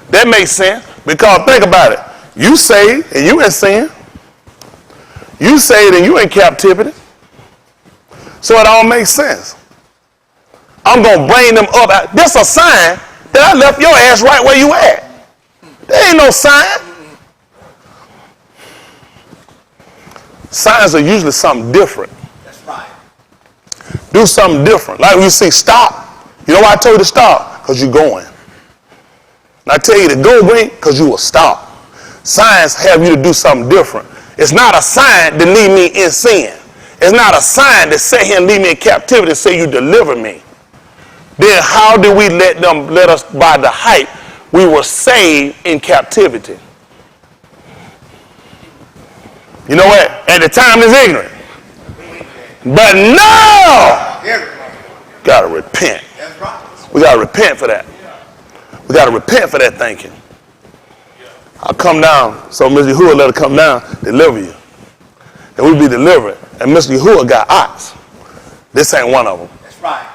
That makes sense. Because think about it. You saved and you in sin. You saved and you in captivity. So it all makes sense. I'm going to bring them up. That's a sign that I left your ass right where you at. There ain't no sign. Signs are usually something different. That's right. Do something different. Like when you say stop. You know why I told you to stop? Because you're going. And I tell you to go green because you will stop. Signs have you to do something different. It's not a sign to leave me in sin. It's not a sign to sit here and leave me in captivity and say you deliver me. Then how do we let us by the hype? We were saved in captivity. You know what? At the time it's ignorant. But now, gotta repent. That's right. We gotta repent for that. We gotta repent for that thinking. I'll come down, so Mr. Yahuwah let her come down, deliver you. And we be delivered. And Mr. Yahuwah got ox. This ain't one of them. That's right.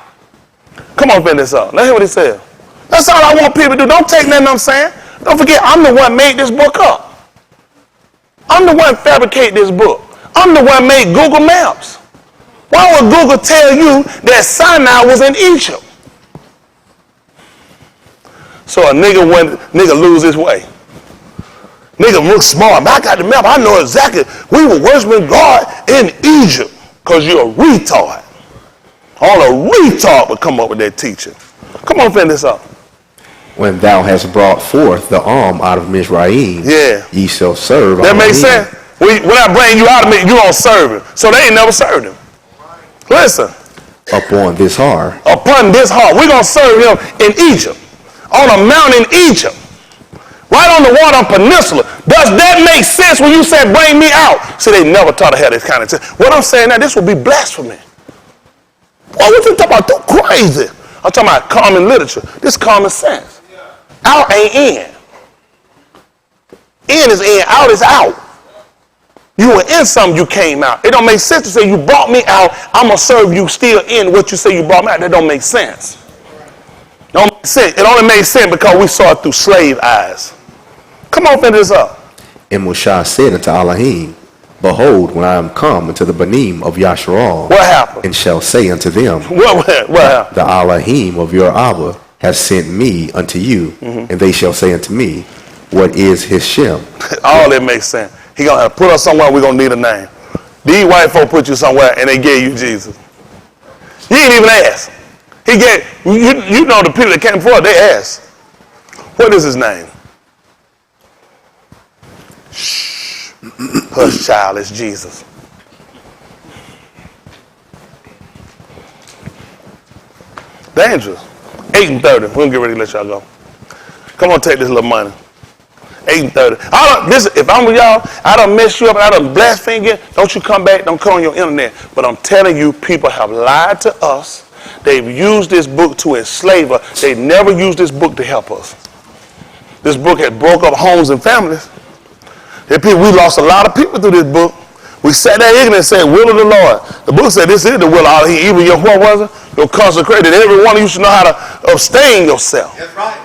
Come on, finish this up. Let's hear what he said. That's all I want people to do. Don't take nothing I'm saying. Don't forget, I'm the one made this book up. I'm the one fabricate this book. I'm the one made Google Maps. Why would Google tell you that Sinai was in Egypt? So a nigga lose his way. Nigga look smart. But I got the map. I know exactly. We were worshiping God in Egypt because you're a retard. All a retard would come up with that teaching. Come on, finish this up. When thou hast brought forth the arm out of Mizraim, Yeah. ye shall serve. That makes Elohim. sense? When I bring you out of it, you don't serve him. So they ain't never served him. Listen. Upon this har, Upon this heart, we're going to serve him in Egypt. On a mountain in Egypt. Right on the water peninsula. Does that make sense when you say bring me out? See, they never taught to have this kind of thing. What I'm saying now, this would be blasphemy. Boy, what you talking about? Too crazy. I'm talking about common literature. This common sense. Out ain't in. In is in, out is out. You were in something, you came out. It don't make sense to say you brought me out, I'm going to serve you still in what you say you brought me out. That don't make sense. Don't make sense. It only makes sense because we saw it through slave eyes. Come on, finish this up. and Moshe said unto Elohim, Behold, when I am come into the Banim of Yasharal, What happened? and shall say unto them, What happened? The Elohim of your Abba has sent me unto you, and they shall say unto me, What is his Shem? All that makes sense. He gonna put us somewhere we're gonna need a name. These white folk put you somewhere and they gave you Jesus. You didn't even ask. He gave you know the people that came before, they asked. What is his name? Shh. Hush, child, it's Jesus. Dangerous. 8:30. We're gonna get ready to let y'all go. Come on, take this little money. 8:30. Listen, if I'm with y'all, I done mess you up and I done blaspheme again. Don't you come back, don't come on your internet. But I'm telling you, people have lied to us. They've used this book to enslave us. They never used this book to help us. This book had broke up homes and families. We lost a lot of people through this book. We sat there ignorant and said, will of the Lord. The book said this is the will of Allah. Even your, what was it? Your consecrated. Every one of you should know how to abstain yourself. That's right.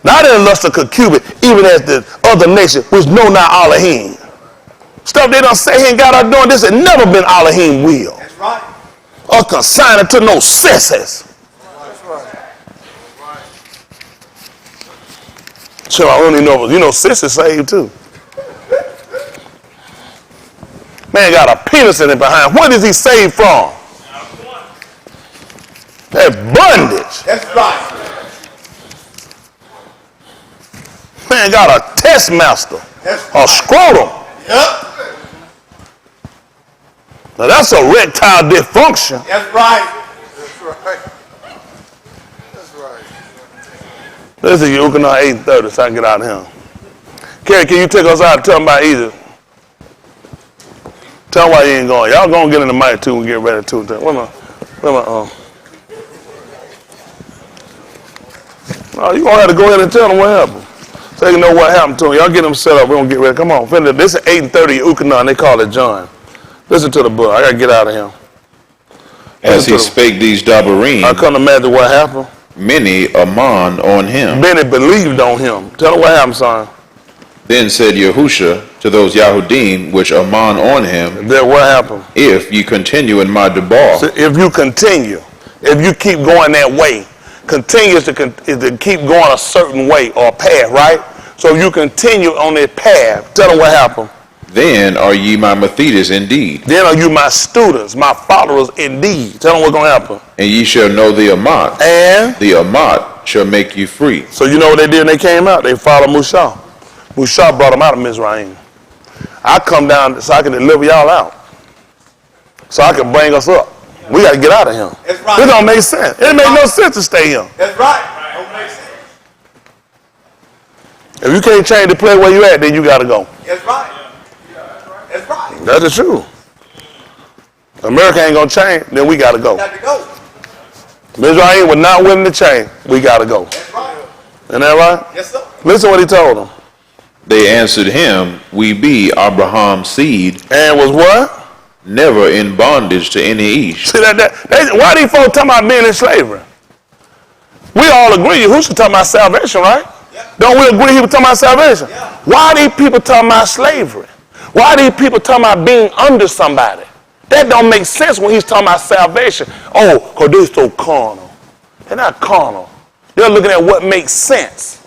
Not in lust of concubine, even as the other nation, which know not Elohim. Stuff they don't say he ain't got us doing this had never been Elohim will. That's right. Or consigned to no senses. That's right. So I only know, you know, senses saved too. Man got a penis in it behind. What is he saved from? That bondage. That's right. Man got a test master. That's A right. scrotum. Yep. Now that's a erectile dysfunction. That's right. That's right. That's right. Listen, you can know 8:30 so I can get out of here. Kerry, can you take us out and tell them about Egypt? Tell them why you ain't going. Y'all gonna get in the mic too and get ready too. Where my No, you gonna have to go ahead and tell them what happened. So they can know what happened to them. Y'all get them set up. We're gonna get ready. Come on, finish. This is 8:30 Ukana, and they call it John. Listen to the book. I gotta get out of here. As he spake these I Dabarim, couldn't imagine what happened. many Ammon on him. Many believed on him. Tell them what happened, son. Then said Yahusha to those Yahudim which Ammon on him, Then what happened? If ye continue in my debar, So if you continue, if you keep going that way, continue is to keep going a certain way or path, right? So you continue on that path. Tell them what happened. Then are ye my Methodist indeed, Then are you my students, my followers indeed. Tell them what's going to happen. and ye shall know the Amat. And The Amat shall make you free. so you know what they did when they came out? They followed Musa. Musa brought them out of Mizraim. I come down so I can deliver y'all out. So I can bring us up. We got to get out of here. That's right. It don't make sense. It make no sense to stay here. That's right. Don't make sense. If you can't change the place where you at, then you got to go. That's right. That's right. That's the truth. America ain't going to change, then we got to go. Got to go. Mizraim was not willing to change. We got to go. That's right. Isn't that right? Yes, sir. Listen what he told them. They answered him, We be Abraham's seed, And was what? never in bondage to any Ish. See why these folks talking about being in slavery? We all agree who should talk about salvation, right? Yeah. Don't we agree he was talking about salvation? Yeah. Why these people talking about slavery? Why these people talking about being under somebody? That don't make sense when he's talking about salvation. Oh, because they're so carnal. They're not carnal. They're looking at what makes sense.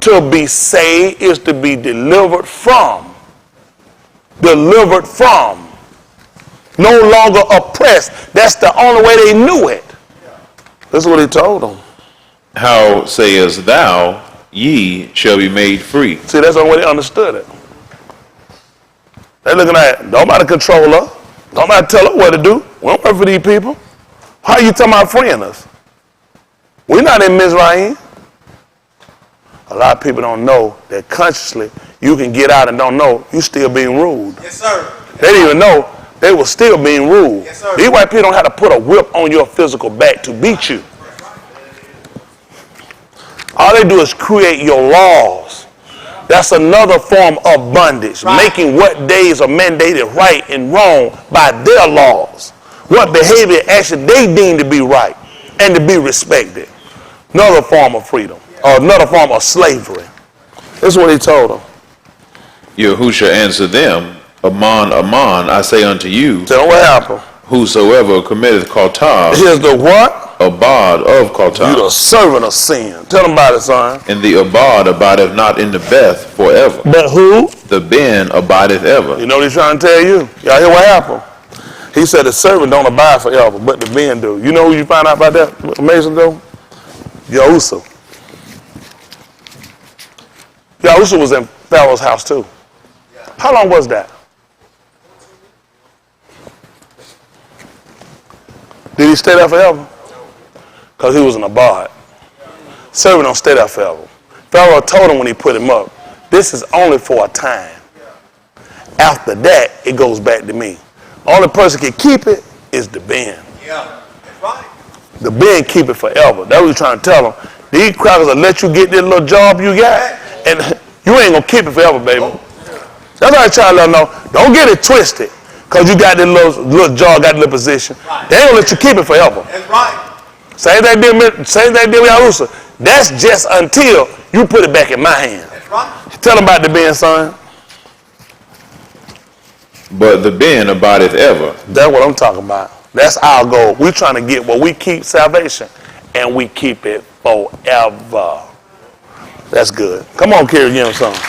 To be saved is to be delivered from. Delivered from. No longer oppressed. That's the only way they knew it. That's what he told them. How sayest thou, ye shall be made free? See, that's the only way they understood it. They're looking at, nobody control her. Nobody tell her what to do. We don't work for these people. How you talking about freeing us? We're not in Mizraim. A lot of people don't know that consciously you can get out and don't know you still being ruled. Yes, sir. They didn't even know they were still being ruled. Yes, sir. These white people don't have to put a whip on your physical back to beat you. All they do is create your laws. That's another form of bondage, Right. making what days are mandated right and wrong by their laws. What behavior actually they deem to be right and to be respected. Another form of freedom, or another form of slavery. This is what he told them. Yahusha answered them, Aman, Aman, I say unto you, Tell them what happened. whosoever committeth Khatar, Here's the what? abad of You the Khatar, servant of sin. Tell them about it, son. and the abad abideth not in the Beth forever. But who? The Ben abideth ever. You know what he's trying to tell you? Y'all hear what happened? He said the servant don't abide forever, but the men do. You know who you find out about that? What amazing though? Yahushua. Yahushua was in Pharaoh's house too. How long was that? Did he stay there forever? Because he was an abad. Servant don't stay there forever. Pharaoh told him when he put him up, this is only for a time. After that, it goes back to me. Only person can keep it is the Ben. Yeah. That's right. The Ben keep it forever. That's what he's trying to tell them. These crackers will let you get this little job you got, and you ain't going to keep it forever, baby. That's why I try to let them know, don't get it twisted, because you got this little job, got this little position. They ain't going to let you keep it forever. That's right. Same thing did with Yahushua. That's just until you put it back in my hand. That's right. Tell them about the Ben, son. But the Ben abideth ever. That's what I'm talking about. That's our goal. We're trying to get where we keep salvation, and we keep it forever. That's good. Come on, Kerry, give him something.